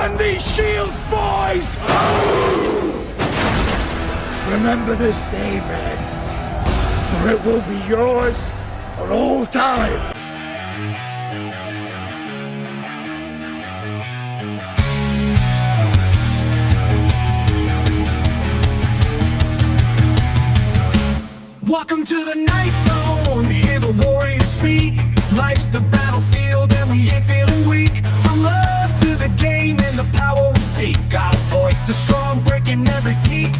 Man these shields, boys! Remember this day, men, for it will be yours for all time. Welcome to the Night Zone, hear the warriors speak. Life's the battlefield and we ain't feeling weak. From love to the game and the power we seek. Got a voice so strong, breaking every peak.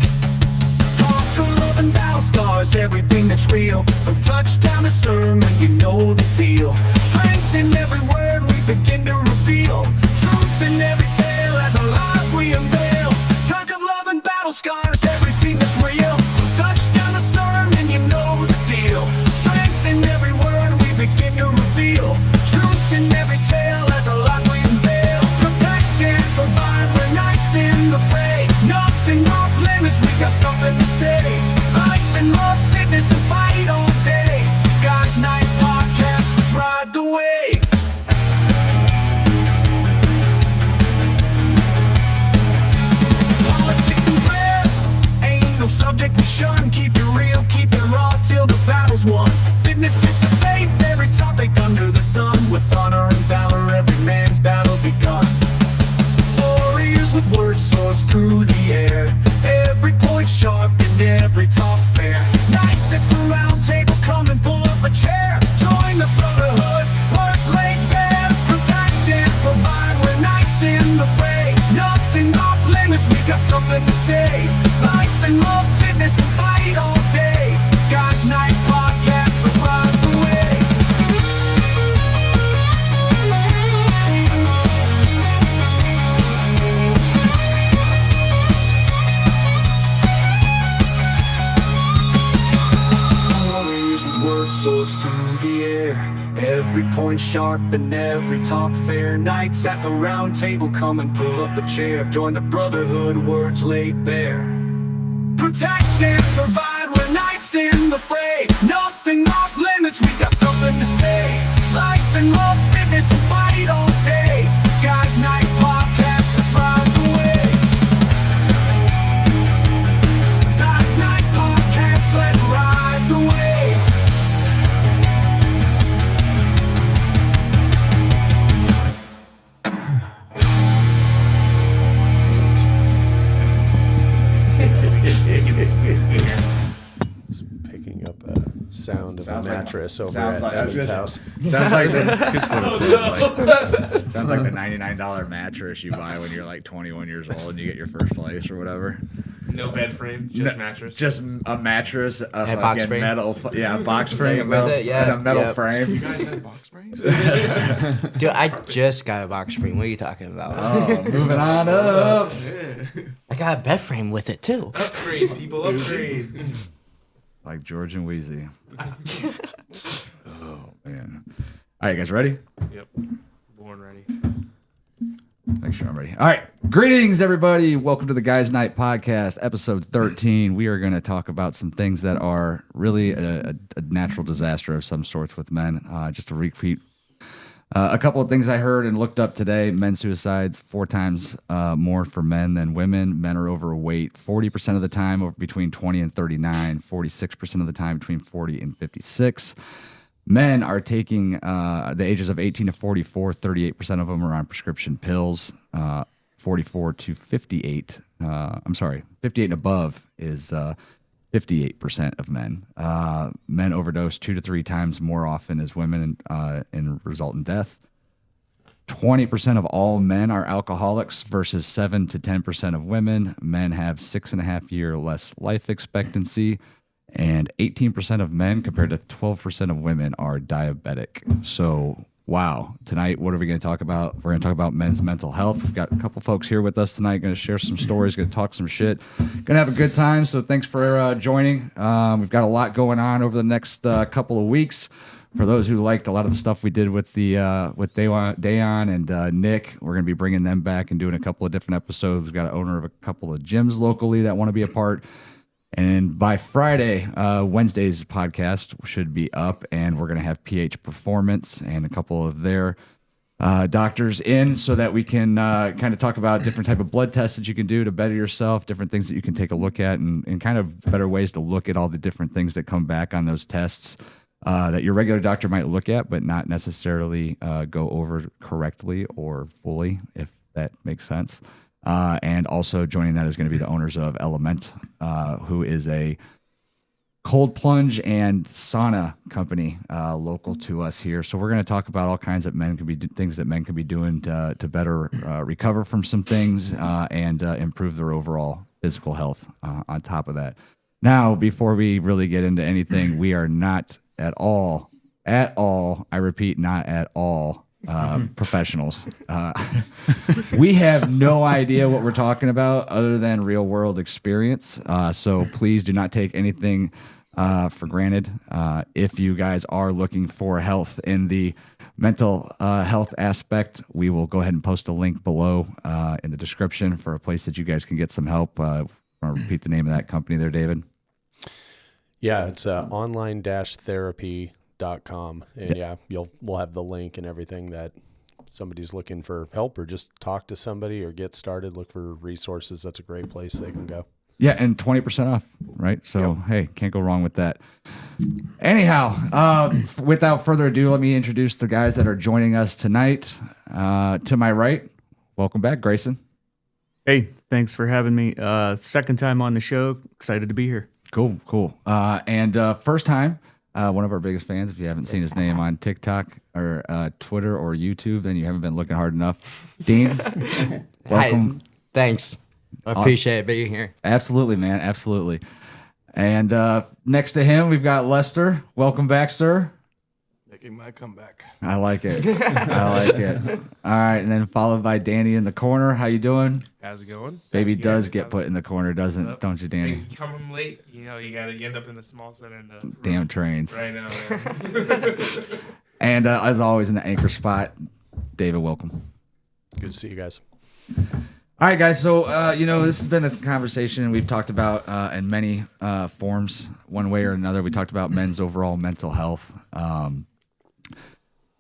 Talk of love and battle scars, everything that's real. From touchdown to sermon, you know the deal. Strength in every word we begin to reveal. Truth in every tale as our lives we unveil. Talk of love and battle scars, everything that's real. From touchdown to sermon, you know the deal. Strength in every word we begin to reveal. Truth in every tale as our lives we unveil. Protect and provide, we're knights in the fray. Nothing off limits, we got something to say. Life and love, fitness and fight all day. Guys Night Podcast, let's ride the wave. Politics and prayers, ain't no subject we shun. Keep it real, keep it raw till the battle's won. Fitness tips to faith, every topic under the sun. With honor and valor, every man's battle begun. Warriors with words, swords through the air. Every point sharp and every talk fair. Knights at the round table, come and pull up a chair. Join the brotherhood, words laid bare. Protect and provide, we're knights in the fray. Nothing off limits, we got something to say. Life and love, fitness and fight all day. God's Night Podcast, let's ride the wave. Warriors with words, swords through the air. Every point sharp and every talk fair. Knights at the round table, come and pull up a chair. Join the brotherhood, words laid bare. Protect and provide, we're knights in the fray. Nothing off limits, we got something to say. Life and love, fitness and fight all day. Guys Night Podcast, let's ride the wave. Guys Night Podcast, let's ride the wave. Picking up a sound of a mattress over sounds at like- I was Evan's gonna house. Sounds like the sounds like the $99 mattress you buy when you're like 21 years old and you get your first place or whatever. No bed frame, just mattress. Just a mattress, a And box fucking spring. metal, a box spring, a With metal, it, yeah, and a metal yep. frame. You guys had box springs? Dude, I just got a box spring. What are you talking about? Oh, moving on up. I got a bed frame with it too. Upgrades, people, upgrades. Like George and Wheezy. Oh man! All right, you guys ready? Yep. Born ready. Make sure I'm ready. All right. Greetings, everybody. Welcome to the Guys Night Podcast, episode 13. We are going to talk about some things that are really a natural disaster of some sorts with men. Just to repeat a couple of things I heard and looked up today. Men suicides 4 times more for men than women. Men are overweight 40% of the time, over between 20 and 39, 46% of the time between 40 and 56. Men are taking the ages of 18 to 44, 38% of them are on prescription pills. 44 to 58, 58 and above is 58% of men. Men overdose 2 to 3 times more often as women and result in death. 20% of all men are alcoholics versus 7 to 10% of women. Men have 6.5 year less life expectancy. And 18% of men compared to 12% of women are diabetic. So, wow. Tonight, what are we going to talk about? We're going to talk about men's mental health. We've got a couple folks here with us tonight, going to share some stories, going to talk some shit. Going to have a good time, so thanks for joining. We've got a lot going on over the next couple of weeks. For those who liked a lot of the stuff we did with the with Dayon and Nick, we're going to be bringing them back and doing a couple of different episodes. We've got an owner of a couple of gyms locally that want to be a part. And by Friday, Wednesday's podcast should be up, and we're going to have PH Performance and a couple of their doctors in so that we can kind of talk about different type of blood tests that you can do to better yourself, different things that you can take a look at, and kind of better ways to look at all the different things that come back on those tests that your regular doctor might look at, but not necessarily go over correctly or fully, if that makes sense. And also joining that is going to be the owners of Element, who is a cold plunge and sauna company local to us here. So we're going to talk about all kinds of things that men can be doing to better recover from some things and improve their overall physical health on top of that. Now, before we really get into anything, we are not at all, I repeat, not at all professionals. We have no idea what we're talking about other than real world experience. So please do not take anything for granted. If you guys are looking for health in the mental health aspect, we will go ahead and post a link below in the description for a place that you guys can get some help. I'll repeat the name of that company there, David. Yeah, it's online-therapy.com. And yeah, we'll have the link and everything that somebody's looking for help or just talk to somebody or get started, look for resources. That's a great place they can go. Yeah, and 20% off, right? So, Hey, can't go wrong with that. Anyhow, without further ado, let me introduce the guys that are joining us tonight. To my right, welcome back, Grayson. Hey, thanks for having me. Second time on the show. Excited to be here. Cool. And first time, one of our biggest fans. If you haven't seen his name on TikTok or Twitter or YouTube, then you haven't been looking hard enough. Dean, welcome. Hi, thanks. I appreciate being here. Absolutely, man. Absolutely. And next to him, we've got Lester. Welcome back, sir. Making my comeback. I like it. All right, and then followed by Danny in the corner. How you doing? How's it going? Baby does get put in the corner, don't you, Danny? You come home late, you end up in the small center. Damn trains. Right now, And as always, in the anchor spot, David, welcome. Good to see you guys. All right, guys. So, this has been a conversation we've talked about in many forms, one way or another. We talked about men's overall mental health.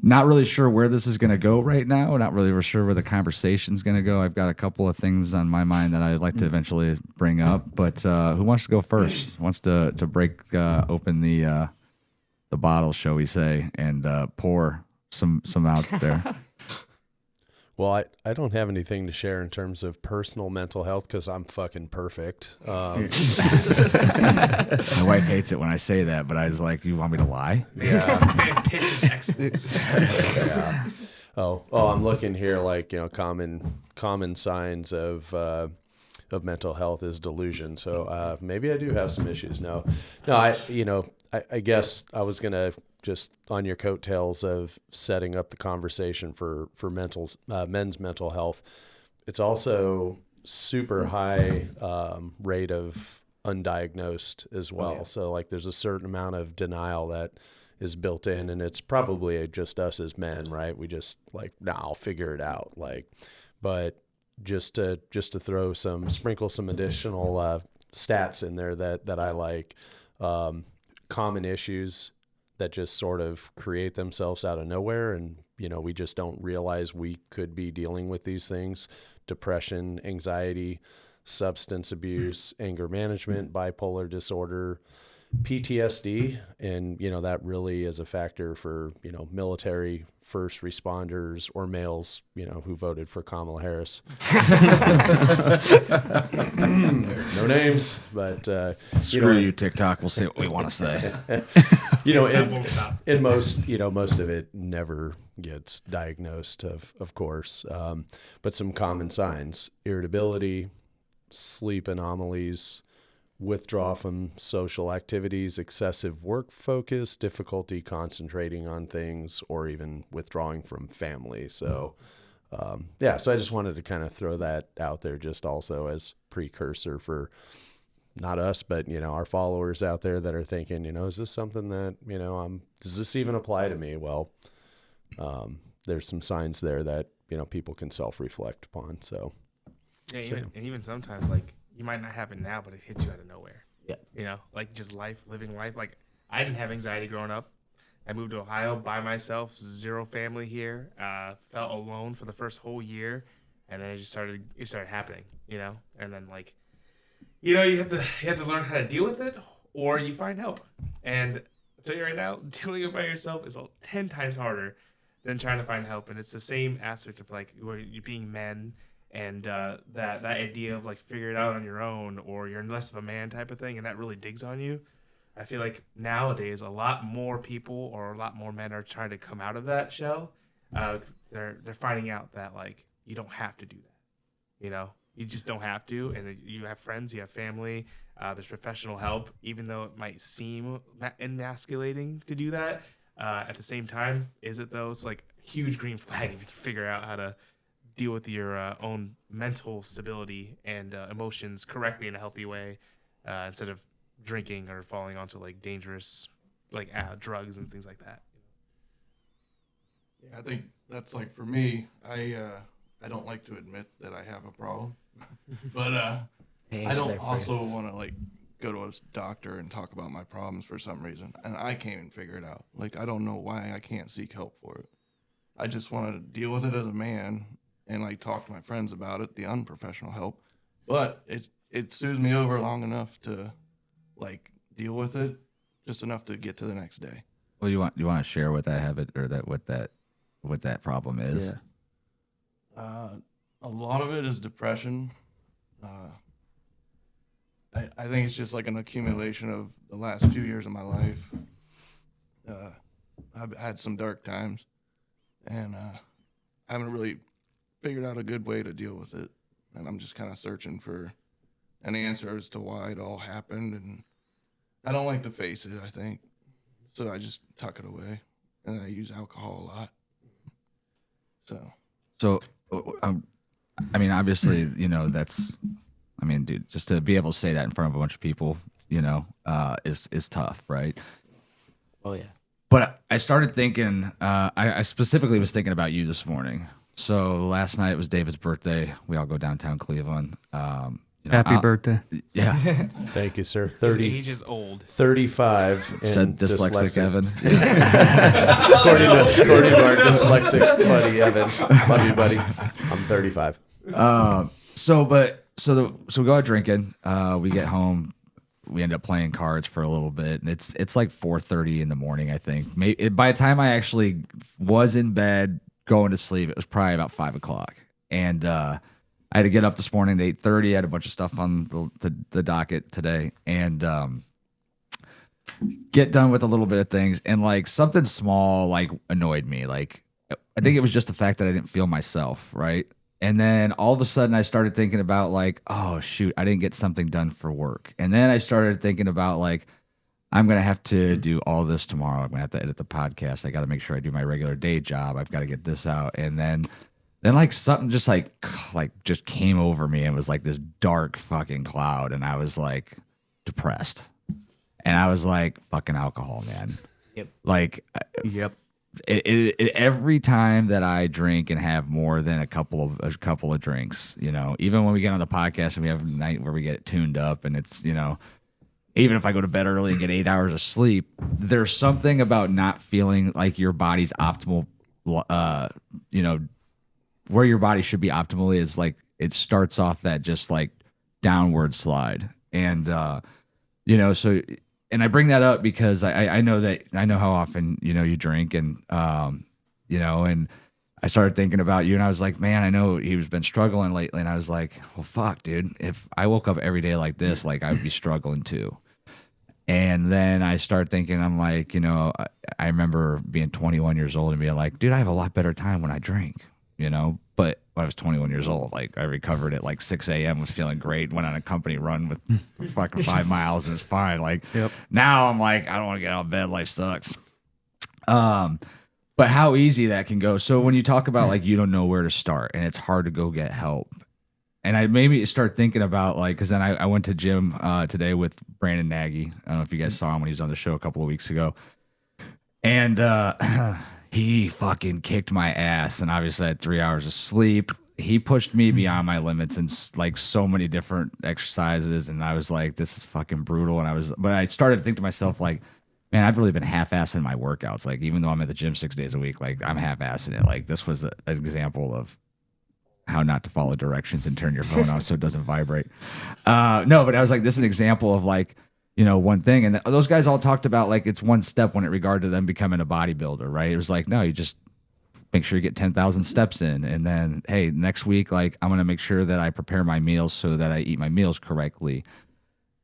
Not really sure where this is going to go right now. Not really sure where the conversation's going to go. I've got a couple of things on my mind that I'd like to eventually bring up. But who wants to go first? Wants to break open the bottle, shall we say, and pour some out there. Well, I don't have anything to share in terms of personal mental health because I'm fucking perfect. My wife hates it when I say that, but I was like, you want me to lie? Yeah. Man, piss is excellence. Yeah. Oh, I'm looking here like, common signs of mental health is delusion. So maybe I do have some issues. No, I guess I was going to just on your coattails of setting up the conversation for men's mental health. It's also super high rate of undiagnosed as well. Oh, yeah. So like there's a certain amount of denial that is built in, and it's probably just us as men, right? We just like, I'll figure it out. But just to sprinkle some additional stats in there that I like, common issues that just sort of create themselves out of nowhere. And, we just don't realize we could be dealing with these things: depression, anxiety, substance abuse, anger management, bipolar disorder, PTSD. And, that really is a factor for, military first responders or males, who voted for Kamala Harris. No names, but, Screw you, TikTok. We'll say what we want to say. In most of it never gets diagnosed, of course. But some common signs: irritability, sleep anomalies, withdraw from social activities, excessive work focus, difficulty concentrating on things, or even withdrawing from family. So, so I just wanted to kind of throw that out there just also as precursor for not us, but, our followers out there that are thinking, is this something that, does this even apply to me? Well, there's some signs there that, people can self-reflect upon. So, yeah, even sometimes you might not have it now, but it hits you out of nowhere. Yeah. Just living life. Like I didn't have anxiety growing up. I moved to Ohio by myself, zero family here. Felt alone for the first whole year, and then it started happening, And then you have to learn how to deal with it, or you find help. And I'll tell you right now, dealing with it by yourself is 10 times harder than trying to find help. And it's the same aspect of where you're being men, and that idea of figure it out on your own, or you're less of a man type of thing, and that really digs on you. I feel like nowadays a lot more people or a lot more men are trying to come out of that shell. They're finding out that you don't have to do that. You just don't have to, and you have friends, you have family. There's professional help, even though it might seem emasculating to do that. At the same time, is it though? It's a huge green flag if you can figure out how to deal with your own mental stability and emotions correctly in a healthy way, instead of drinking or falling onto dangerous drugs and things like that. Yeah, I think that's for me. I don't like to admit that I have a problem, but I don't also want to go to a doctor and talk about my problems for some reason, and I can't even figure it out. I don't know why I can't seek help for it. I just want to deal with it as a man and talk to my friends about it, the unprofessional help. But it soothes me over long enough to deal with it, just enough to get to the next day. Well, you want to share what that habit or what that problem is? Yeah. A lot of it is depression. I think it's just an accumulation of the last few years of my life. I've had some dark times, and I haven't really figured out a good way to deal with it. And I'm just kind of searching for an answer as to why it all happened. And I don't like to face it, I think. So I just tuck it away. And I use alcohol a lot. So, obviously, dude, just to be able to say that in front of a bunch of people, is tough, right? Oh yeah. But I started thinking, I specifically was thinking about you this morning. So last night was David's birthday. We all go downtown Cleveland. Happy birthday. Yeah. Thank you, sir. His age is old. 35. Said and dyslexic Evan. according to our dyslexic buddy, Evan. Love you, buddy. I'm 35. So we go out drinking. We get home. We end up playing cards for a little bit, and it's 4:30 in the morning, I think. Maybe by the time I actually was in bed going to sleep, it was probably about 5 o'clock. And I had to get up this morning at 8:30. I had a bunch of stuff on the docket today, and get done with a little bit of things. And something small annoyed me. I think it was just the fact that I didn't feel myself, right? And then all of a sudden I started thinking about oh shoot, I didn't get something done for work. And then I started thinking about I'm going to have to do all this tomorrow. I'm going to have to edit the podcast. I got to make sure I do my regular day job. I've got to get this out. And then something just just came over me and was this dark fucking cloud. And I was depressed. And I was fucking alcohol, man. Yep. Yep. Every time that I drink and have more than a couple of drinks, even when we get on the podcast and we have a night where we get tuned up and it's, even if I go to bed early and get 8 hours of sleep, there's something about not feeling like your body's optimal, where your body should be optimally is it starts off that just downward slide. And, so, and I bring that up because I know how often, you drink and, and I started thinking about you and I was like, man, I know he's been struggling lately. And I was like, well, fuck, dude, if I woke up every day like this, I would be struggling too. And then I started thinking, I'm I remember being 21 years old and being like, dude, I have a lot better time when I drink, but when I was 21 years old, I recovered at 6 a.m. was feeling great, went on a company run with fucking 5 miles and it's fine. Now I'm I don't want to get out of bed. Life sucks. But how easy that can go. So when you talk about you don't know where to start and it's hard to go get help. And I maybe start thinking about because then I went to gym today with Brandon Nagy. I don't know if you guys saw him when he was on the show a couple of weeks ago. And he fucking kicked my ass. And obviously I had 3 hours of sleep. He pushed me beyond my limits in so many different exercises. And I was like, this is fucking brutal. And but I started to think to myself, man, I've really been half-assing my workouts. Like, even though I'm at the gym 6 days a week, like I'm half-assing it. Like, this was an example of how not to follow directions and turn your phone off so it doesn't vibrate. No, but I was like, this is an example of like, you know, one thing. And those guys all talked about like it's one step when it regard to them becoming a bodybuilder, right? It was like, no, you just make sure you get 10,000 steps in. And then, hey, next week, like I'm going to make sure that I prepare my meals so that I eat my meals correctly.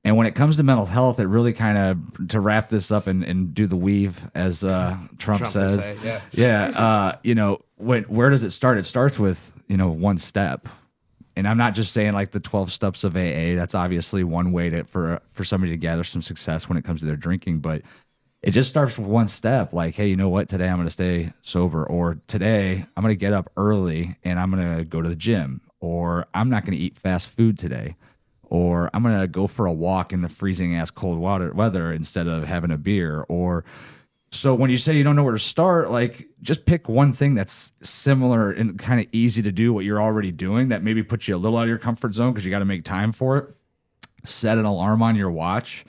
And when it comes to mental health, it really kind of, to wrap this up and do the weave, as Trump says, say, you know, where does it start? It starts with, you know, one step. And I'm not just saying like the 12 steps of AA. That's obviously one way to for somebody to gather some success when it comes to their drinking. But it just starts with one step. Like, hey, you know what? Today I'm going to stay sober. Or today I'm going to get up early and I'm going to go to the gym. Or I'm not going to eat fast food today. Or I'm going to go for a walk in the freezing ass cold weather instead of having a beer. Or so when you say you don't know where to start, like just pick one thing that's similar and kind of easy to do what you're already doing that maybe puts you a little out of your comfort zone because you got to make time for it. Set an alarm on your watch.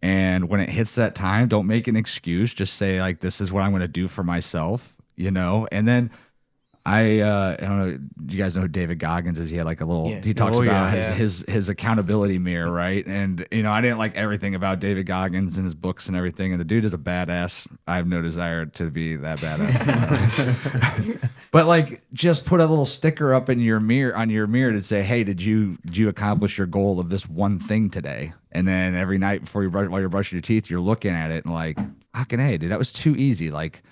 And when it hits that time, don't make an excuse. Just say like, this is what I'm going to do for myself, you know? And then I don't know. Do you guys know who David Goggins is? He had like a little. Yeah. He talks about yeah. his accountability mirror, right? And you know, I didn't like everything about David Goggins and his books and everything. And the dude is a badass. I have no desire to be that badass. But like, just put a little sticker up in your mirror to say, "Hey, did you accomplish your goal of this one thing today?" And then every night before while you're brushing your teeth, you're looking at it and like, "Fucking hey, dude, that was too easy." Like,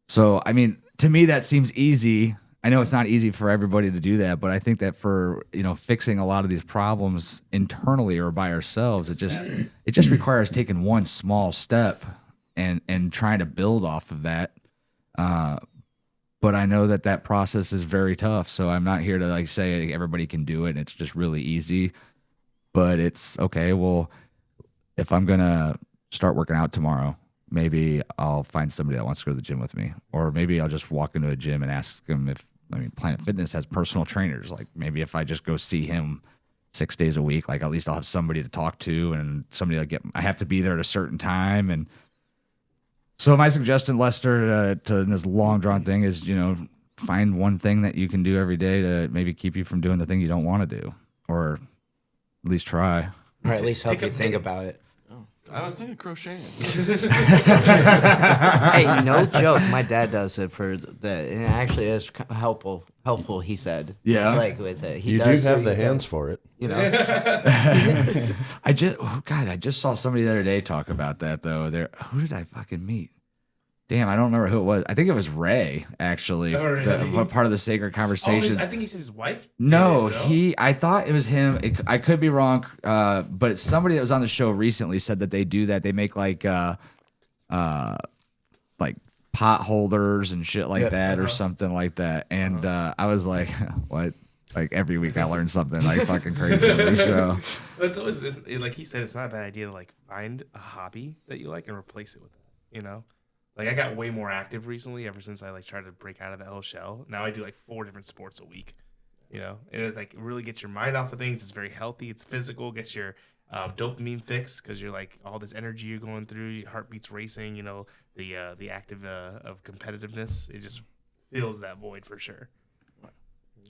so I mean. To me, that seems easy. I know it's not easy for everybody to do that, but I think that for, you know, fixing a lot of these problems internally or by ourselves, it just requires taking one small step and trying to build off of that. But I know that process is very tough. So I'm not here to like say everybody can do it and it's just really easy. But it's okay. Well, if I'm gonna start working out tomorrow, maybe I'll find somebody that wants to go to the gym with me. Or maybe I'll just walk into a gym and ask them if, I mean, Planet Fitness has personal trainers. Like maybe if I just go see him 6 days a week, like at least I'll have somebody to talk to and somebody I have to be there at a certain time. And so my suggestion, Lester, to this long drawn thing is, you know, find one thing that you can do every day to maybe keep you from doing the thing you don't want to do, or at least try. Or at least help you think about it. I was thinking crocheting. Hey, no joke. My dad does it for the. And it actually is helpful. Helpful, he said. Yeah. It's like with it. You do have the hands for it. You know. I just saw somebody the other day talk about that though. Who did I fucking meet? Damn, I don't remember who it was. I think it was Ray, actually. Oh, really? Part of the Sacred Conversations. I think he said his wife. No, did it, I thought it was him. I could be wrong, but it's somebody that was on the show recently said that they do that. They make like pot holders and shit like that or something like that. And I was like, what? Like every week I learn something like fucking crazy on the show. It's always, like he said, it's not a bad idea to like find a hobby that you like and replace it with it, you know? Like I got way more active recently ever since I like tried to break out of that whole shell. Now I do like 4 different sports a week, you know, and it's like really gets your mind off of things. It's very healthy. It's physical, gets your dopamine fix because you're like all this energy you're going through, your heartbeat's racing, you know, the active of competitiveness. It just fills that void for sure.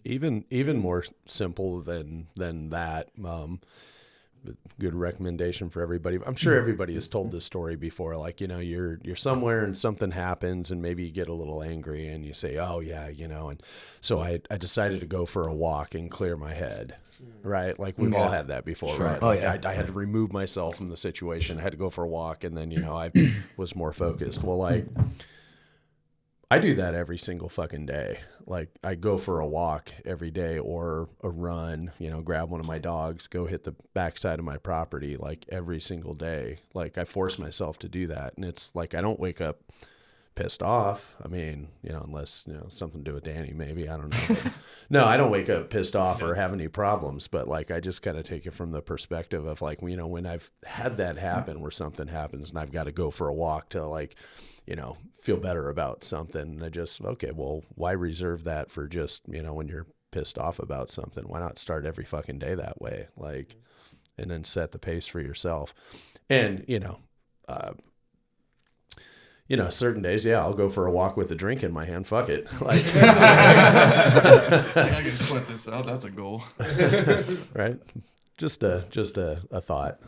Even more simple than that. Good recommendation for everybody. I'm sure everybody has told this story before. Like, you know, you're somewhere and something happens and maybe you get a little angry and you say, oh yeah, you know, and so I decided to go for a walk and clear my head, right? Like we've all had that before, right? Like I had to remove myself from the situation. I had to go for a walk and then, you know, I was more focused. Well, like I do that every single fucking day. Like I go for a walk every day or a run, you know, grab one of my dogs, go hit the backside of my property like every single day. Like I force myself to do that. And it's like, I don't wake up pissed off. I mean, you know, unless, you know, something to do with Danny, maybe, I don't know. But no, I don't wake up pissed off or have any problems, but like, I just kind of take it from the perspective of like, you know, when I've had that happen where something happens and I've got to go for a walk to like, you know, feel better about something. And I just, okay, well, why reserve that for just, you know, when you're pissed off about something? Why not start every fucking day that way? Like, and then set the pace for yourself. And, you know, you know, certain days, yeah, I'll go for a walk with a drink in my hand. Fuck it. Like, I can sweat this out. That's a goal. right? Just a thought.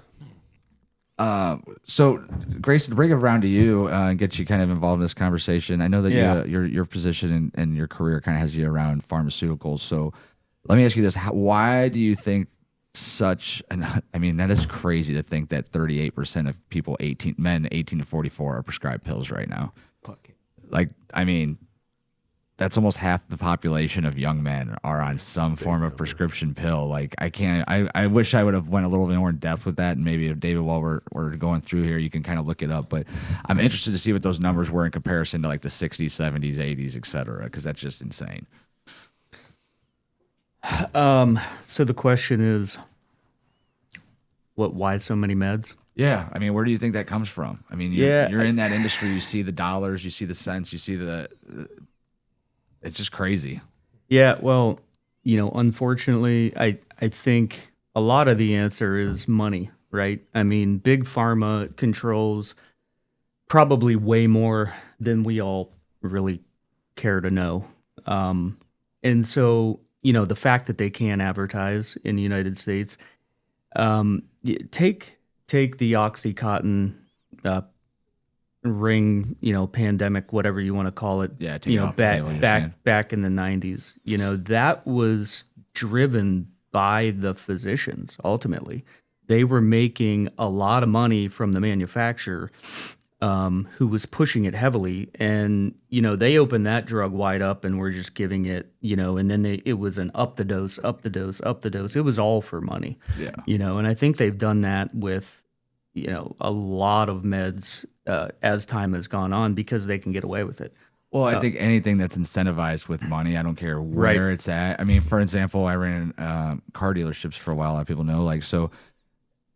So, Grayson, to bring it around to you and get you kind of involved in this conversation. I know that your position and your career kind of has you around pharmaceuticals. So, let me ask you this: why do you think such? And I mean, that is crazy to think that 38% of people, men 18 to 44, are prescribed pills right now. Like, I mean, that's almost half the population of young men are on some form of prescription pill. Like, I wish I would have went a little bit more in depth with that. And maybe if David, while we're going through here, you can kind of look it up. But I'm interested to see what those numbers were in comparison to like the 60s, 70s, 80s, et cetera, because that's just insane. So the question is, why so many meds? Yeah. I mean, where do you think that comes from? I mean, you're in that industry. You see the dollars, you see the cents, you see it's just crazy. Yeah, well, you know, unfortunately, I think a lot of the answer is money, right? I mean, big pharma controls probably way more than we all really care to know. And so, you know, the fact that they can't advertise in the United States, take the OxyContin ring, you know, pandemic, whatever you want to call it. Yeah, you know, back in the 90s. You know, that was driven by the physicians. Ultimately, they were making a lot of money from the manufacturer, who was pushing it heavily, and you know, they opened that drug wide up and were just giving it, you know, and then it was an up the dose. It was all for money. Yeah, you know, and I think they've done that with, you know, a lot of meds as time has gone on because they can get away with it. Well, I think anything that's incentivized with money, I don't care where it's at. I mean, for example, I ran car dealerships for a while. A lot of people know, like, so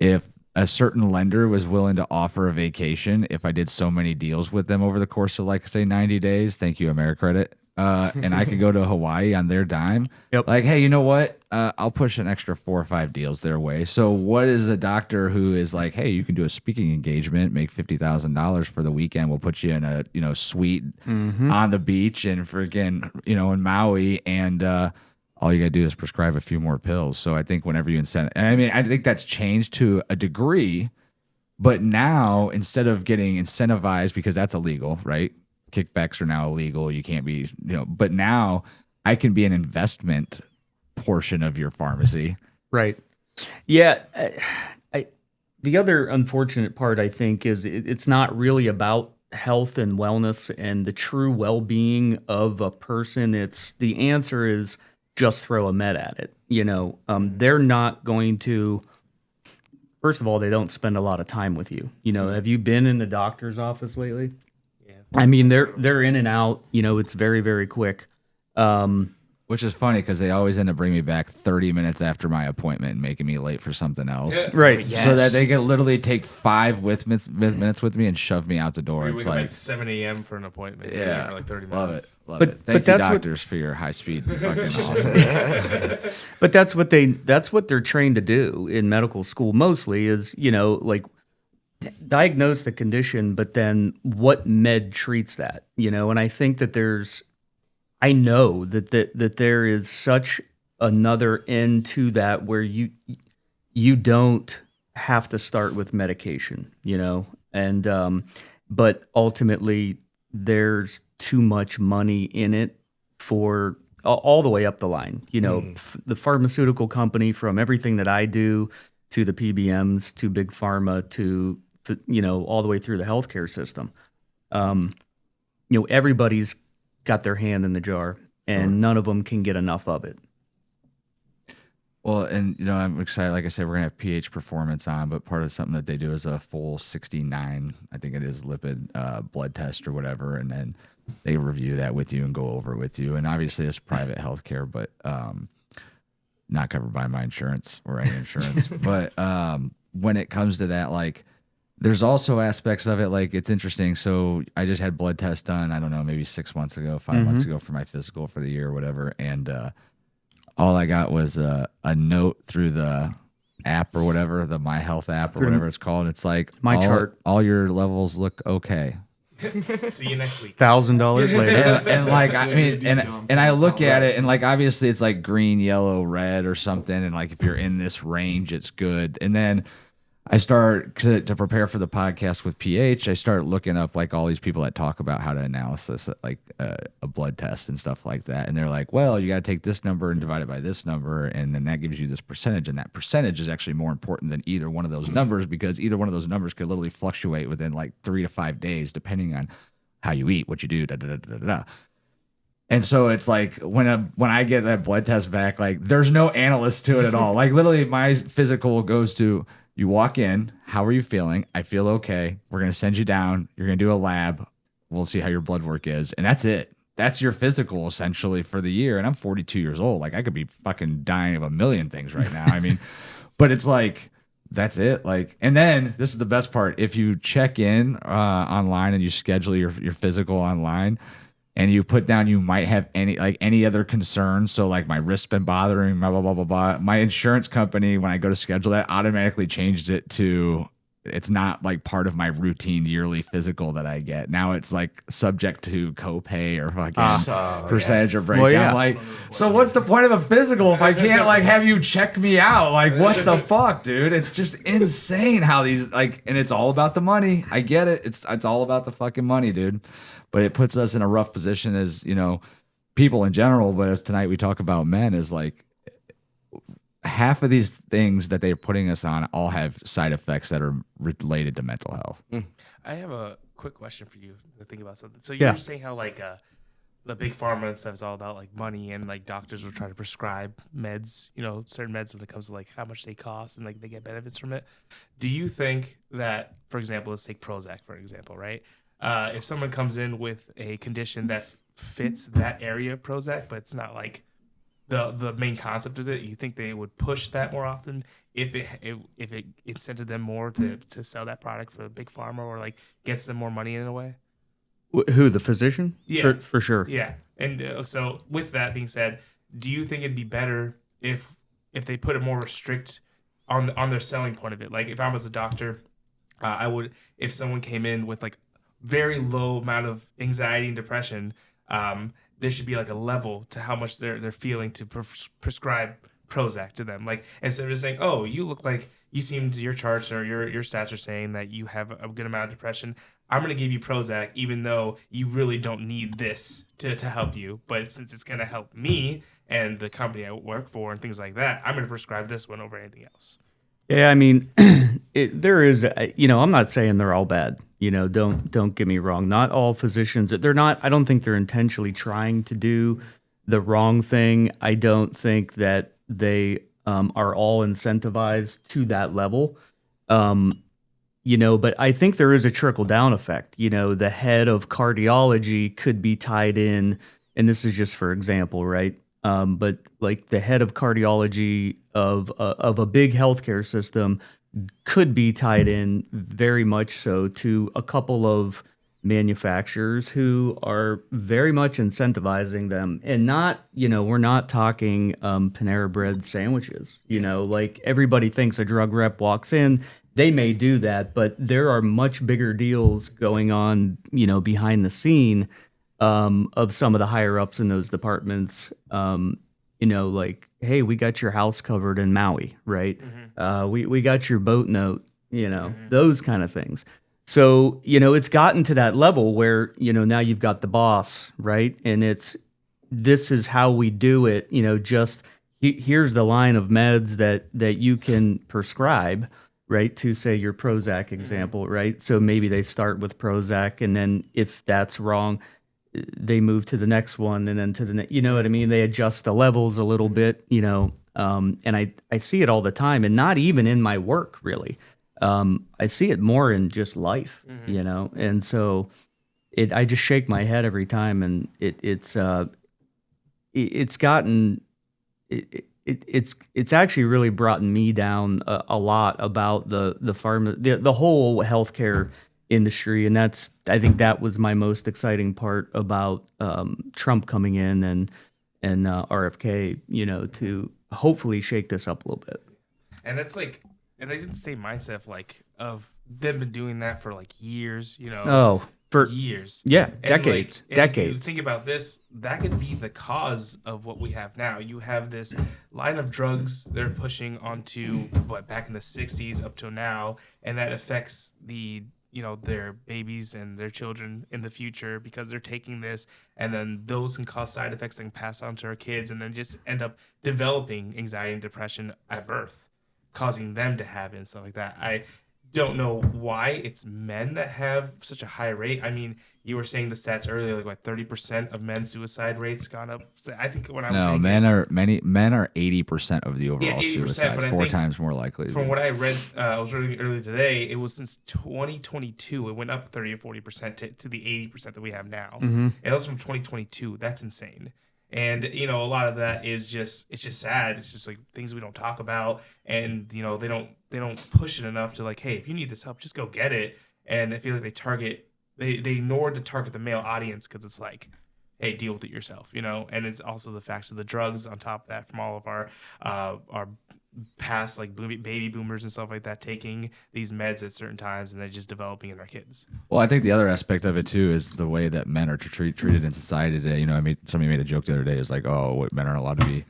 if a certain lender was willing to offer a vacation, if I did so many deals with them over the course of, like, say, 90 days, thank you, AmeriCredit, and I could go to Hawaii on their dime. Yep. Like, hey, you know what? I'll push an extra 4 or 5 deals their way. So what is a doctor who is like, hey, you can do a speaking engagement, make $50,000 for the weekend. We'll put you in a, you know, suite on the beach and freaking, you know, in Maui, and all you got to do is prescribe a few more pills. So I think whenever you incent, and I mean, I think that's changed to a degree, but now instead of getting incentivized, because that's illegal, right? Kickbacks are now illegal. You can't be, you know, but now I can be an investment portion of your pharmacy. Right. Yeah. The other unfortunate part, I think, is it's not really about health and wellness and the true well-being of a person. It's the answer is just throw a med at it. You know, they're not going to. First of all, they don't spend a lot of time with you. You know, have you been in the doctor's office lately? Yeah. I mean, they're in and out. You know, it's very, very quick. Which is funny because they always end up bringing me back 30 minutes after my appointment and making me late for something else. Right. So that they can literally take 5 minutes with me and shove me out the door. We It's wake up like, at 7 a.m. for an appointment. yeah, For like 30 love minutes. it. Love But- it. but Thank you, that's what- doctors, for your high speed. Fucking awesome. But that's what they're trained to do in medical school mostly is, you know, like diagnose the condition, but then what med treats that, you know? And I think that I know that there is such another end to that where you don't have to start with medication, you know? And but ultimately there's too much money in it for all the way up the line. You know, the pharmaceutical company, from everything that I do to the PBMs to big pharma to, you know, all the way through the healthcare system. You know, everybody's got their hand in the jar, and none of them can get enough of it. Well, and, you know, I'm excited. Like I said, we're going to have pH Performance on, but part of something that they do is a full 69, I think it is, lipid blood test or whatever. And then they review that with you and go over it with you. And obviously it's private healthcare, but not covered by my insurance or any insurance. But when it comes to that, like, there's also aspects of it, like, it's interesting. So I just had blood tests done, I don't know, maybe 6 months ago, 5 months ago for my physical for the year or whatever. And all I got was a note through the app or whatever, the My Health app or whatever it's called. It's like, My chart. all your levels look okay. See you next week. $1,000 later. and like I mean, detail. and I look at it, and like obviously it's like green, yellow, red, or something, and like if you're in this range, it's good. And then I start to prepare for the podcast with PH. I start looking up like all these people that talk about how to analysis like a blood test and stuff like that, and they're like, well, you got to take this number and divide it by this number, and then that gives you this percentage, and that percentage is actually more important than either one of those numbers because either one of those numbers could literally fluctuate within like 3 to 5 days depending on how you eat, what you do, da da da da da. And so it's like when I get that blood test back, like there's no analyst to it at all. Like literally my physical goes to, you walk in, how are you feeling? I feel okay. We're going to send you down. You're going to do a lab. We'll see how your blood work is. And that's it. That's your physical essentially for the year. And I'm 42 years old. Like I could be fucking dying of a million things right now. I mean, but it's like, that's it. Like, and then this is the best part. If you check in online and you schedule your physical online, and you put down you might have any other concerns. So like my wrist's been bothering me, blah, blah, blah, blah, blah. My insurance company, when I go to schedule that, automatically changed it to it's not like part of my routine yearly physical that I get. Now it's like subject to copay or fucking percentage or breakdown. Well, yeah. Like, so what's the point of a physical if I can't like have you check me out? Like, what the fuck, dude? It's just insane how these like, and it's all about the money. I get it. It's all about the fucking money, dude. But it puts us in a rough position as, you know, people in general. But as tonight we talk about men is like, half of these things that they're putting us on all have side effects that are related to mental health. I have a quick question for you to think about something. So you Yeah. were saying how like the big pharma and stuff is all about like money, and like doctors will try to prescribe meds, you know, certain meds when it comes to like how much they cost and like they get benefits from it. Do you think that, for example, let's take Prozac for example, right? If someone comes in with a condition that fits that area of Prozac, but it's not like the main concept of it, you think they would push that more often if it incented them more to sell that product for a big pharma, or like gets them more money in a way? Who, the physician? Yeah. For sure. Yeah. And so with that being said, do you think it'd be better if they put a more restrict on their selling point of it? Like if I was a doctor, I would, if someone came in with like very low amount of anxiety and depression, there should be like a level to how much they're feeling to prescribe Prozac to them. Like instead of just saying, "Oh, you look like you seem to your charts or your stats are saying that you have a good amount of depression. I'm going to give you Prozac, even though you really don't need this to help you. But since it's going to help me and the company I work for and things like that, I'm going to prescribe this one over anything else." Yeah, I mean, there is, you know, I'm not saying they're all bad. You know, don't get me wrong. Not all physicians, they're not, I don't think they're intentionally trying to do the wrong thing. I don't think that they are all incentivized to that level. You know, but I think there is a trickle down effect. You know, the head of cardiology could be tied in, and this is just for example, right? But like the head of cardiology of a big healthcare system could be tied in very much so to a couple of manufacturers who are very much incentivizing them, and not, you know, we're not talking Panera Bread sandwiches. You know, like everybody thinks a drug rep walks in, they may do that, but there are much bigger deals going on, you know, behind the scene of some of the higher ups in those departments. You know, like, hey, we got your house covered in Maui, right? We got your boat note, you know, those kind of things. So, you know, it's gotten to that level where, you know, now you've got the boss, right? And this is how we do it, you know, just here's the line of meds that you can prescribe, right? To say your Prozac example, right? So maybe they start with Prozac, and then if that's wrong, they move to the next one, and then to the next, you know what I mean? They adjust the levels a little bit, you know, and I see it all the time, and not even in my work, really. I see it more in just life, you know? And so I just shake my head every time, and it's actually really brought me down a lot about the pharma, the whole healthcare industry. And I think that was my most exciting part about Trump coming in and RFK, you know, to hopefully shake this up a little bit. And that's like, and it's the same mindset of like, of they've been doing that for like years, you know. Oh, For years. yeah, And, decades, and if you decades. think about this, that could be the cause of what we have now. You have this line of drugs they're pushing onto back in the 60s up till now, and that affects their babies and their children in the future because they're taking this, and then those can cause side effects that can pass on to our kids, and then just end up developing anxiety and depression at birth, causing them to have it and stuff like that. I don't know why it's men that have such a high rate. I mean, you were saying the stats earlier, like what 30% of men's suicide rates gone up. So I think when I was No, thinking, men are 80% of the overall 80%, suicides, but I 4 think times more likely. from what I read, I was reading earlier today, it was since 2022, it went up 30 or 40% to the 80% that we have now. And that was from 2022. That's insane. And a lot of that is it's just sad. It's just like things we don't talk about, and they don't push it enough to like, hey, if you need this help, just go get it. And I feel like they ignore to target the male audience because it's like, hey, deal with it yourself, And it's also the facts of the drugs on top of that from all of our past like baby boomers and stuff like that taking these meds at certain times and they're just developing in our kids. Well, I think the other aspect of it too is the way that men are treated in society today. Somebody made a joke the other day. It was like, oh, men aren't allowed to be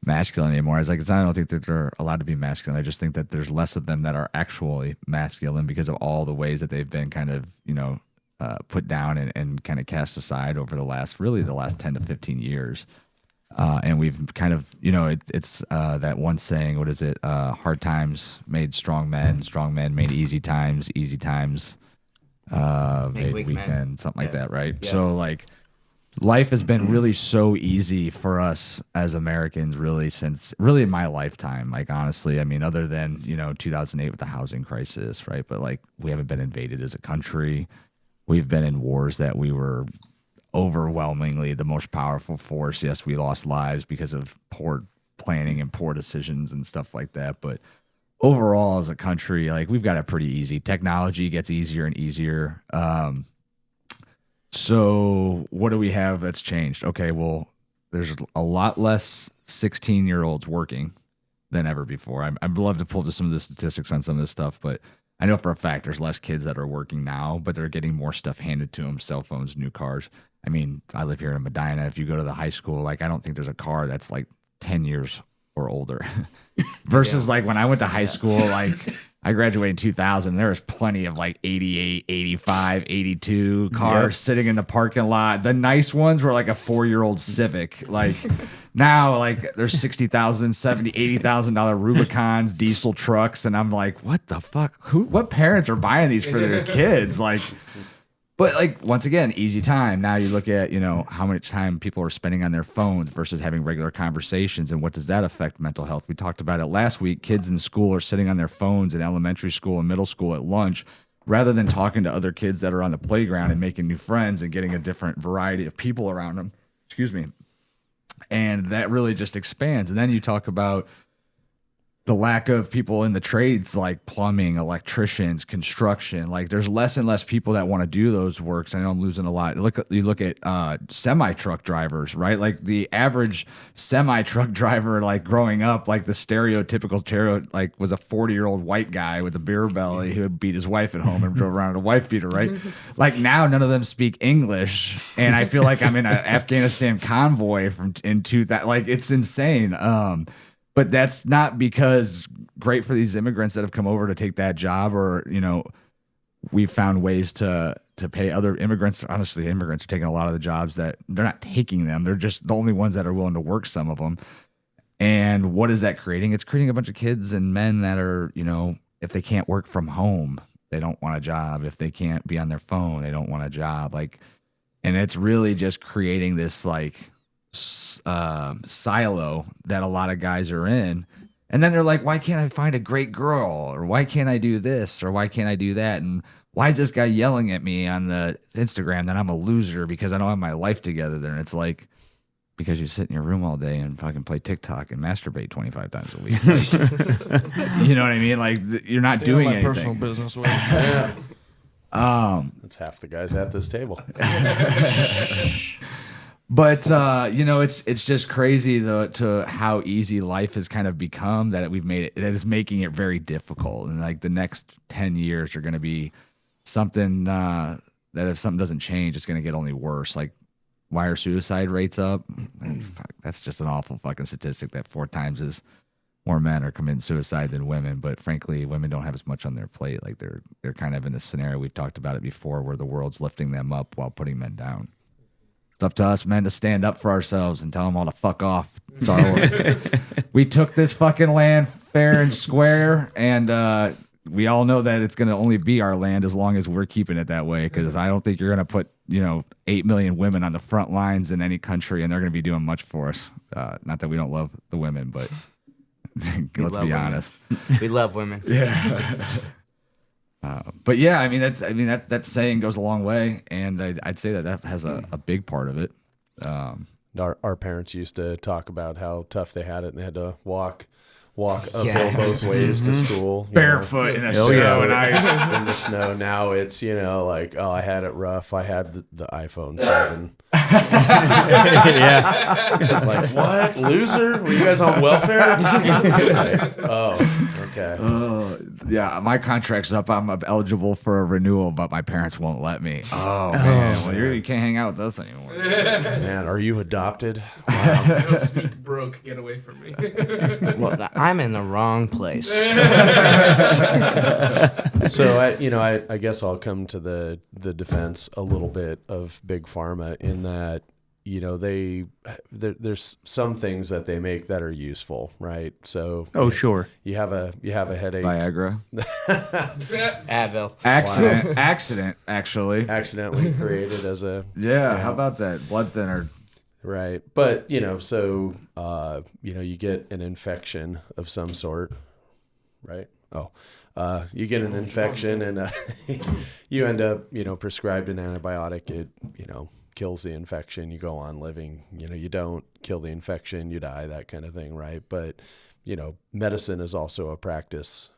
masculine anymore. I was like, I don't think that they're allowed to be masculine. I just think that there's less of them that are actually masculine because of all the ways that they've been kind of, put down and kind of cast aside over the last 10 to 15 years. And we've kind of, it's that one saying, what is it? Hard times made strong men made easy times made weak men, something like that, right? Yeah. So like life has been really so easy for us as Americans really since really my lifetime. Like honestly, I mean, other than, 2008 with the housing crisis, right? But like we haven't been invaded as a country. We've been in wars that we were overwhelmingly the most powerful force. Yes, we lost lives because of poor planning and poor decisions and stuff like that. But overall, as a country, like we've got it pretty easy. Technology gets easier and easier. So what do we have that's changed? Okay, well, there's a lot less 16-year-olds working than ever before. I'd love to pull to some of the statistics on some of this stuff, but I know for a fact there's less kids that are working now, but they're getting more stuff handed to them, cell phones, new cars. I mean, I live here in Medina. If you go to the high school, like I don't think there's a car that's like 10 years or older versus like when I went to high school, like I graduated in 2000, there was plenty of like 88, 85, 82 cars sitting in the parking lot. The nice ones were like a 4-year-old Civic. Like now, like there's $60,000, $70,000, $80,000 Rubicons, diesel trucks. And I'm like, what the fuck? What parents are buying these for their kids? Like, but like, once again, easy time. Now you look at, how much time people are spending on their phones versus having regular conversations. And what does that affect mental health? We talked about it last week. Kids in school are sitting on their phones in elementary school and middle school at lunch, rather than talking to other kids that are on the playground and making new friends and getting a different variety of people around them. Excuse me. And that really just expands. And then you talk about the lack of people in the trades like plumbing, electricians, construction. Like there's less and less people that want to do those works. I know I'm losing a lot. You look at semi-truck drivers, right? Like the average semi-truck driver, like growing up, like the stereotypical like was a 40-year-old white guy with a beer belly who would beat his wife at home and drove around in a wife beater, right? Like now none of them speak English. And I feel like I'm in an Afghanistan convoy in 2000. Like it's insane. But that's not because great for these immigrants that have come over to take that job, or we've found ways to pay other immigrants. Honestly, immigrants are taking a lot of the jobs that they're not taking them. They're just the only ones that are willing to work some of them. And what is that creating? It's creating a bunch of kids and men that are, if they can't work from home, they don't want a job. If they can't be on their phone, they don't want a job. Like, and it's really just creating this like silo that a lot of guys are in, and then they're like, why can't I find a great girl, or why can't I do this, or why can't I do that, and why is this guy yelling at me on the Instagram that I'm a loser because I don't have my life together there? And it's like, because you sit in your room all day and fucking play TikTok and masturbate 25 times a week. Like, you know what I mean? Like you're not Stay doing on my anything. personal business with. That's half the guys at this table. But it's just crazy though to how easy life has kind of become, that we've made it. That is making it very difficult. And like the next 10 years are going to be something that if something doesn't change, it's going to get only worse. Like, why are suicide rates up? And fuck, that's just an awful fucking statistic that 4 times as more men are committing suicide than women. But frankly, women don't have as much on their plate. Like they're kind of in a scenario, we've talked about it before, where the world's lifting them up while putting men down. It's up to us men to stand up for ourselves and tell them all to fuck off. It's our work. We took this fucking land fair and square, and we all know that it's going to only be our land as long as we're keeping it that way, because I don't think you're going to put 8 million women on the front lines in any country, and they're going to be doing much for us. Not that we don't love the women, but let's be honest. We love women. But yeah, I mean that saying goes a long way, and I'd say that has a big part of it. Our parents used to talk about how tough they had it, and they had to walk uphill both ways to school, Barefoot in the snow and ice. in the snow. Now it's like, oh, I had it rough. I had the iPhone 7. Yeah. Like, what, loser? Were you guys on welfare? Like, oh, okay. Yeah, my contract's up. I'm eligible for a renewal, but my parents won't let me. Oh man, well you can't hang out with us anymore. Man, are you adopted? Wow. No, sneak broke. Get away from me. Well, I'm in the wrong place. So I guess I'll come to the defense a little bit of Big Pharma in that there's some things that they make that are useful, right? So Sure. you have a headache, Viagra, Advil. accident, actually. accidentally created as a Yeah, how about that blood thinner? right, but so you get an infection of some sort, right? You get an infection and you end up prescribed an antibiotic. It kills the infection, you go on living. You don't kill the infection, you die, that kind of thing, right? But medicine is also a practice,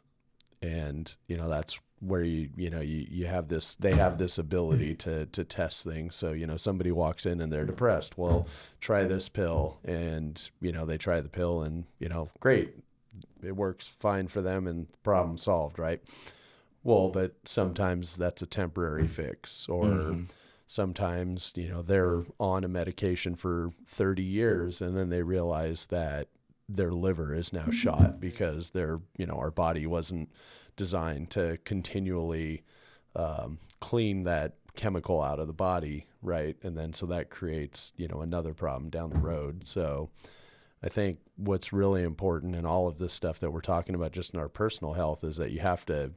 and that's where you have this, they have this ability to test things. So somebody walks in and they're depressed, well, try this pill, and they try the pill, and great, it works fine for them, and problem solved, right? Well, but sometimes that's a temporary fix, or sometimes, they're on a medication for 30 years and then they realize that their liver is now shot because our body wasn't designed to continually clean that chemical out of the body, right? And then so that creates, another problem down the road. So I think what's really important in all of this stuff that we're talking about just in our personal health is that you have to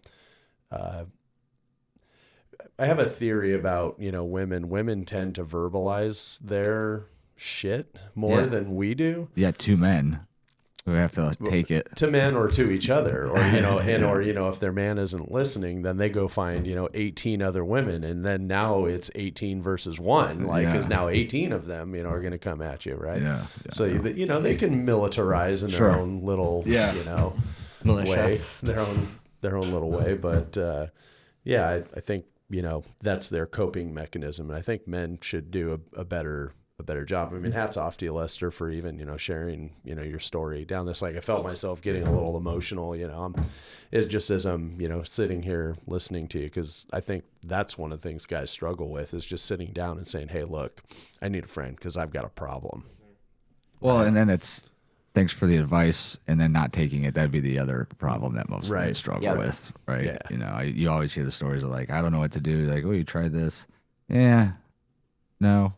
I have a theory about, women tend to verbalize their shit more than we do. Yeah, 2 men. We have to take it to men or to each other, or, if their man isn't listening, then they go find, 18 other women. And then now it's 18 versus 1, because now 18 of them, are going to come at you. Right. Yeah. So, they can militarize in their own little, way, their own little way. But, I think, that's their coping mechanism. And I think men should do a better job. I mean, hats off to you, Lester, for even, sharing, your story down this. Like, I felt myself getting a little emotional, it's just as I'm, sitting here listening to you, because I think that's one of the things guys struggle with, is just sitting down and saying, hey, look, I need a friend because I've got a problem. Well, and then it's thanks for the advice, and then not taking it. That'd be the other problem that most men struggle with, right? Yeah. You always hear the stories of like, I don't know what to do. Like, oh, you tried this? Yeah. No.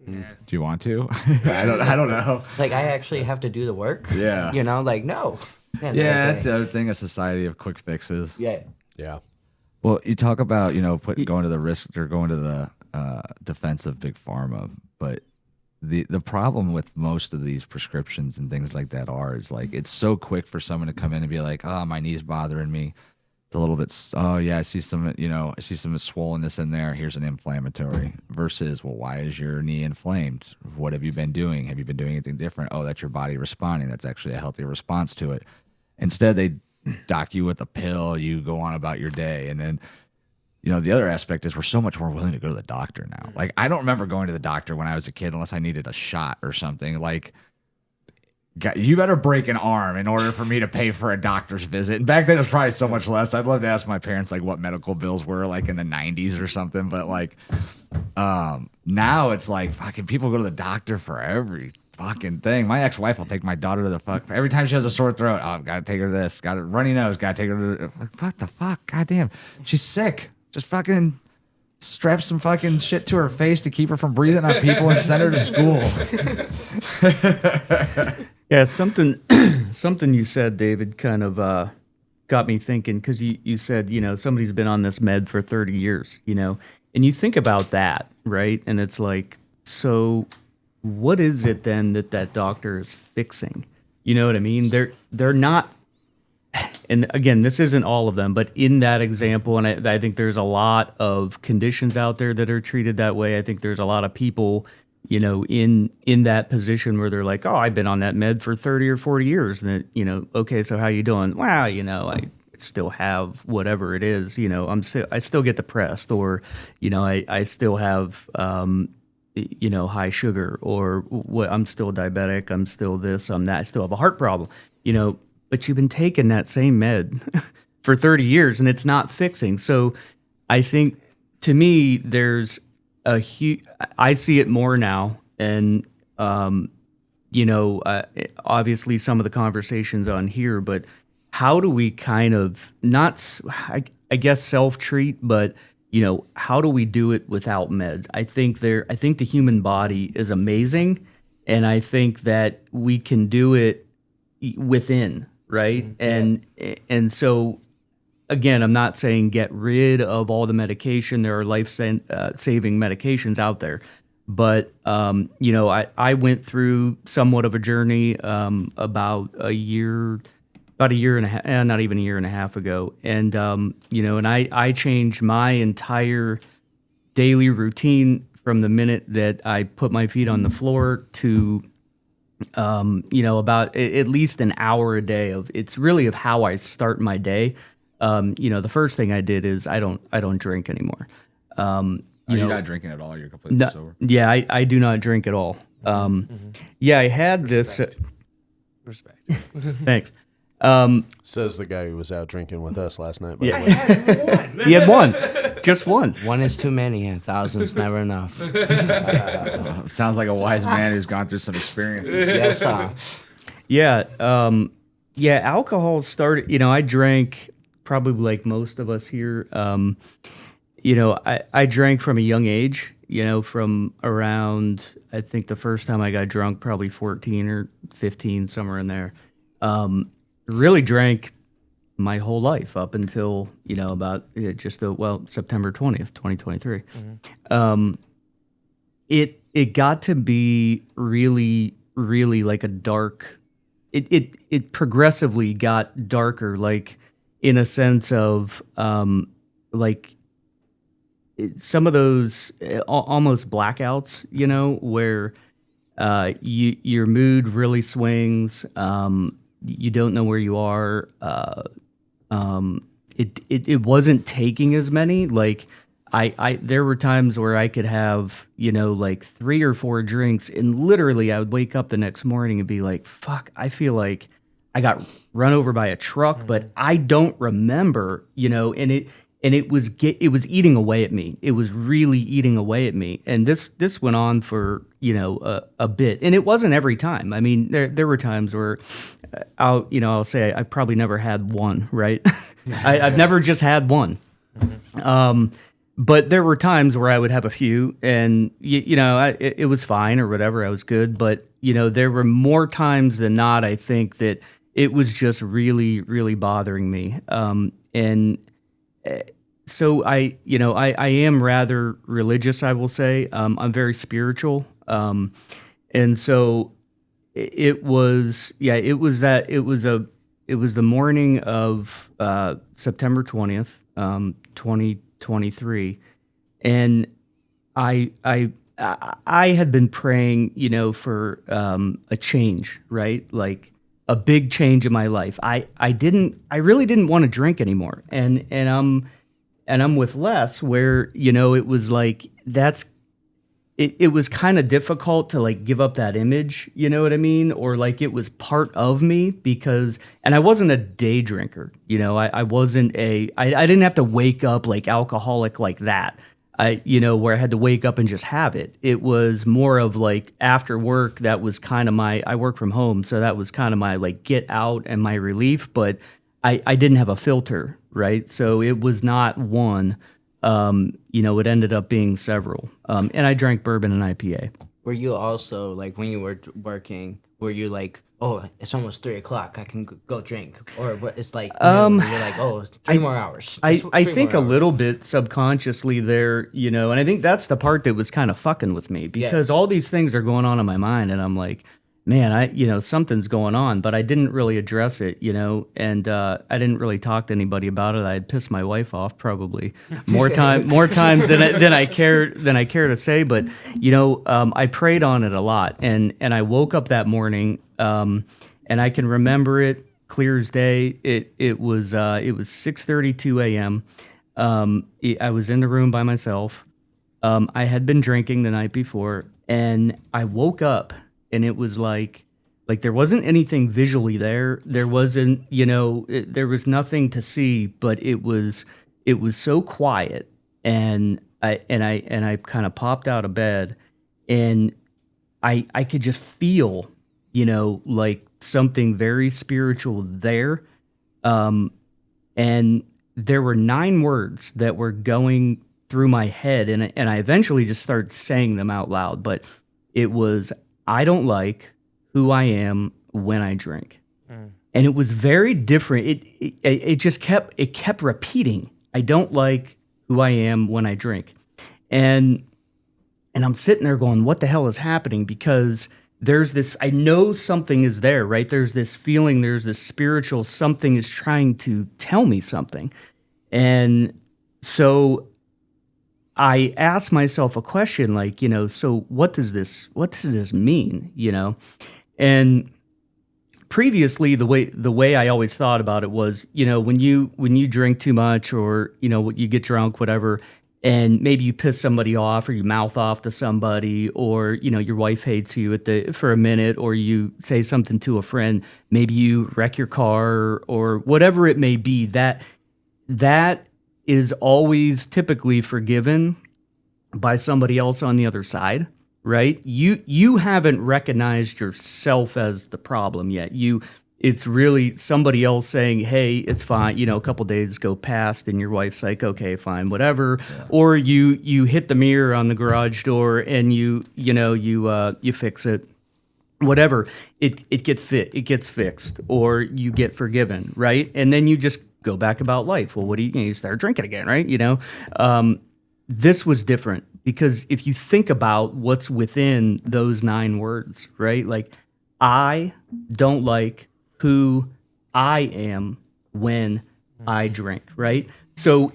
Yeah. Do you want to? I don't know. Like, I actually have to do the work. Yeah. No. Yeah, that's the other thing. A society of quick fixes. Yeah. Yeah. Well, you talk about going to the risk or going to the defense of Big Pharma, but the problem with most of these prescriptions and things like that is like it's so quick for someone to come in and be like, oh, my knee's bothering me. It's a little bit. Oh yeah, I see some swollenness in there. Here's an inflammatory. Versus, well, why is your knee inflamed? What have you been doing? Have you been doing anything different? Oh, that's your body responding. That's actually a healthy response to it. Instead, they dock you with a pill. You go on about your day, and then. The other aspect is we're so much more willing to go to the doctor now. Like, I don't remember going to the doctor when I was a kid unless I needed a shot or something. Like, God, you better break an arm in order for me to pay for a doctor's visit. And back then it was probably so much less. I'd love to ask my parents like what medical bills were like in the 90s or something. But like now it's like fucking people go to the doctor for every fucking thing. My ex-wife will take my daughter to the fuck every time she has a sore throat. Oh, gotta take her to this. Got a runny nose. Gotta take her to like, what the fuck? Goddamn, she's sick. Just fucking strap some fucking shit to her face to keep her from breathing on people and send her to school. Yeah, something you said, David, kind of got me thinking, because you said, somebody's been on this med for 30 years, and you think about that, right? And it's like, so what is it then that doctor is fixing? You know what I mean? They're not, and again, this isn't all of them, but in that example, and I think there's a lot of conditions out there that are treated that way. I think there's a lot of people, in that position where they're like, oh, I've been on that med for 30 or 40 years. And okay, so how you doing? Wow, I still have whatever it is, I still get depressed, or, I still have, high sugar, or what, I'm still diabetic, I'm still this, I'm that, I still have a heart problem, but you've been taking that same med for 30 years and it's not fixing. So I think, to me, there's a huge, I see it more now. And, obviously some of the conversations on here, but how do we kind of not, I guess, self-treat, but, how do we do it without meds? I think the human body is amazing. And I think that we can do it within, right? And so, again, I'm not saying get rid of all the medication. There are saving medications out there. But, I went through somewhat of a journey about a year and a half, not even a year and a half ago. And, and I changed my entire daily routine from the minute that I put my feet on the floor to, about at least an hour a day it's really of how I start my day. The first thing I did is I don't drink anymore. You're not drinking at all. You're completely sober. Yeah, I do not drink at all. Yeah, I had Respect. Thanks. Says the guy who was out drinking with us last night. Yeah. He had one. Just one. One is too many, and thousands never enough. Sounds like a wise man who's gone through some experiences. Yes, sir. Yeah. Alcohol started, I drank probably like most of us here. I drank from a young age, from around, I think the first time I got drunk, probably 14 or 15, somewhere in there. Really drank my whole life up until, about September 20th, 2023. Mm-hmm. It got to be really, really like a dark, it progressively got darker, like in a sense of some of those almost blackouts, where your mood really swings. You don't know where you are. It wasn't taking as many. Like there were times where I could have, like 3 or 4 drinks, and literally I would wake up the next morning and be like, fuck, I feel like I got run over by a truck, but I don't remember, and it was eating away at me. It was really eating away at me. And this went on for, a bit. And it wasn't every time. I mean, there were times where I'll say I probably never had one, right? I've never just had one. But there were times where I would have a few, and it was fine or whatever. I was good. But, there were more times than not, I think, that it was just really, really bothering me. So I am rather religious, I will say. I'm very spiritual. And so it was the morning of September 20th, 2023. And I had been praying, for a change, right? Like a big change in my life. I really didn't want to drink anymore. And I'm with Les, where, it was like, it was kind of difficult to like give up that image, you know what I mean? Or like it was part of me because, and I wasn't a day drinker, you know, I wasn't I didn't have to wake up like alcoholic like that. Where I had to wake up and just have it. It was more of like after work, that was kind of I work from home. So that was kind of my like get out and my relief, but I didn't have a filter, right? So it was not one. It ended up being several. And I drank bourbon and IPA. Were you also like when you were working? Were you like, oh, it's almost 3:00, I can go drink, or what? It's like you're like, oh, 3 more hours. I think a little bit subconsciously there, and I think that's the part that was kind of fucking with me because all these things are going on in my mind, and I'm like, man, something's going on, but I didn't really address it, and I didn't really talk to anybody about it. I had pissed my wife off probably more times than I care to say, but I prayed on it a lot, and I woke up that morning, and I can remember it clear as day. It was 6:32 a.m. I was in the room by myself. I had been drinking the night before, and I woke up. And it was like there wasn't anything visually there. There wasn't, there was nothing to see, but it was so quiet. And I kind of popped out of bed, and I could just feel, like something very spiritual there. And there were 9 words that were going through my head, and I eventually just started saying them out loud. But it was, I don't like who I am when I drink. And it was very different. It just kept repeating. I don't like who I am when I drink. And I'm sitting there going, what the hell is happening? Because there's this, I know something is there, right? There's this feeling, there's this spiritual, something is trying to tell me something. And so I asked myself a question like, so what does this mean, And previously the way I always thought about it was, when you drink too much or, you get drunk, whatever, and maybe you piss somebody off or you mouth off to somebody or, your wife hates you for a minute or you say something to a friend, maybe you wreck your car or whatever it may be, that is always typically forgiven by somebody else on the other side, right? You haven't recognized yourself as the problem yet. It's really somebody else saying, "Hey, it's fine." A couple days go past, and your wife's like, "Okay, fine, whatever." Yeah. Or you hit the mirror on the garage door, and you fix it. Whatever, it gets fixed, or you get forgiven, right? And then you just go back about life. Well, what do you start drinking again, right? This was different because if you think about what's within those 9 words, right? Like, I don't like who I am when I drink, right? So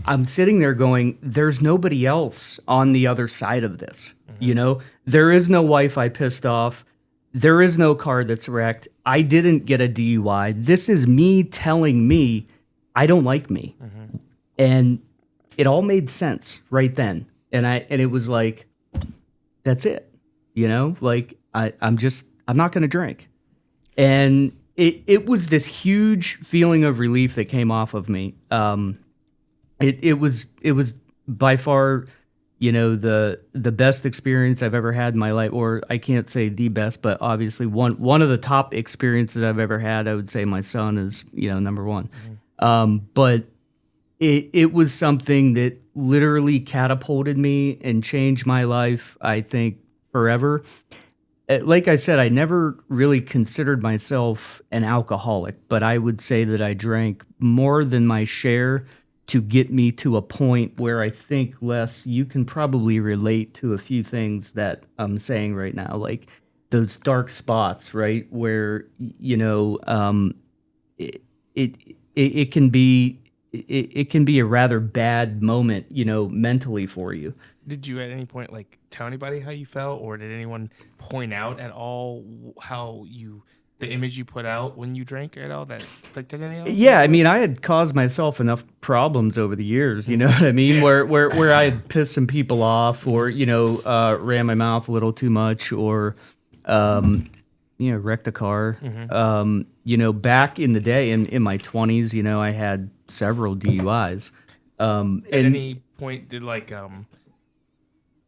I'm sitting there going, there's nobody else on the other side of this. There is no wife I pissed off. There is no car that's wrecked. I didn't get a DUI. This is me telling me I don't like me. Mm-hmm. And it all made sense right then. And it was like, that's it. Like I'm not going to drink. And it was this huge feeling of relief that came off of me. It was by far, the best experience I've ever had in my life, or I can't say the best, but obviously one of the top experiences I've ever had. I would say my son is, number one. Mm-hmm. But it was something that literally catapulted me and changed my life, I think, forever. Like I said, I never really considered myself an alcoholic, but I would say that I drank more than my share to get me to a point where I think, Les, you can probably relate to a few things that I'm saying right now, like those dark spots, right, where, it can be a rather bad moment, mentally for you. Did you at any point tell anybody how you felt, or did anyone point out at all how you the image you put out when you drank at all that clicked at any of them? Yeah, I mean, I had caused myself enough problems over the years. You know what I mean? Where I had pissed some people off, or ran my mouth a little too much, or wrecked a car. Back in the day, in my 20s, I had several DUIs. At any point did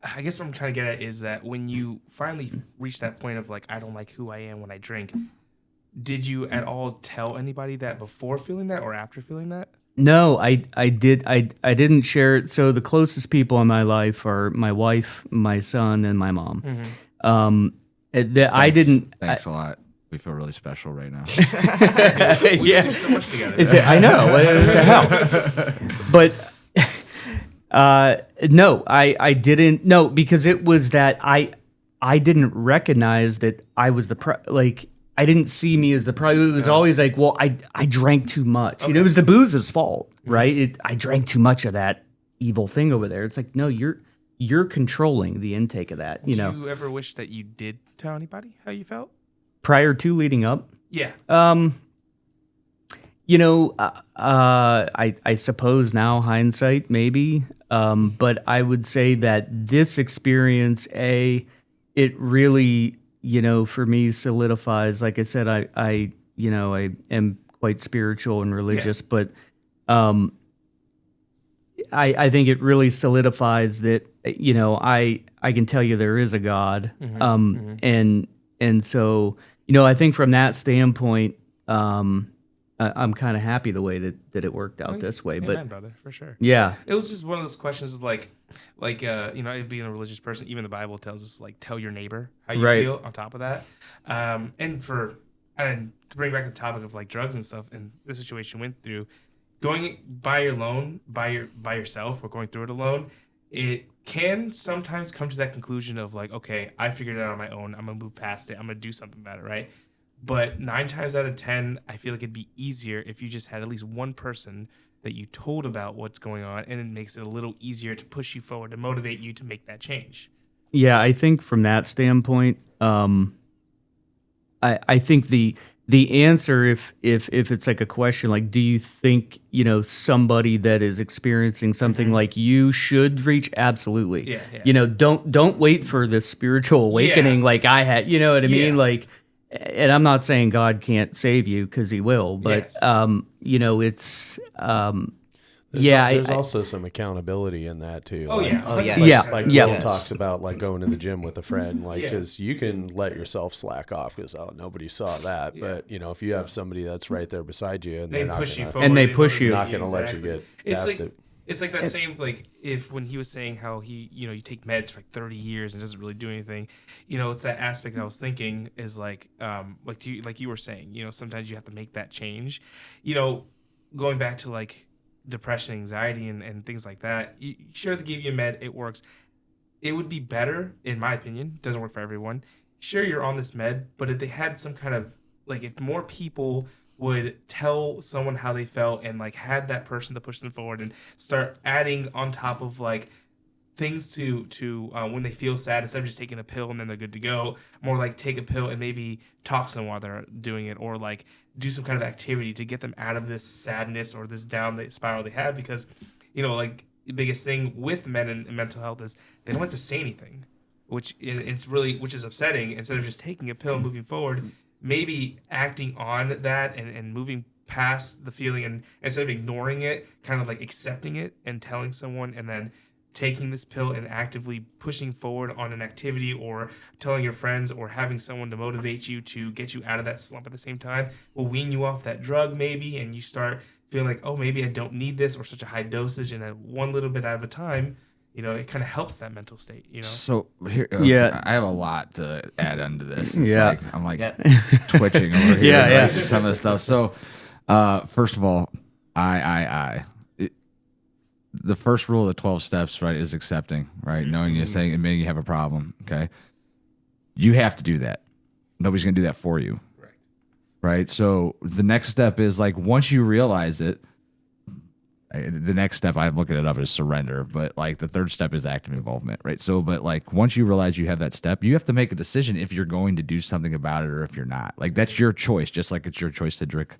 I guess what I'm trying to get at is that when you finally reach that point of like, I don't like who I am when I drink, did you at all tell anybody that before feeling that or after feeling that? No, I didn't share it. So the closest people in my life are my wife, my son, and my mom. I didn't. Thanks a lot. We feel really special right now. We do so much together. I know. What the hell? But no, I didn't. No, because it was that I didn't recognize that I was I didn't see me as the problem. It was always like, well, I drank too much. Okay. It was the booze's fault, right? I drank too much of that evil thing over there. It's like, no, you're controlling the intake of that. Do you ever wish that you did tell anybody how you felt? Prior to leading up, Yeah. I suppose now hindsight maybe, but I would say that this experience, it really, for me solidifies. Like I said, I am quite spiritual and religious, but I think it really solidifies that I can tell you there is a God, and so I think from that standpoint, I'm kind of happy the way that it worked out this way. Amen, But brother, for sure. yeah, It was just one of those questions of being a religious person, even the Bible tells us tell your neighbor how you Right. feel on top of that. And to bring back the topic of drugs and stuff and the situation you went through, going by yourself or going through it alone, it can sometimes come to that conclusion of okay, I figured it out on my own. I'm gonna move past it. I'm gonna do something about it, right? But 9 times out of 10, I feel like it'd be easier if you just had at least one person that you told about what's going on, and it makes it a little easier to push you forward, to motivate you to make that change. yeah, I think from that standpoint, I think the answer, if it's like a question, do you think somebody that is experiencing something like you should reach? Absolutely. Yeah. Don't wait for this spiritual awakening like I had. You know what I mean? Yeah. And I'm not saying God can't save you, because He will, but Yes. it's There's also some accountability in that too. Oh, yeah. Oh, yeah. Yeah. Like Yeah. Will talks about going to the gym with a friend, Yeah. because you can let yourself slack off because nobody saw that. Yeah. But if you have somebody that's right there beside you and They they're not push you gonna, forward. And they push you. not going to let you get It's past like it. it's like that same if when he was saying how he you take meds for 30 years and doesn't really do anything, it's that aspect I was thinking is like you were saying, sometimes you have to make that change, going back to depression, anxiety, and things like that. Sure, they give you a med, it works. It would be better, in my opinion, doesn't work for everyone. Sure, you're on this med, but if they had some kind of if more people would tell someone how they felt and had that person to push them forward and start adding on top of things to when they feel sad, instead of just taking a pill and then they're good to go, more take a pill and maybe talk to them while they're doing it, or do some kind of activity to get them out of this sadness or this down spiral they have. Because the biggest thing with men and mental health is they don't like to say anything, which is upsetting. Instead of just taking a pill and moving forward, maybe acting on that and moving past the feeling, and instead of ignoring it, kind of accepting it and telling someone, and then taking this pill and actively pushing forward on an activity, or telling your friends, or having someone to motivate you to get you out of that slump at the same time, will wean you off that drug maybe, and you start feeling oh, maybe I don't need this, or such a high dosage, and then one little bit at a time, it kind of helps that mental state, So here, Yeah. I have a lot to add into this. It's Yeah. I'm Yeah. twitching over here. Yeah, yeah. like, some of the stuff. So, first of all, the first rule of the 12 steps, right, is accepting, right? Knowing you're saying, admitting you have a problem. Okay, you have to do that. Nobody's gonna do that for you. Right. So the next step is once you realize it, the next step, I'm looking it up, is surrender. But like the third step is active involvement, right? So, but like once you realize you have that step, you have to make a decision if you're going to do something about it or if you're not. Like that's your choice, just like it's your choice to drink,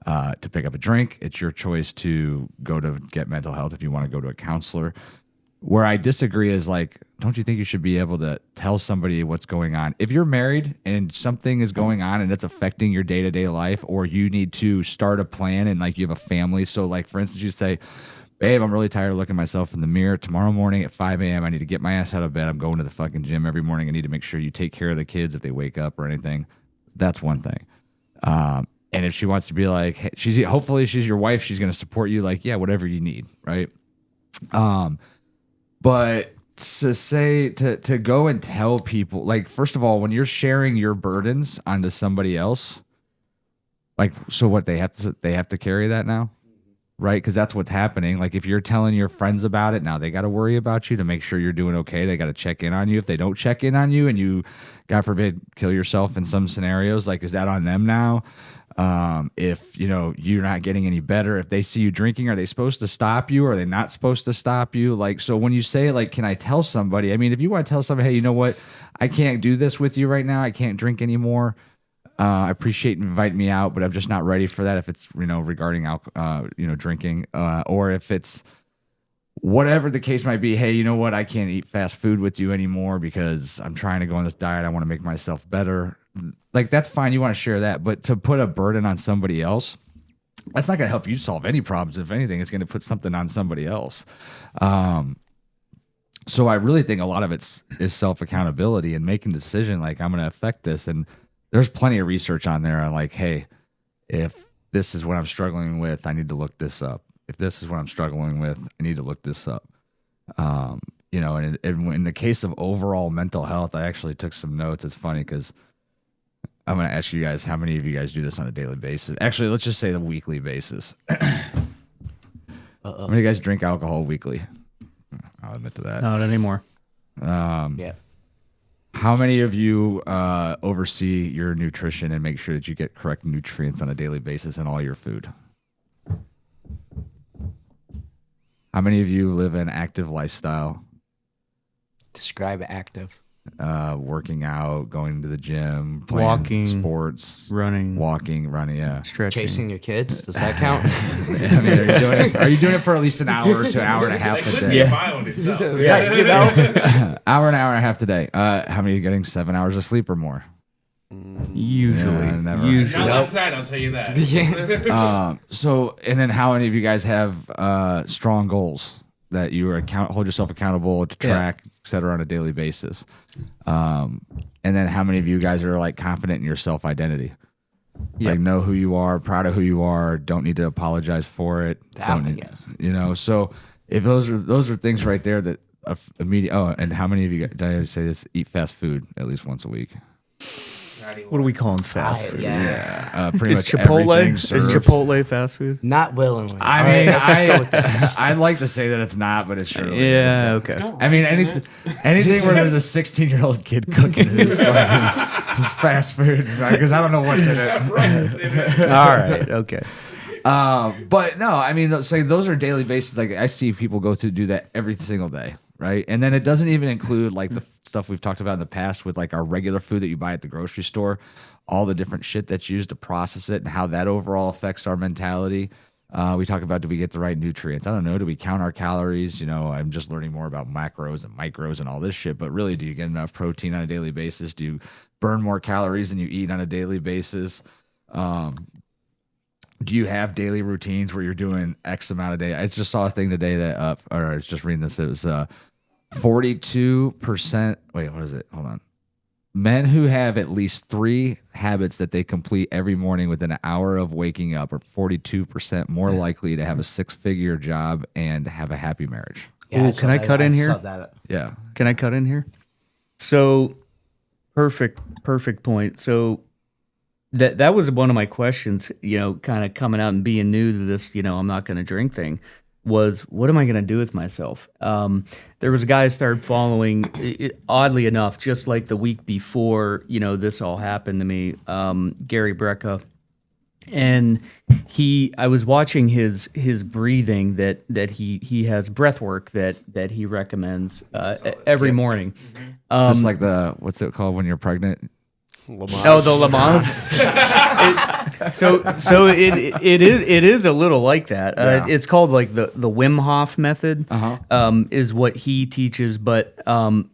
to pick up a drink. It's your choice to go to get mental health if you want to go to a counselor. Where I disagree is like, don't you think you should be able to tell somebody what's going on? If you're married and something is going on and it's affecting your day-to-day life, or you need to start a plan and like you have a family. So like, for instance, you say, babe, I'm really tired of looking at myself in the mirror. Tomorrow morning at 5 a.m., I need to get my ass out of bed. I'm going to the fucking gym every morning. I need to make sure you take care of the kids if they wake up or anything. That's one thing. And if she wants to be like, hey, hopefully she's your wife, she's going to support you. Like, yeah, whatever you need. Right. But to say to go and tell people, like, first of all, when you're sharing your burdens onto somebody else, like, so what, they have to carry that now, right? Because that's what's happening. Like, if you're telling your friends about it now, they got to worry about you to make sure you're doing okay. They got to check in on you. If they don't check in on you and you, God forbid, kill yourself in some scenarios, like, is that on them now? If you're not getting any better, if they see you drinking, are they supposed to stop you? Or are they not supposed to stop you? Like, so when you say like, can I tell somebody? I mean, if you want to tell somebody, hey, you know what? I can't do this with you right now. I can't drink anymore. I appreciate inviting me out, but I'm just not ready for that. If it's, regarding alcohol, drinking, or if it's whatever the case might be, hey, you know what? I can't eat fast food with you anymore because I'm trying to go on this diet. I want to make myself better. Like, that's fine. You want to share that, but to put a burden on somebody else, that's not going to help you solve any problems. If anything, it's going to put something on somebody else. So I really think a lot of it is self-accountability and making the decision, like, I'm going to affect this. And there's plenty of research on there on like, hey, if this is what I'm struggling with, I need to look this up. If this is what I'm struggling with, I need to look this up. And in the case of overall mental health, I actually took some notes. It's funny because I'm going to ask you guys, how many of you guys do this on a daily basis? Actually, let's just say the weekly basis. How many of you guys drink alcohol weekly? I'll admit to that. Not anymore. Yeah. How many of you oversee your nutrition and make sure that you get correct nutrients on a daily basis in all your food? How many of you live an active lifestyle? Describe active. Working out, going to the gym, playing walking, sports, running, yeah. stretching. Chasing your kids, does that count? I mean, are you doing it for at least an hour to an hour and a half a day? Yeah. Hour and a half today. How many are you getting 7 hours of sleep or more? Usually. Yeah, never. Not last night, I'll tell you that. So, and then how many of you guys have strong goals that you hold yourself accountable to track, et cetera, on a daily basis? And then how many of you guys are like confident in your self-identity? Yep. Like, know who you are, proud of who you are, don't need to apologize for it. So if those are things right there that immediate. Oh, and how many of you guys, did I already say this, eat fast food at least once a week? What are we calling fast food? Yeah. Pretty Is much Chipotle? everything Is served. Chipotle fast food? Not willingly. I All mean, right, let's go with this. I'd like to say that it's not, but it surely Yeah, is. okay. I mean, anything where there's a 16-year-old kid cooking it's fast food, because I don't know what's in it. All right, okay. But no, I mean, say those are daily basis. Like, I see people go through do that every single day, right? And then it doesn't even include like the stuff we've talked about in the past with like our regular food that you buy at the grocery store, all the different shit that's used to process it and how that overall affects our mentality. We talk about, do we get the right nutrients? I don't know. Do we count our calories? I'm just learning more about macros and micros and all this shit. But really, do you get enough protein on a daily basis? Do you burn more calories than you eat on a daily basis? Do you have daily routines where you're doing X amount a day? I just saw a thing today that, or I was just reading this. It was 42%. Wait, what is it? Hold on. Men who have at least 3 habits that they complete every morning within an hour of waking up are 42% more likely to have a 6-figure job and have a happy marriage. Yeah, Ooh, can I cut in here? saw that. Yeah. Can I cut in here? So, perfect point. So, that was one of my questions, kind of coming out and being new to this, I'm not going to drink thing, was what am I going to do with myself? There was a guy I started following, oddly enough, just like the week before, this all happened to me, Gary Brecka. and I was watching his breathing that he has breath work that he recommends every morning. It's just like what's it called when you're pregnant? Oh, the Lamaze. So it is a little like that. It's called like the Wim Hof method. Is what he teaches. But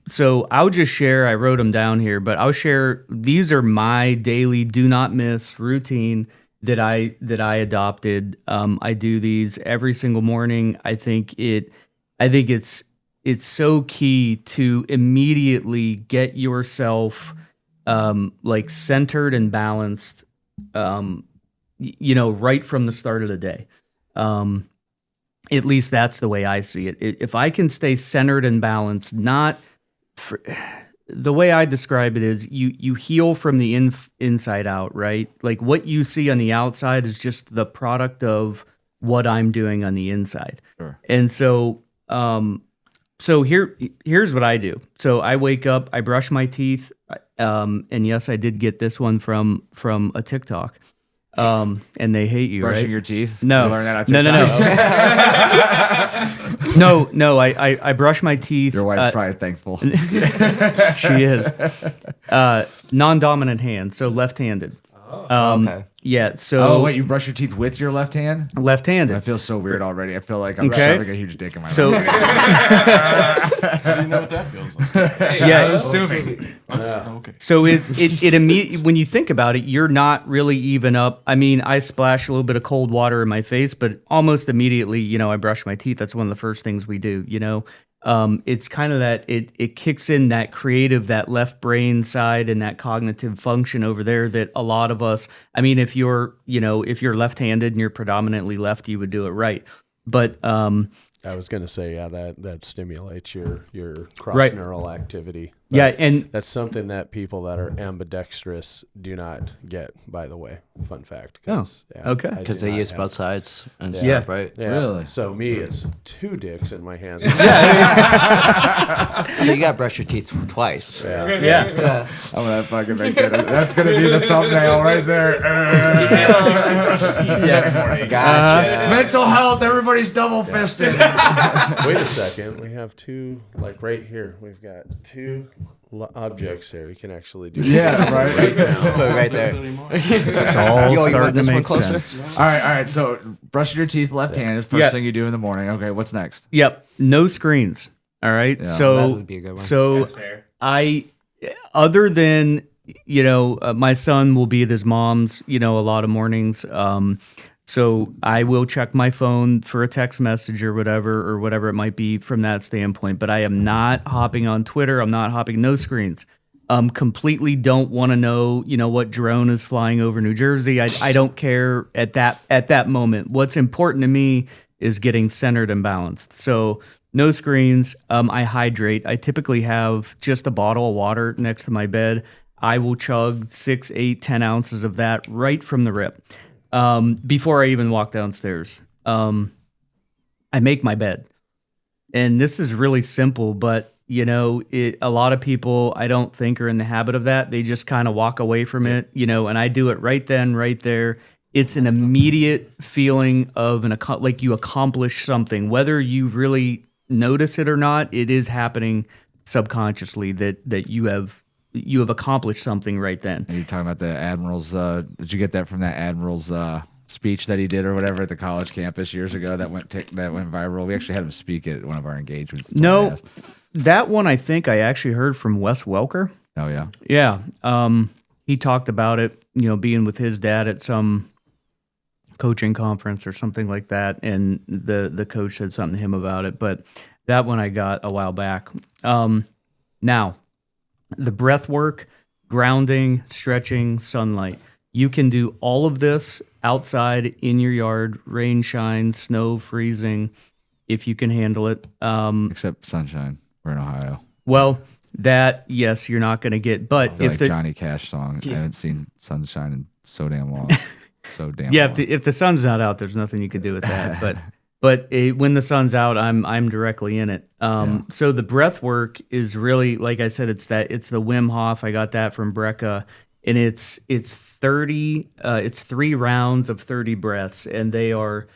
so I'll just share. I wrote them down here, but I'll share. These are my daily do not miss routine that I adopted. I do these every single morning. I think it's so key to immediately get yourself like centered and balanced, right from the start of the day. At least that's the way I see it. If I can stay centered and balanced, the way I describe it is you heal from the inside out, right? Like what you see on the outside is just the product of what I'm doing on the inside. Sure. And so, here's what I do. So I wake up, I brush my teeth, and yes, I did get this one from a TikTok. And they hate you, Brushing right? your teeth? No. You learned that on TikTok? No. I brush my teeth. Your wife's probably thankful. She is. Non-dominant hand, so left-handed. Okay. Yeah, so... Oh, wait, you brush your teeth with your left hand? Left-handed. I feel so weird already. I feel like I'm Okay. shoving a huge dick in my So, mouth. How do you know what that feels like? yeah, Assuming. Okay. so it immediately, when you think about it, you're not really even up. I mean, I splash a little bit of cold water in my face, but almost immediately, I brush my teeth. That's one of the first things we do, It's kind of that it kicks in that creative, that left brain side and that cognitive function over there that a lot of us, I mean, if you're left-handed and you're predominantly left, you would do it right. But I was going to say, yeah, that stimulates your cross Right. neural activity. Yeah, But and- that's something that people that are ambidextrous do not get. By the way, fun fact. okay. Because they use both sides and Yeah. stuff, right? Yeah. Really? So me, it's two dicks in my hands. So you got to brush your teeth twice. Yeah. yeah. I'm gonna fucking make that. That's gonna be the thumbnail right there. Gotcha. Mental health. Everybody's double fisted. Wait a second. We have two, like right here. We've got two objects here. We can actually do. Yeah, right. Put it right there. It's all You starting want to this one make closer? sense. All right. So brushing your teeth left-handed. First Yeah. thing you do in the morning. Okay. What's next? Yep. No screens. All right. Yeah. So That would be a good one. So That's fair. other than my son will be at his mom's, a lot of mornings. So I will check my phone for a text message or whatever it might be from that standpoint. But I am not hopping on Twitter. I'm not hopping. No screens. Completely don't want to know, what drone is flying over New Jersey. I don't care at that moment. What's important to me is getting centered and balanced. So no screens. I hydrate. I typically have just a bottle of water next to my bed. I will chug 6, 8, 10 ounces of that right from the rip. Before I even walk downstairs. I make my bed. And this is really simple, but a lot of people I don't think are in the habit of that. They just kind of walk away from it, and I do it right then, right there. It's an immediate feeling of like you accomplish something, whether you really notice it or not. It is happening subconsciously that you have accomplished something right then. Are you talking about the Admiral's? Did you get that from that Admiral's speech that he did or whatever at the college campus years ago that went viral? We actually had him speak at one of our engagements. That's all I No, asked. that one I think I actually heard from Wes Welker. Oh yeah. Yeah, he talked about it, being with his dad at some coaching conference or something like that, and the coach said something to him about it. But that one I got a while back. Now, the breath work, grounding, stretching, sunlight. You can do all of this outside in your yard, rain, shine, snow, freezing, if you can handle it. Except sunshine. We're in Ohio. Well, that, yes, you're not going to get, but I feel if like the Johnny Cash song. I haven't seen sunshine in so damn long. So damn. yeah, long. if the sun's not out, there's nothing you can do with that. But when the sun's out, I'm directly in it. So the breath work is really, like I said, it's the Wim Hof. I got that from Brecca, and it's 30. It's 3 rounds of 30 breaths, and they are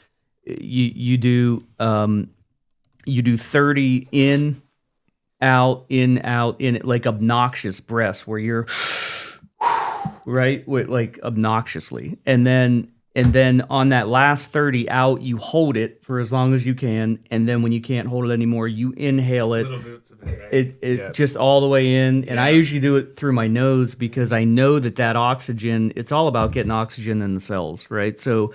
you do 30 in, out, in, like obnoxious breaths where you're right, like obnoxiously, and then on that last 30 out, you hold it for as long as you can, and then when you can't hold it anymore, you inhale it. Little bits of it, right? It just all the way in, and I usually do it through my nose because I know that oxygen. It's all about getting oxygen in the cells, right? So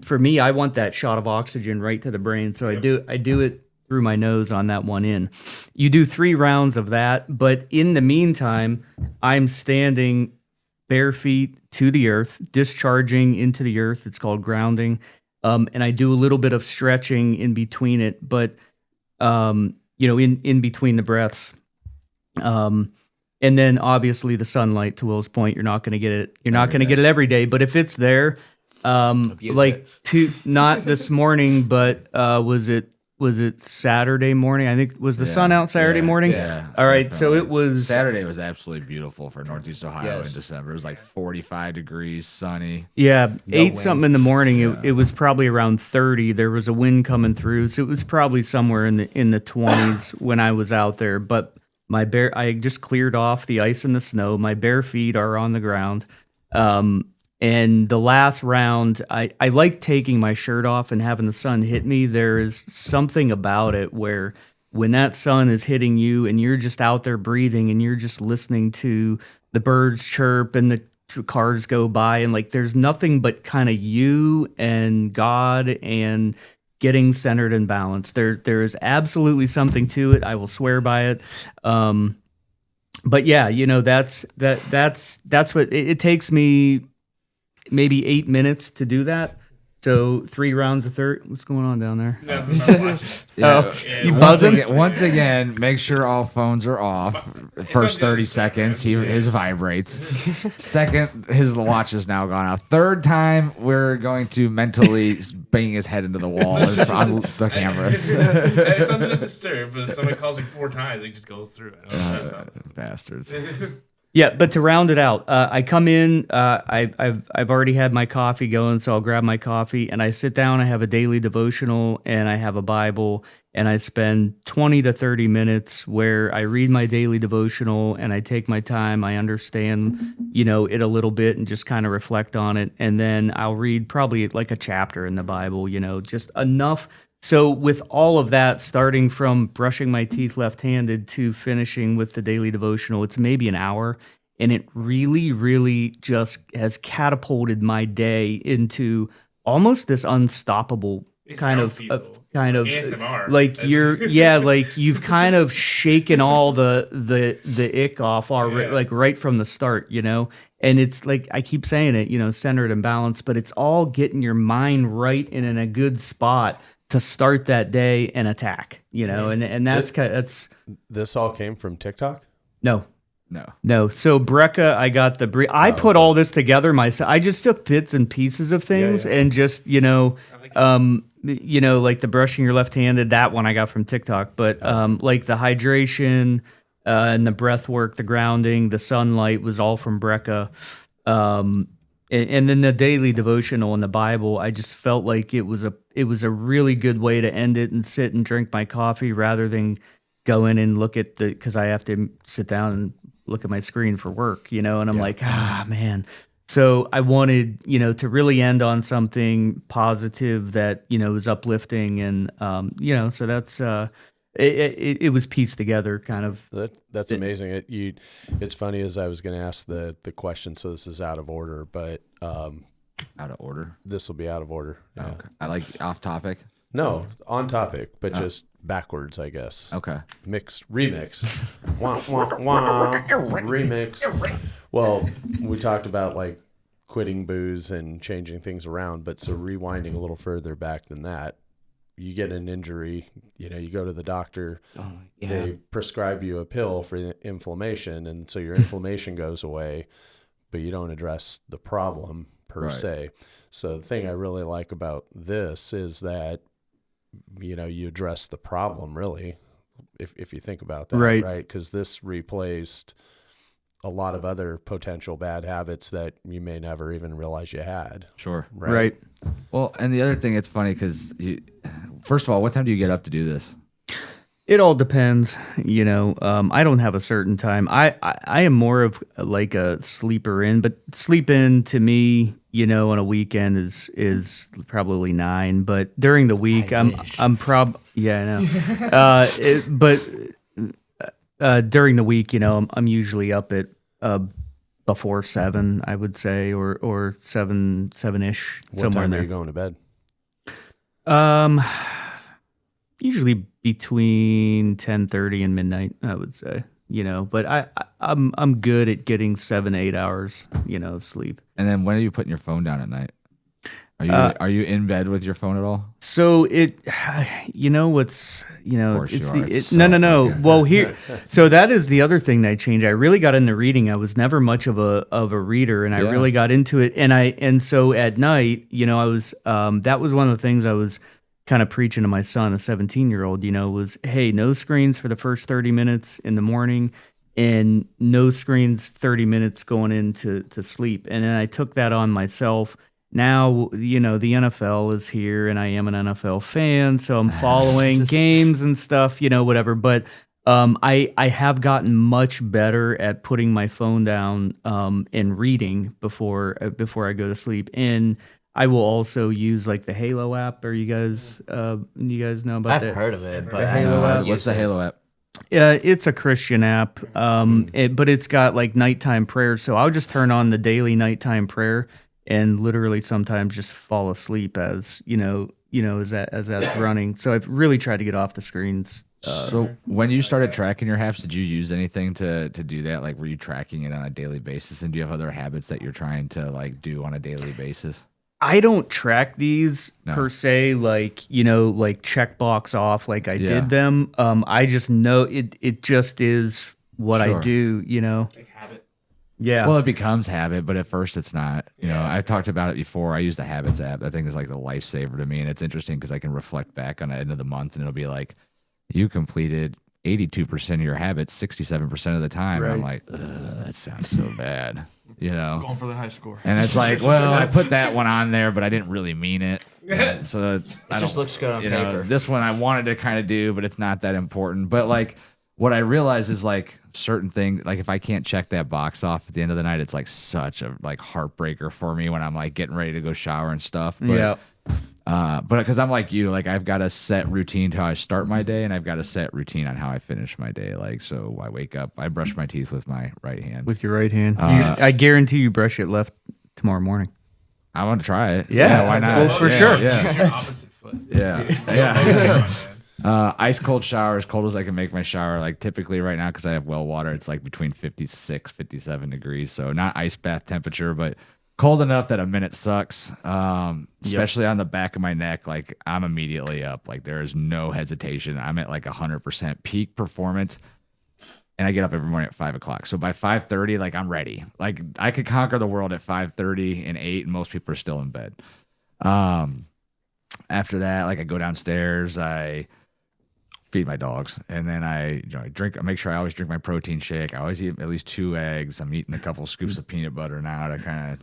for me, I want that shot of oxygen right to the brain, so I do it through my nose on that one in. You do 3 rounds of that, but in the meantime, I'm standing bare feet to the earth, discharging into the earth. It's called grounding. And I do a little bit of stretching in between it, but, in between the breaths. And then obviously the sunlight, to Will's point, you're not going to get it. You're not going to get it every day, but if it's there, not this morning, but, was it Saturday morning? I think was the sun out Saturday morning. Yeah. All right. So it was Saturday was absolutely beautiful for Northeast Ohio in December. It was like 45 degrees, sunny. Yeah, 8 something in the morning. It was probably around 30. There was a wind coming through, so it was probably somewhere in the 20s when I was out there. But I just cleared off the ice and the snow. My bare feet are on the ground. And the last round, I like taking my shirt off and having the sun hit me. There is something about it where when that sun is hitting you and you're just out there breathing and you're just listening to the birds chirp and the cars go by, and like there's nothing but kind of you and God and getting centered and balanced. There is absolutely something to it. I will swear by it. But yeah, that's what it takes me. Maybe 8 minutes to do that. So 3 rounds of 30. What's going on down there? No, You buzzing? Once again, make sure all phones are off. First 30 seconds, his vibrates. Second, his watch is now gone out. Third time, we're going to mentally bang his head into the wall on the cameras. It's under disturb, but if somebody calls me 4 times, it just goes through. Bastards. Yeah, but to round it out, I come in. I've already had my coffee going, so I'll grab my coffee and I sit down. I have a daily devotional and I have a Bible, and I spend 20 to 30 minutes where I read my daily devotional and I take my time. I understand, it a little bit and just kind of reflect on it, and then I'll read probably like a chapter in the Bible. Just enough. So with all of that, starting from brushing my teeth left-handed to finishing with the daily devotional, it's maybe an hour. And it really, really just has catapulted my day into almost this unstoppable kind of ASMR. like like you've kind of shaken all the ick off like right from the start, and it's like I keep saying it, centered and balanced, but it's all getting your mind right and in a good spot to start that day and attack, and that's This all came from TikTok? No. So Brecca, I got I put all this together myself. I just took bits and pieces of things and just, like the brushing your left-handed, that one I got from TikTok, but like the hydration and the breath work, the grounding, the sunlight was all from Brecca. And then the daily devotional in the Bible, I just felt like it was a really good way to end it and sit and drink my coffee rather than go in and look at because I have to sit down and look at my screen for work, and I'm like, man. So I wanted, to really end on something positive that, was uplifting, and, so that's it was pieced together kind of. That's amazing. It's funny, as I was going to ask the question, so this is out of order, but out of order. This will be out of order. Yeah. Oh, okay. I like off topic. No, on topic, but just backwards, I guess. Okay. Remix. Wah, wah, wah. Remix. Well, we talked about like quitting booze and changing things around, but so rewinding a little further back than that, you get an injury, you go to the doctor, they prescribe you a pill for inflammation, and so your inflammation goes away, but you don't address the problem per se. So the thing I really like about this is that, you address the problem really, if you think about that, right? Because this replaced a lot of other potential bad habits that you may never even realize you had. Sure. Right. Well, and the other thing, it's funny because, first of all, what time do you get up to do this? It all depends, I don't have a certain time. I am more of like a sleeper in, but sleep in to me, on a weekend is probably 9. But during the week, I know. During the week, I'm usually up at before 7, I would say, or 7-ish, What somewhere time in are there. you going to bed? Usually between 10:30 and midnight, I would say. But I'm good at getting 7-8 hours, of sleep. And then when are you putting your phone down at night? Are you in bed with your phone at all? So it's course it's you are. the It's no. so Well, so that is the other thing that I changed. I really got into reading. I was never much of a reader, and I Yeah. really got into it. And so at night, I was that was one of the things I was kind of preaching to my son, a 17-year-old. Was, hey, no screens for the first 30 minutes in the morning, and no screens 30 minutes going into sleep. And then I took that on myself. Now, the NFL is here, and I am an NFL fan, so I'm following games and stuff, whatever. But I have gotten much better at putting my phone down and reading before I go to sleep. And I will also use like the Halo app. Are you guys know about that? I've heard of it, but The I Halo don't know how to app. What's use the it. Halo app? It's a Christian app, but it's got like nighttime prayer. So I'll just turn on the daily nighttime prayer and literally sometimes just fall asleep as as that's running. So I've really tried to get off the screens. So when you started tracking your habits, did you use anything to do that? Like, were you tracking it on a daily basis? And do you have other habits that you're trying to like do on a daily basis? I don't track these No. per se, like checkbox off like I Yeah. did them. I just know it just is what Sure. I do, Like habit. Yeah. Well, it becomes habit, but at first it's not. I've talked about it before. I use the Habits app. I think it's like the lifesaver to me. And it's interesting because I can reflect back on the end of the month and it'll be like, you completed 82% of your habits 67% of the time. And I'm like, ugh, that sounds so bad. Going for the high score. And it's like, well, I put that one on there, but I didn't really mean it. So It just looks good on paper. this one I wanted to kind of do, but it's not that important. But like, what I realize is like certain things, like if I can't check that box off at the end of the night, it's like such a like heartbreaker for me when I'm like getting ready to go shower and stuff. But, Yeah. But because I'm like you, like I've got a set routine to how I start my day, and I've got a set routine on how I finish my day. Like, so I wake up, I brush my teeth with my right hand. With your right hand. I guarantee you brush it left tomorrow morning. I want to try it. Yeah, why not? well, for Yeah, sure. Yeah. Use your opposite foot. Yeah. Ice cold shower, as cold as I can make my shower. Like typically right now, because I have well water, it's like between 56, 57 degrees. So not ice bath temperature, but cold enough that a minute sucks. Especially on the back of my neck. Like I'm immediately up. Like there is no hesitation. I'm at like 100% peak performance. And I get up every morning at 5 o'clock. So by 5:30, like I'm ready. Like I could conquer the world at 5:30 and 8, and most people are still in bed. After that, like I go downstairs, I feed my dogs, and then I drink. I make sure I always drink my protein shake. I always eat at least 2 eggs. I'm eating a couple scoops of peanut butter now to kind of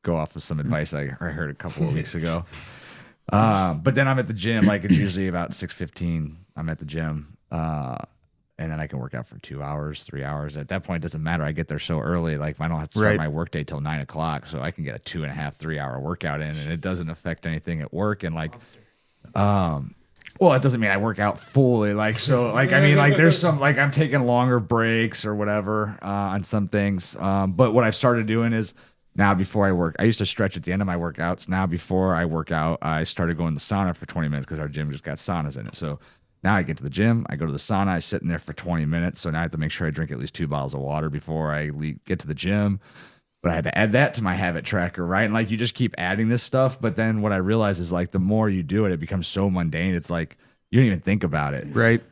go off with some advice I heard a couple of weeks ago. But then I'm at the gym. Like it's usually about 6:15. I'm at the gym. And then I can work out for 2 hours, 3 hours. At that point, it doesn't matter. I get there so early. Like I don't have to start Right. my workday till 9 o'clock, so I can get a 2.5, 3 hour workout in, and it doesn't affect anything at work. And like, well, it doesn't mean I work out fully. Like so, like I mean, like there's some like I'm taking longer breaks or whatever on some things. But what I've started doing is now before I work, I used to stretch at the end of my workouts. Now before I work out, I started going to the sauna for 20 minutes because our gym just got saunas in it. So now I get to the gym, I go to the sauna, I sit in there for 20 minutes. So now I have to make sure I drink at least 2 bottles of water before I get to the gym. But I had to add that to my habit tracker, right? And like you just keep adding this stuff. But then what I realize is like the more you do it, it becomes so mundane. It's like you don't even think about it. Right.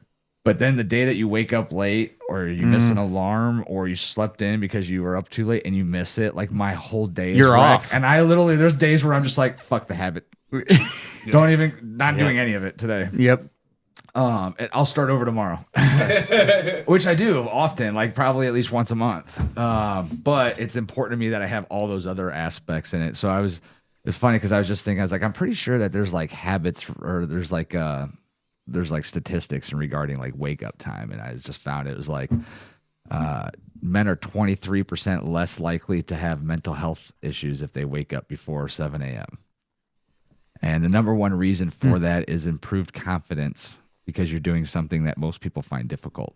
But then the day that you wake up late or you miss an alarm or you slept in because you were up too late and you miss it, like my whole day is You're wrecked. off. And I literally, there's days where I'm just like, fuck the habit. Not doing any of it today. Yep. And I'll start over tomorrow, which I do often, like probably at least once a month. But it's important to me that I have all those other aspects in it. So it's funny because I was just thinking, I was like, I'm pretty sure that there's like habits or there's like statistics regarding like wake up time. And I just found it was like, men are 23% less likely to have mental health issues if they wake up before 7 a.m. And the number one reason for that is improved confidence because you're doing something that most people find difficult.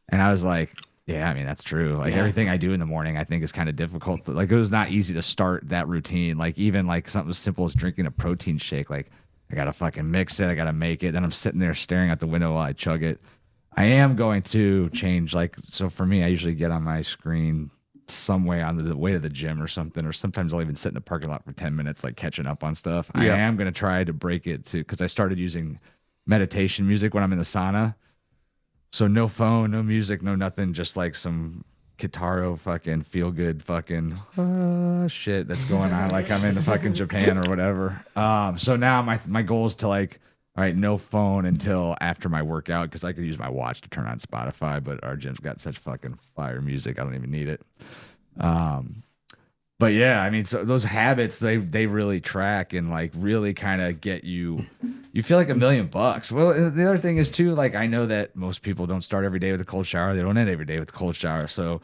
And I was like, yeah, I mean, that's true. Like everything I do in the morning, I think is kind of difficult. Like it was not easy to start that routine. Like even like something as simple as drinking a protein shake. Like I got to fucking mix it. I got to make it. Then I'm sitting there staring out the window while I chug it. I am going to change. Like, so for me, I usually get on my screen some way on the way to the gym or something, or sometimes I'll even sit in the parking lot for 10 minutes, like catching up on stuff. I am going to try to break it to, because I started using meditation music when I'm in the sauna. So no phone, no music, no nothing, just like some guitaro fucking feel good fucking shit that's going on like I'm in fucking Japan or whatever. So now my goal is to like, all right, no phone until after my workout because I could use my watch to turn on Spotify, but our gym's got such fucking fire music, I don't even need it. But yeah, I mean, so those habits, they really track and like really kind of get you feel like $1,000,000. Well, the other thing is too, like I know that most people don't start every day with a cold shower. They don't end every day with a cold shower. So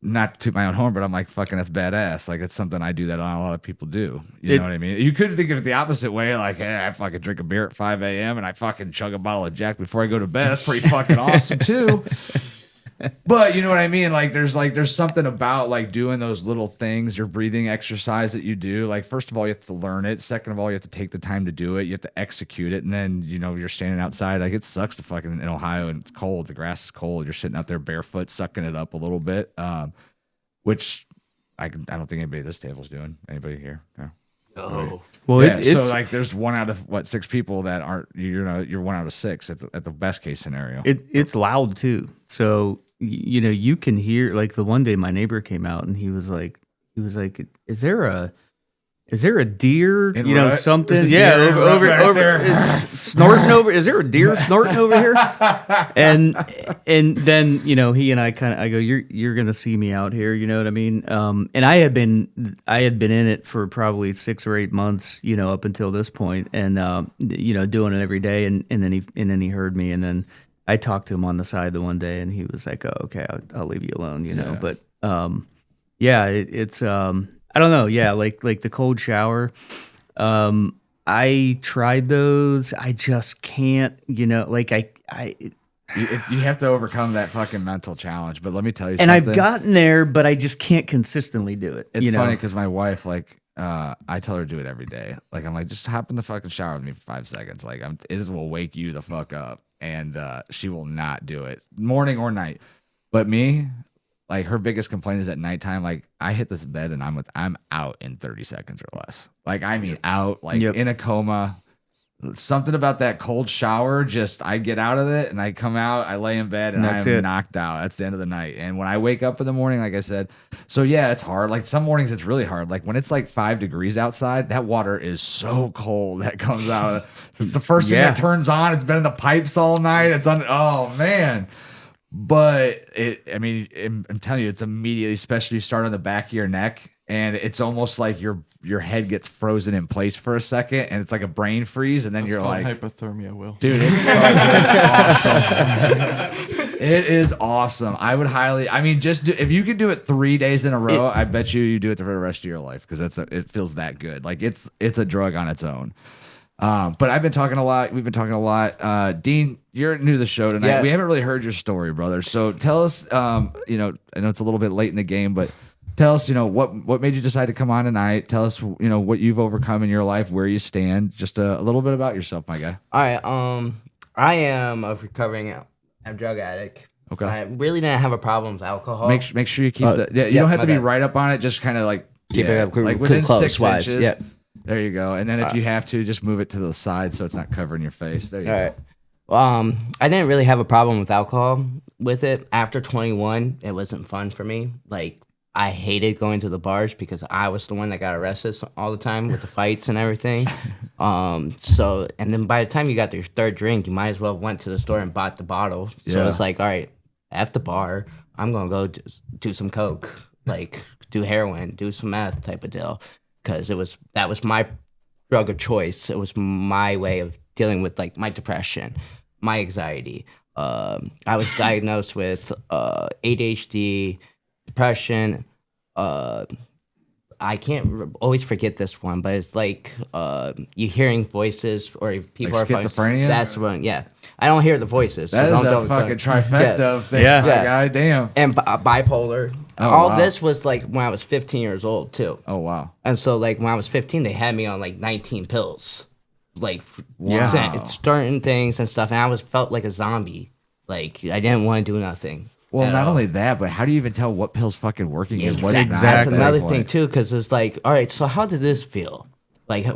not to toot my own horn, but I'm like, fucking, that's badass. Like it's something I do that not a lot of people do. You know what I mean? You could think of it the opposite way. Like, hey, I fucking drink a beer at 5 a.m. and I fucking chug a bottle of Jack before I go to bed. That's pretty fucking awesome too. But you know what I mean? Like there's something about like doing those little things, your breathing exercise that you do. Like, first of all, you have to learn it. Second of all, you have to take the time to do it. You have to execute it. And then, you know, you're standing outside. Like it sucks to fucking in Ohio and it's cold. The grass is cold. You're sitting out there barefoot, sucking it up a little bit. Which I don't think anybody at this table is doing. Anybody here? No. Oh. Well, Yeah, it's so like there's one out of 6 people that aren't, you're one out of 6 at the best case scenario. it's loud too. So you know, you can hear, like the one day my neighbor came out and he was like, is there a deer? In You know, rut? something. There's a Yeah, deer over right there. it's snorting over. Is there a deer snorting over here? And then, you know, he and I I go, you're gonna see me out here. You know what I mean? And I had been in it for probably 6 or 8 months, you know, up until this point, and you know, doing it every day. And then he heard me, and then I talked to him on the side the one day, and he was like, "Oh, okay, I'll leave you alone," you know. But yeah, it's I don't know. Yeah, like the cold shower. I tried those. I just can't. You know, like You have to overcome that fucking mental challenge. But let me tell you and something. I've gotten there, but I just can't consistently do it. It's you know? funny because my wife, like, I tell her to do it every day. Like, I'm like, just hop in the fucking shower with me for 5 seconds. Like, it will wake you the fuck up. And she will not do it, morning or night. But me, like, her biggest complaint is at nighttime. Like, I hit this bed and I'm out in 30 seconds or less. Like, I mean, out, like in a coma. Something about that cold shower, just I get out of it and I come out, I lay in bed and I'm knocked out. That's the end of the night. And when I wake up in the morning, like I said, so yeah, it's hard. Like some mornings it's really hard. Like when it's like 5 degrees outside, that water is so cold that comes out. It's the first thing that turns on. It's been in the pipes all night. Oh man. But I'm telling you, it's immediately, especially you start on the back of your neck, and it's almost like your head gets frozen in place for a second, and it's like a brain freeze, and then That's you're called like, hypothermia, Will. dude, it's fucking awesome. It is awesome. I would highly, if you could do it 3 days in a row, I bet you do it for the rest of your life because it feels that good. Like it's a drug on its own. But I've been talking a lot. We've been talking a lot. Dean, you're new to the show tonight. Yeah. We haven't really heard your story, brother. So tell us, you know, I know it's a little bit late in the game, but tell us, you know, what made you decide to come on tonight? Tell us, you know, what you've overcome in your life, where you stand. Just a little bit about yourself, my guy. All right. I am a recovering drug addict. Okay. I really didn't have a problem with alcohol. Make sure you keep you don't have to be right up on it. Just kind of like Keep it up, like within close 6 wise. inches. Yep. There you go. And then if you have to, just move it to the side so it's not covering your face. There you go. All right. I didn't really have a problem with alcohol with it. After 21, it wasn't fun for me. Like, I hated going to the bars because I was the one that got arrested all the time with the fights and everything. So, and then by the time you got your third drink, you might as well went to the store and bought the bottle. So Yeah. it's like, all right, at the bar, I'm gonna go do some coke, like do heroin, do some meth type of deal, because that was my drug of choice. It was my way of dealing with like my depression, my anxiety. I was diagnosed with ADHD, depression. I can't always forget this one, but it's like you hearing voices or people Like are schizophrenia? That's one. Yeah, I don't hear the voices. That so is don't, a fucking trifecta Yeah. of things. Yeah. My Yeah. guy, damn. And bipolar. Oh, All wow. this was like when I was 15 years old too. Oh wow. And so like when I was 15, they had me on like 19 pills, like Wow. certain things and stuff. And I felt like a zombie. Like I didn't want to do nothing. Well, at not all. only that, but how do you even tell what pill's fucking working and what's Exactly. not? That's at that another point? thing too, because it's like, all right, so how did this feel? Like,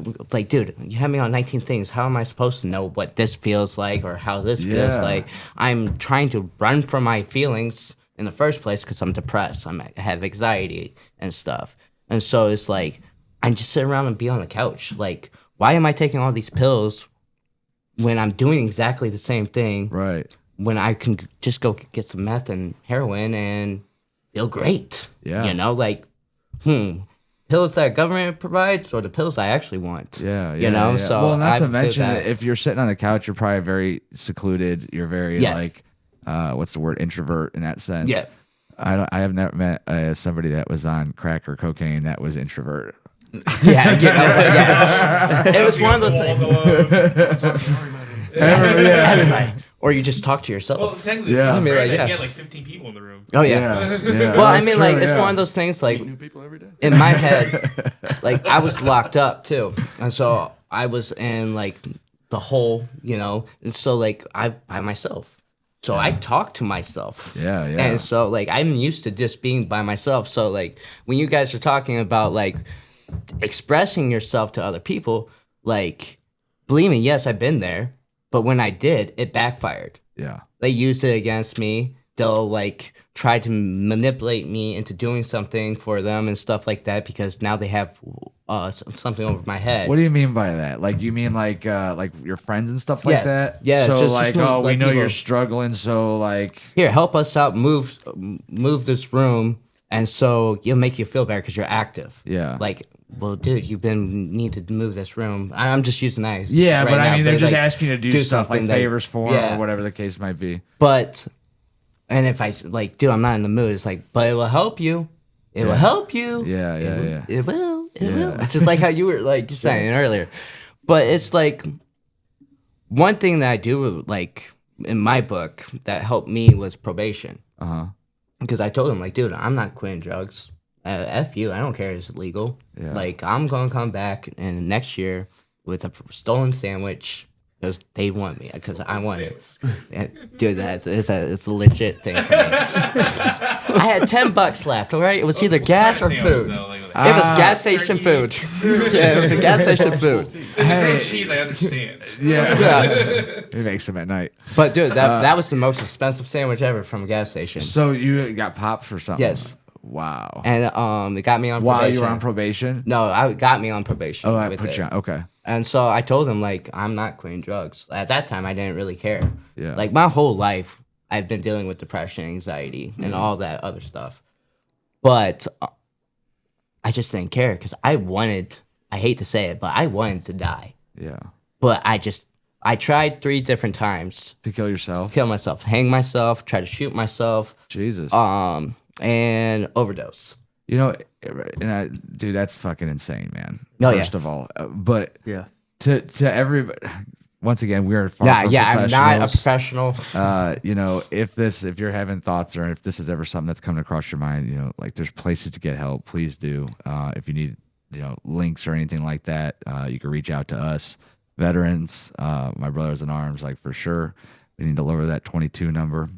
dude, you have me on 19 things. How am I supposed to know what this feels like or how this Yeah. feels like? I'm trying to run from my feelings in the first place because I'm depressed. I have anxiety and stuff. And so it's like, I'm just sitting around and be on the couch. Like, why am I taking all these pills when I'm doing exactly the same thing? Right. When I can just go get some meth and heroin and feel great. Yeah. You know, like, pills that government provides or the pills I actually want. Yeah, You know, yeah. so well, not I to did mention that. that if you're sitting on the couch, you're probably very secluded. You're very Yeah. like, what's the word, introvert in that sense. Yeah. I have never met somebody that was on crack or cocaine that was introvert. Yeah, yeah. It was one of those things. Everybody. Or you just talk to yourself. Well, technically, Yeah. yeah. I mean, like, He yeah. had like 15 people in the room. Oh yeah. yeah. Well, I that's mean, true, like, it's yeah. one of those things. Like, New people every day. in my head, like I was locked up too, and so I was in like the hole, you know, and so like I by myself. So I talk to myself. Yeah, yeah. And so like I'm used to just being by myself. So like when you guys are talking about like expressing yourself to other people, like believe me, yes, I've been there, but when I did, it backfired. Yeah. They used it against me. They'll like try to manipulate me into doing something for them and stuff like that because now they have something over my head. What do you mean by that? Like you mean like your friends and stuff like Yeah. that? Yeah, So just like, like oh, we know people- you're struggling, so like, Here, help us out, move this room, and so you'll make you feel better because you're active. Yeah. Like, well, dude, need to move this room. I'm just using that. yeah, right but I now, mean, they're just like, asking you to do stuff like something that- favors for 'em yeah. or whatever the case might be. But, and if I like, dude, I'm not in the mood. It's like, but it will help you. It will help you. Yeah, yeah, It will- yeah. It will. It Yeah. will. It's just like how you were like saying earlier. But it's like one thing that I do like in my book that helped me was probation. Uh huh. Because I told him like, dude, I'm not quitting drugs. F you. I don't care if it's illegal. Yeah. Like I'm gonna come back and next year with a stolen sandwich because they want me because I want it. Yeah, dude, it's a legit thing for me. I had $10 left. All right, it was either gas or food. It was gas station food. Yeah, it was a gas station food. The grilled cheese, I understand. Yeah. Yeah. It makes them at night. But dude, that was the most expensive sandwich ever from a gas station. So you got popped for something? Yes. Wow. And it got me on While probation. you were on probation? No, I got me on probation. Oh, I with put it. you on. Okay. And so I told him like I'm not quitting drugs. At that time, I didn't really care. Yeah. Like my whole life, I've been dealing with depression, anxiety, and all that other stuff. But I just didn't care because I wanted. I hate to say it, but I wanted to die. Yeah. But I tried 3 different times To kill yourself? to kill myself, hang myself, try to shoot myself, Jesus. and overdose. You know, dude, that's fucking insane, man. Oh, yeah. First of all, but Yeah. to everybody, once again, we are far Yeah, from yeah, I'm not a professionals. professional. You know, if you're having thoughts or if this is ever something that's coming across your mind, you know, like there's places to get help. Please do. If you need, you know, links or anything like that, you can reach out to us, veterans, my brothers in arms, like for sure. We need to lower that 22 number.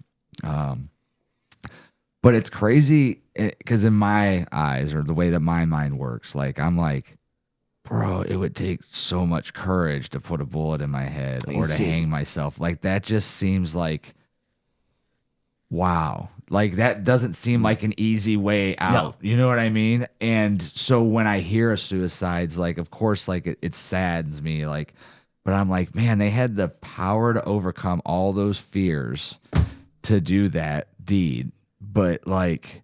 But it's crazy because in my eyes or the way that my mind works, like I'm like, bro, it would take so much courage to put a bullet in my head or to see. hang myself. Like that just seems like wow, like that doesn't seem like an easy way out. You know what I mean? And so when I hear of suicides, like, of course, like it saddens me, like, but I'm like, man, they had the power to overcome all those fears to do that deed, but like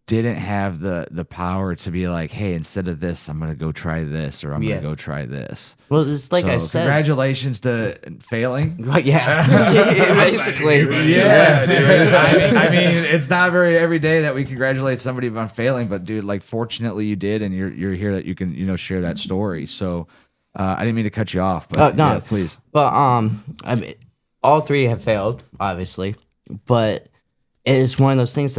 didn't have the power to be like, hey, instead of this, I'm gonna go try this, or I'm gonna go try this. Well, it's like So I said. congratulations to failing. Right, yeah, basically. Yeah, dude. I mean, it's not very every day that we congratulate somebody on failing, but dude, like, fortunately you did, and you're here that you can, you know, share that story. So, I didn't mean to cut you off, but No. yeah, please. But I mean, all three have failed, obviously, but it's one of those things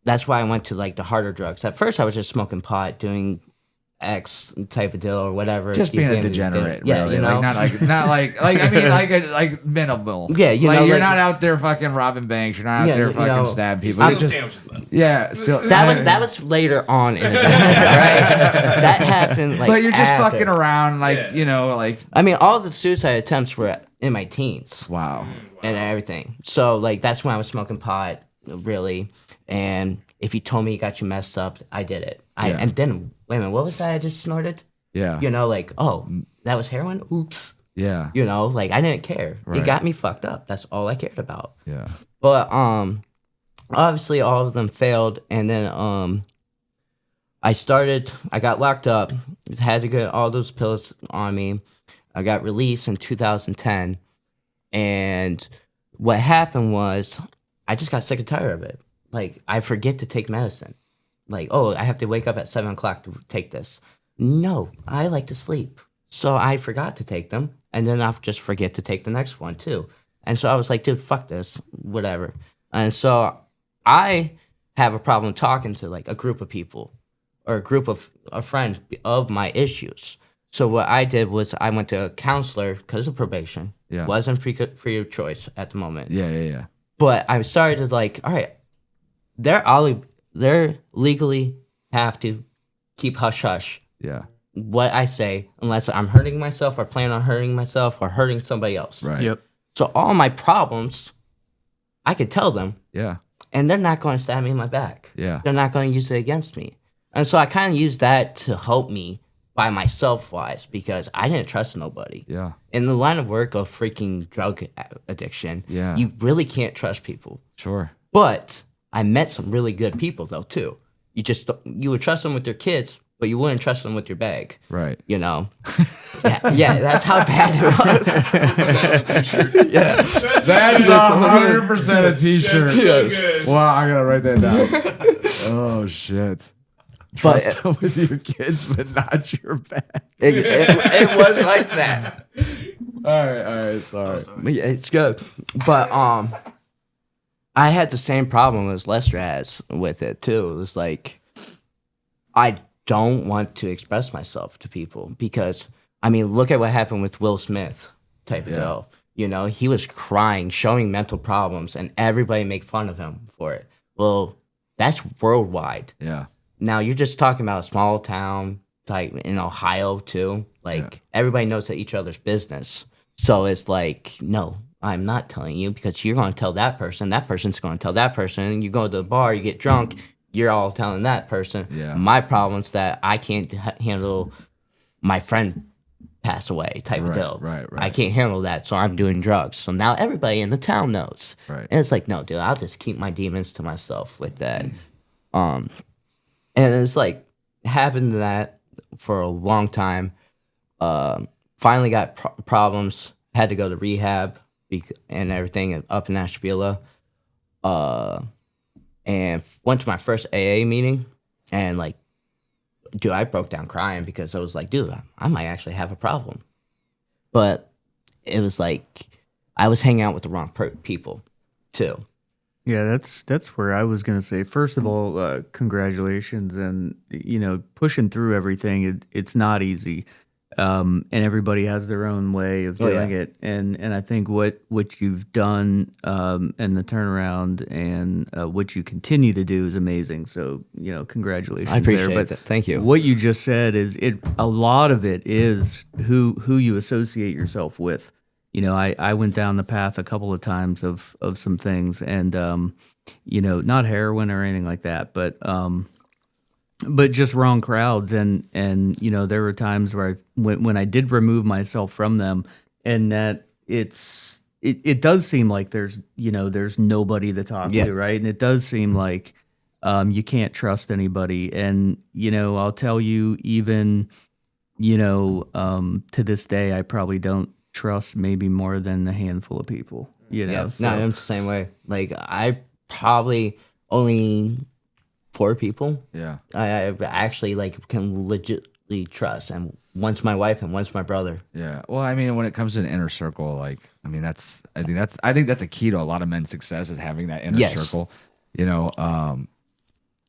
that's why I went to like the harder drugs. At first, I was just smoking pot, doing X type of deal or whatever. Just being a keeping- degenerate, yeah, really. you know? Like, not like I mean, like minimal. Yeah, you like, know, you're like- not out there fucking robbing banks. You're not out Yeah, there you fucking know, stabbing people. Still You're just, sandwiches though. yeah, still. That was later on in the day, right? That happened like. But you're just after. fucking around, like, you know, like, I mean, all the suicide attempts were in my teens. wow. And everything. So like that's when I was smoking pot, really. And if you told me you got you messed up, I did it. Yeah. And then wait a minute, what was that I just snorted? Yeah. You know, like, oh, that was heroin? Oops. Yeah. You know, like I didn't care. Right. It got me fucked up. That's all I cared about. Yeah. But obviously all of them failed, and then I got locked up, had to get all those pills on me. I got released in 2010. And what happened was I just got sick and tired of it. Like, I forget to take medicine. Like, oh, I have to wake up at 7 o'clock to take this. No, I like to sleep. So I forgot to take them. And then I'll just forget to take the next one, too. And so I was like, dude, fuck this, whatever. And so I have a problem talking to, like, a group of people or a group of a friend of my issues. So what I did was I went to a counselor because of probation. Yeah. Wasn't free of choice at the moment. Yeah. But I started to like, all right, they're legally have to keep hush hush Yeah. what I say unless I'm hurting myself or plan on hurting myself or hurting somebody else. Right. Yep. So all my problems, I could tell them, Yeah. and they're not going to stab me in my back. Yeah. They're not going to use it against me. And so I kind of used that to help me by myself wise because I didn't trust nobody. Yeah. In the line of work of freaking drug addiction, Yeah. you really can't trust people. Sure. But I met some really good people though too. You would trust them with your kids, but you wouldn't trust them with your bag. Right. You know? yeah, that's how bad it was. That is 100% a t-shirt. Yes. Wow, I gotta write that down. Oh shit. But Trust them with your kids, but not your back. it was like that. All right, sorry. But yeah, it's good. But I had the same problem as Lester has with it too. It was like I don't want to express myself to people because I mean, look at what happened with Will Smith type of deal. You know, he was crying, showing mental problems, and everybody make fun of him for it. Well, that's worldwide. Yeah. Now you're just talking about a small town type in Ohio too. Like everybody knows each other's business. So it's like, no, I'm not telling you because you're going to tell that person. That person's going to tell that person. You go to the bar, you get drunk. You're all telling that person. Yeah. My problem's that I can't handle my friend pass away type of deal. Right. I can't handle that, so I'm doing drugs. So now everybody in the town knows. Right. And it's like, no, dude, I'll just keep my demons to myself with that. And it's like happened to that for a long time. Finally got problems. Had to go to rehab and everything up in Ashtabula. And went to my first AA meeting, and like, dude, I broke down crying because I was like, dude, I might actually have a problem. But it was like I was hanging out with the wrong people too. Yeah, that's where I was going to say. First of all, congratulations, and pushing through everything. It's not easy, and everybody has their own way of doing it. And I think what you've done and the turnaround and what you continue to do is amazing. So congratulations. I appreciate there. But that. Thank you. What you just said is a lot of it is who you associate yourself with. I went down the path a couple of times of some things, and not heroin or anything like that, but just wrong crowds, and there were times where when I did remove myself from them, and that it does seem like there's nobody to talk to, right? And it does seem like you can't trust anybody, and I'll tell you, even to this day, I probably don't trust maybe more than a handful of people. No, I'm the same way. Like, I probably only 4 people. Yeah. I actually can legitimately trust, and one's my wife and one's my brother. Yeah. Well, I mean, when it comes to an inner circle, I think that's a key to a lot of men's success is having that inner circle.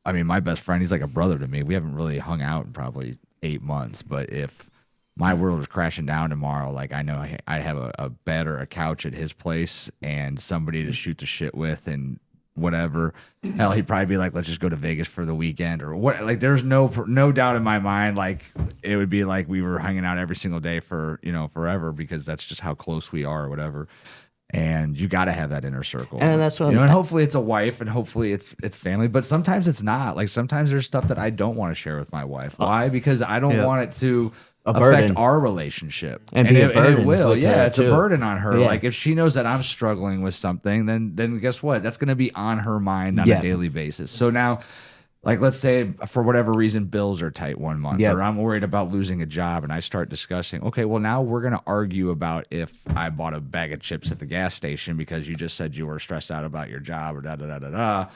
I mean, my best friend, he's like a brother to me. We haven't really hung out in probably 8 months, but if my world was crashing down tomorrow, like, I know I have a bed or a couch at his place and somebody to shoot the shit with and whatever. Hell, he'd probably be like, let's just go to Vegas for the weekend or what. Like, there's no doubt in my mind, like, it would be like we were hanging out every single day for, forever, because that's just how close we are or whatever. And you got to have that inner circle. And that's what and hopefully it's a wife, and hopefully it's family, but sometimes it's not. Like, sometimes there's stuff that I don't want to share with my wife. Why? Because I don't want it to affect our relationship, and it will. It's a burden on her. Yeah. Like, if she knows that I'm struggling with something, then guess what? That's going to be on her mind on a daily basis. So now, like, let's say for whatever reason bills are tight one month, or I'm worried about losing a job, and I start discussing, okay, well, now we're going to argue about if I bought a bag of chips at the gas station because you just said you were stressed out about your job, or da da da da da.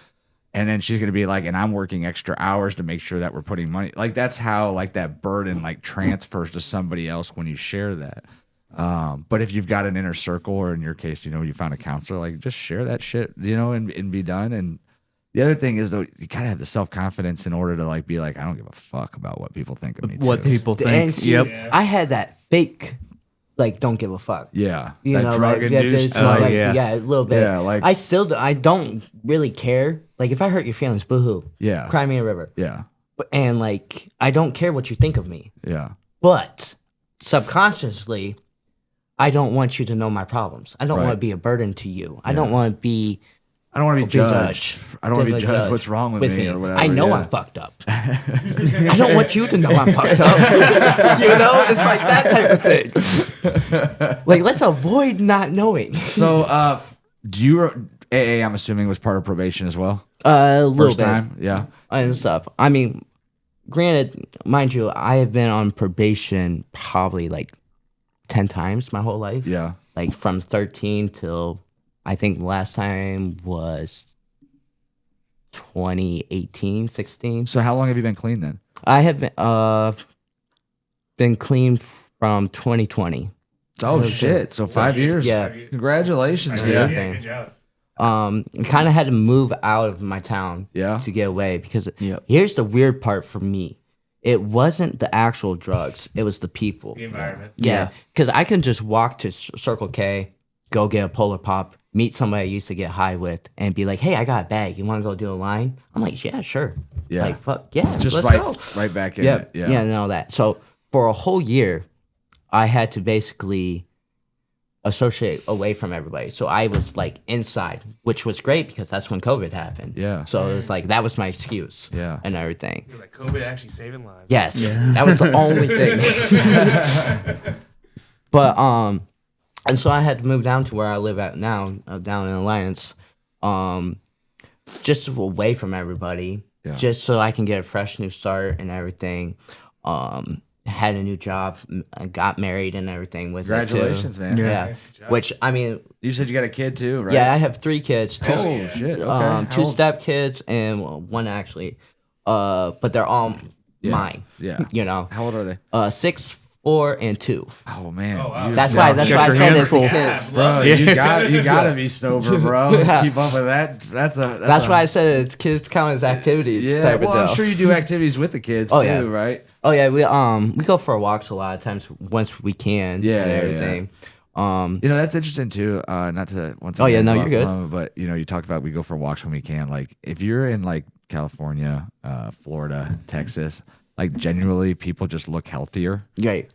And then she's going to be like, and I'm working extra hours to make sure that we're putting money. Like, that's how, like, that burden, like, transfers to somebody else when you share that. But if you've got an inner circle, or in your case, you found a counselor, like, just share that shit, and be done. And the other thing is, though, you got to have the self-confidence in order to, like, be like, I don't give a fuck about what people think of me. What too. people think. And see, Yep. I had that fake, don't give a fuck. Yeah. You that know, drug-induced. a little bit. Yeah, like- I don't really care. Like, if I hurt your feelings, boo-hoo. Yeah. Cry me a river. Yeah. And, I don't care what you think of me. Yeah. But subconsciously, I don't want you to know my problems. I don't want to be a burden to you. I don't want to be... I don't want to be judged. judged. I don't want to be Be judged judged what's wrong with me or whatever. I know yeah. I'm fucked up. I don't want you to know I'm fucked up. It's like that type of thing. Like, let's avoid not knowing. So, do you... AA, I'm assuming, was part of probation as well? A little First bit. time? Yeah. And stuff. I mean, granted, mind you, I have been on probation probably 10 times my whole life. Yeah. Like, from 13 till... I think the last time was 2018, 16. So how long have you been clean then? I have been clean from 2020. Oh, shit. So 5 years. Yeah. Congratulations, dude. Yeah. Good job. I kind of had to move out of my town Yeah. to get away because Yep. here's the weird part for me. It wasn't the actual drugs. It was the people. The environment. Yeah. Because I can just walk to Circle K, go get a Polar Pop, meet somebody I used to get high with, and be like, hey, I got a bag. You want to go do a line? I'm like, yeah, sure. Yeah. Like, fuck, yeah, Just let's right, go. right back in Yeah, it. yeah, and all that. So for a whole year, I had to basically associate away from everybody. So I was inside, which was great because that's when COVID happened. Yeah. So it was that was my excuse. Yeah. And everything. You're like COVID actually saving lives. Yes, that was the only thing. But and so I had to move down to where I live at now, down in Alliance, just away from everybody, just so I can get a fresh new start and everything. Had a new job, got married and everything with Congratulations, it too. man. Yeah, which I mean, You said you got a kid too, right? yeah, I have 3 kids, two, Oh, shit. Okay. How two old? step kids and one actually, but they're all mine. Yeah. You know, How old are they? 6, 4, and 2. Oh, man. Oh, wow. That's why I Got said your hands it's the full. kids. Bro, you gotta be sober, bro. Keep up with that. That's Why I said it's kids count as activities. Yeah, type well, of I'm deal. sure you do activities with the kids Oh, too, yeah. right? Oh yeah, we go for walks a lot of times once we can. Yeah, and yeah, everything. That's interesting too. Not to once. Oh, yeah, again no, go you're off good. home, but you talked about we go for walks when we can. Like if you're in California, Florida, Texas, genuinely people just look healthier. Right.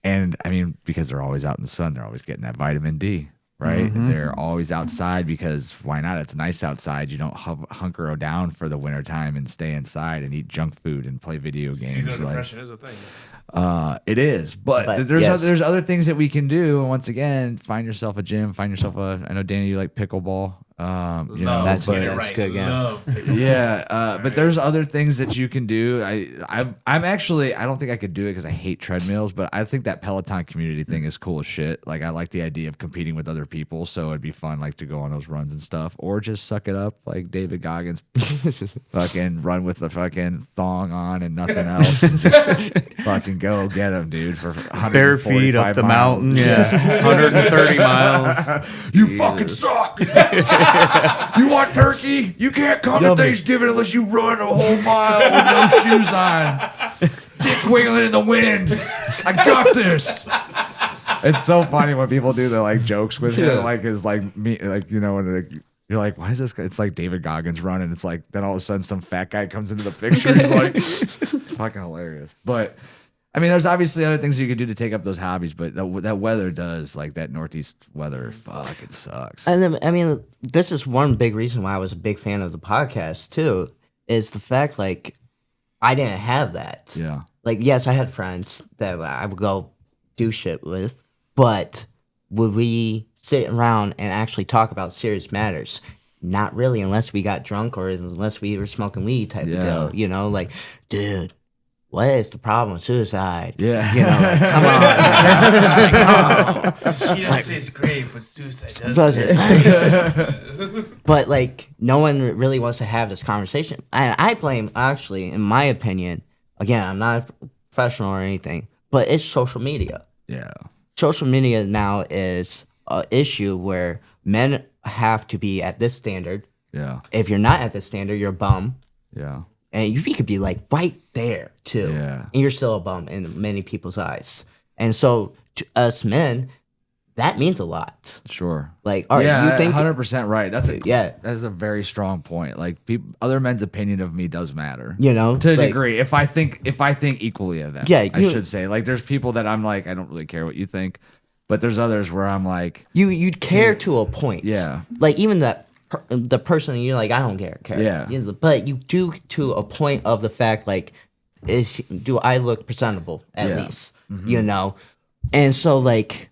And I mean, because they're always out in the sun, they're always getting that vitamin D, right? They're always outside because why not? It's nice outside. You don't hunker down for the wintertime and stay inside and eat junk food and play video games. Seasonal Like, depression is a thing. it is, but there's yes. there's other things that we can do. And once again, find yourself a gym, find yourself I know Danny, you like pickleball. You know, That's but- good. That's good, yeah. Love yeah, but there's other things that you can do. I'm actually, I don't think I could do it because I hate treadmills, but I think that Peloton community thing is cool as shit. Like I like the idea of competing with other people, so it'd be fun like to go on those runs and stuff, or just suck it up like David Goggins, fucking run with the fucking thong on and nothing else. And just fucking go get him, dude, for Bare feet up 145 the miles. mountain. Yeah. 130 miles. You fucking suck. You want turkey? You can't come to Thanksgiving unless you run a whole mile with no shoes on. Dick wiggling in the wind. I got this. It's so funny when people do the like jokes with him, like is like me, like you know, when you're like, why is this guy? It's like David Goggins running. It's like then all of a sudden some fat guy comes into the picture. He's like, fucking hilarious. But I mean, there's obviously other things you could do to take up those hobbies, but that weather does, like that Northeast weather, fucking sucks. And then, I mean, this is one big reason why I was a big fan of the podcast too, is the fact like I didn't have that. Yeah. Like, yes, I had friends that I would go do shit with, but would we sit around and actually talk about serious matters? Not really, unless we got drunk or unless we were smoking weed type of deal. You know, like, dude, what is the problem with suicide? Yeah. You know, like, come on. Like, come on. She does say it's great, but suicide Does does it? But like, no one really wants to have this conversation. And I blame, actually, in my opinion, again, I'm not a professional or anything, but it's social media. Yeah. Social media now is an issue where men have to be at this standard. Yeah. If you're not at this standard, you're a bum. Yeah. And you could be like right there too. Yeah. And you're still a bum in many people's eyes. And so to us men, that means a lot. Sure. Like, all right, yeah, you think 100% right. That's Yeah. That's a very strong point. Like, other men's opinion of me does matter. you know To a like, degree, if I think equally of them, Yeah, I you- should say. Like, there's people that I'm like, I don't really care what you think, but there's others where I'm like, you'd care to a point. Yeah. Like even the person you're like, I don't care. Yeah. You know, but you do to a point of the fact like, do I look presentable at Yeah. least? You know, and so like,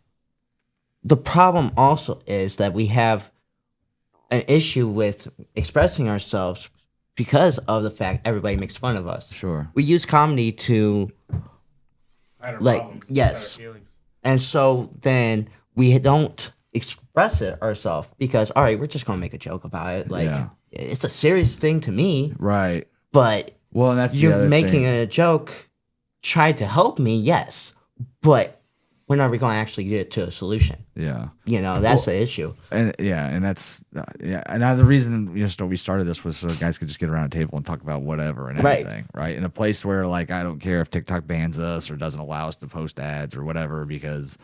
the problem also is that we have an issue with expressing ourselves because of the fact everybody makes fun of us. sure. We use comedy to, Hide our Like, problems, yes. hide our feelings. and so then we don't express it ourselves because, all right, we're just gonna make a joke about it. Like, Yeah. it's a serious thing to me, Right. but Well, and that's the you're other making thing. a joke, try to help me, yes, but when are we going to actually get to a solution? Yeah. You know, that's the issue. And yeah, and that's and now the reason we started this was so guys could just get around a table and talk about whatever and Right. everything, right? In a place where like I don't care if TikTok bans us or doesn't allow us to post ads or whatever because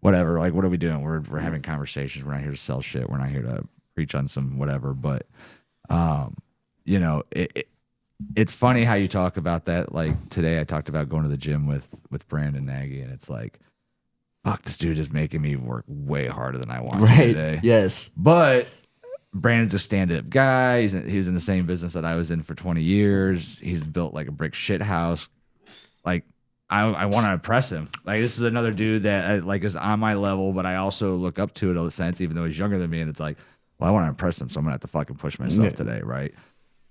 whatever, like what are we doing? We're having conversations. We're not here to sell shit. We're not here to preach on some whatever. But you know, it's funny how you talk about that. Like today, I talked about going to the gym with Brandon Nagy, and it's like, fuck, this dude is making me work way harder than I want to today. Yes. But Brandon's a stand-up guy. He was in the same business that I was in for 20 years. He's built like a brick shit house. Like I want to impress him. Like this is another dude that like is on my level, but I also look up to it in a sense, even though he's younger than me. And it's like, well, I want to impress him, so I'm gonna have to fucking push myself today, right?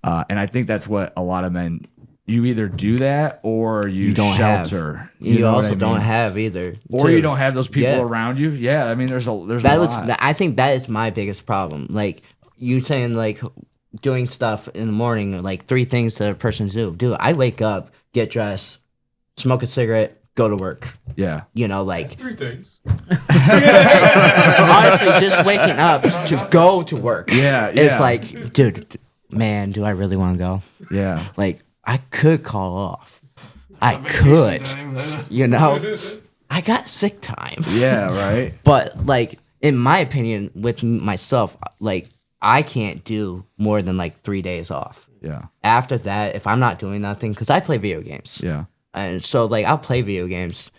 And I think that's what a lot of men. You either do that or you don't shelter. have. You know what also I don't mean? have either. Or too. you don't have those people Yeah. around you. Yeah, I mean, there's a That a was. lot. I think that is my biggest problem. Like you saying, like doing stuff in the morning, like 3 things that a person do. Dude, I wake up, get dressed, smoke a cigarette, go to work. Yeah. You know, like 3 things. honestly, just waking up to go to work. Yeah, It's yeah. like, dude, man, do I really want to go? Yeah. Like, I could call off. I could. You know, I got sick time. Yeah, right. But like, in my opinion, with myself, like I can't do more than like 3 days off. Yeah. After that, if I'm not doing nothing, because I play video games, Yeah. and so like I'll play video games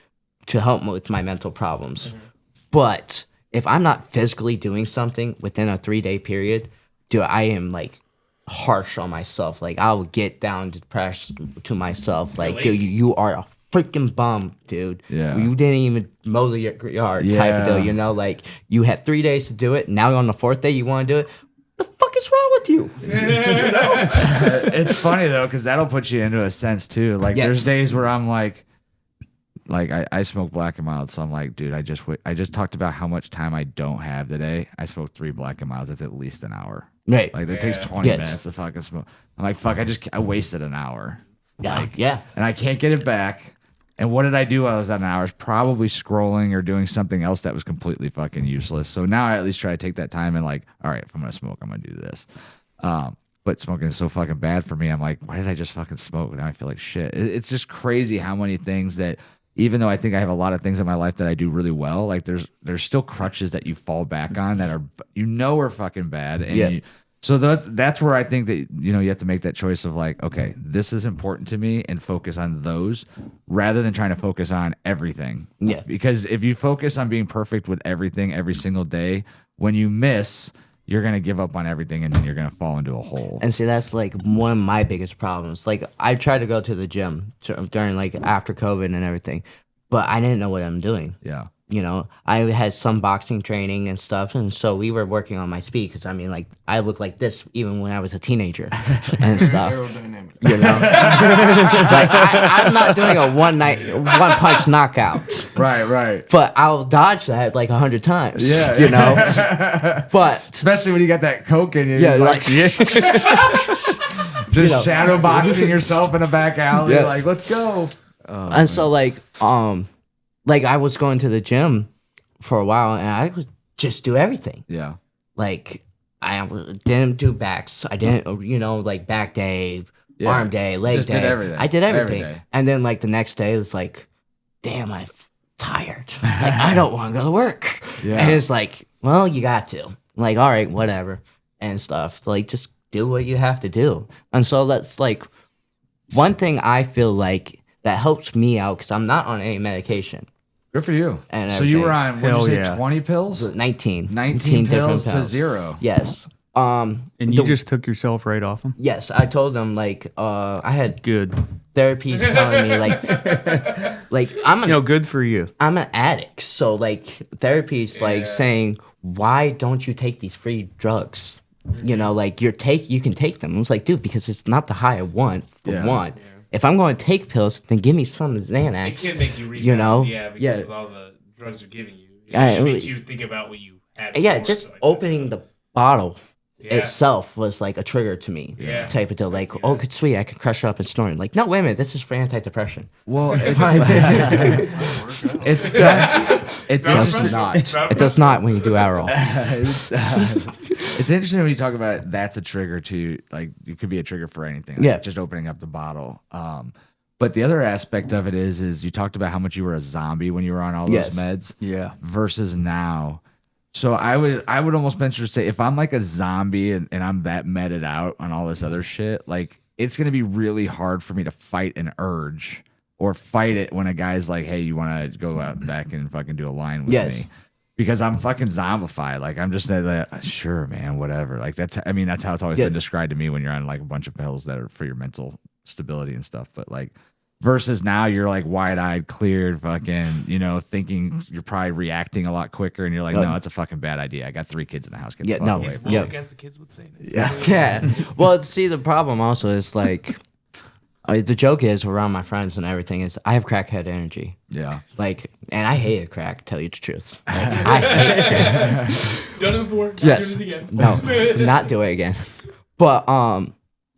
to help with my mental problems. But if I'm not physically doing something within a 3-day period, dude, I am like harsh on myself. Like I'll get down depressed to myself. Like, dude, you are a freaking bum, dude. Yeah. You didn't even mow the yard type of deal, you know? Like you had 3 days to do it. Now on the 4th day you want to do it. The fuck is wrong with you? It's funny though, because that'll put you into a sense too. Like Yes. there's days where I'm like I smoke Black and Mild, so I'm like, dude, I just talked about how much time I don't have today. I smoked 3 Black and Milds. That's at least an hour. Right. Like it takes 20 Yes. minutes to fucking smoke. I'm like, fuck, I wasted an hour. Yeah. And I can't get it back. And what did I do while I was at an hour? Probably scrolling or doing something else that was completely fucking useless. So now I at least try to take that time and like, all right, if I'm gonna smoke, I'm gonna do this. But smoking is so fucking bad for me. I'm like, why did I just fucking smoke? Now I feel like shit. It's just crazy how many things that, even though I think I have a lot of things in my life that I do really well, like there's still crutches that you fall back on that are fucking bad. And so that's where I think that, you have to make that choice of like, okay, this is important to me and focus on those rather than trying to focus on everything. Yeah. Because if you focus on being perfect with everything every single day, when you miss, you're going to give up on everything and then you're going to fall into a hole. And see, that's like one of my biggest problems. Like, I tried to go to the gym during like after COVID and everything, but I didn't know what I'm doing. Yeah. I had some boxing training and stuff, and so we were working on my speed because I mean, like, I looked like this even when I was a teenager and stuff. Aerodynamic. Like I'm not doing a one punch knockout, Right. but I'll dodge that like 100 times. Yeah. But Especially when you got that coke in you. yeah, You're like just shadow boxing yourself in a back alley. Yeah. Like, let's go. and so like I was going to the gym for a while, and I would just do everything. Yeah. Like I didn't do backs. I didn't, like back day, Yeah. arm day, leg Just day. did everything. I did everything. Every day. And then like the next day, it was like, damn, I'm tired. Like I don't want to go to work. Yeah. And it's like, well, you got to. Like, all right, whatever, and stuff. Like, just do what you have to do. And so that's like one thing I feel like that helps me out because I'm not on any medication. Good for you. And so you were everything. on, what Hell did you say, yeah. 20 pills? 19 19 different pills to pills. 0. Yes. And you just took yourself right off them? Yes, I told them like I had Good. therapies telling me like I'm Good for you. I'm an addict, so like therapy's like saying, why don't you take these free drugs? Like you can take them. I was like, dude, because it's not the high I want. For Yeah. one, if I'm going to take pills, then give me some Xanax. It can make you rebound. Yeah, because of all the drugs they're giving you. Yeah, It makes it- you think about what you had. Yeah, before, just so, like, opening the bottle Yeah. itself was like a trigger to me. Yeah. Type of deal. Like, oh, good, sweet, I can crush her up and snort. Like, no, wait a minute, this is for antidepressant. Well, it's it's It does not. It does not when you do Adderall. it's interesting when you talk about that's a trigger to, like, it could be a trigger for anything. Like Yeah. just opening up the bottle. But the other aspect of it is you talked about how much you were a zombie when you were on all those Yes. meds. Yeah. Versus now. So I would almost venture to say if I'm like a zombie and I'm that meted out on all this other shit, like it's gonna be really hard for me to fight an urge or fight it when a guy's like, hey, you wanna go out back and fucking do a line with Yes. me? Because I'm fucking zombified. Like I'm just like, sure, man, whatever. Like that's how it's always Yes. been described to me when you're on like a bunch of pills that are for your mental stability and stuff. But like versus now you're like wide-eyed, cleared, fucking, thinking you're probably reacting a lot quicker, and you're like, no, it's a fucking bad idea. I got 3 kids in the house. Get the fuck away He's from full Yeah. against the kids would say that. Yeah. Yeah. Well, see, the problem also is like, the joke is around my friends and everything is I have crackhead energy. Yeah. Like, and I hated crack, to tell you the truth. Like, I hate crack. Done it before. Not Yes. doing it again. No, not do it again. But,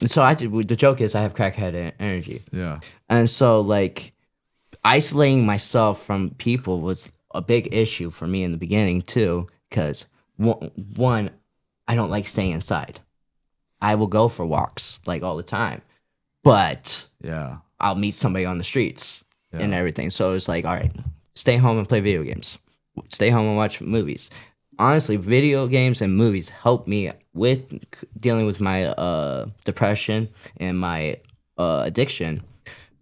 so the joke is I have crackhead energy. Yeah. And so, like, isolating myself from people was a big issue for me in the beginning, too, because, one, I don't like staying inside. I will go for walks, like, all the time. But Yeah. I'll meet somebody on the streets and Yeah. everything. So it's like, all right, stay home and play video games. Stay home and watch movies. Honestly, video games and movies help me with dealing with my depression and my addiction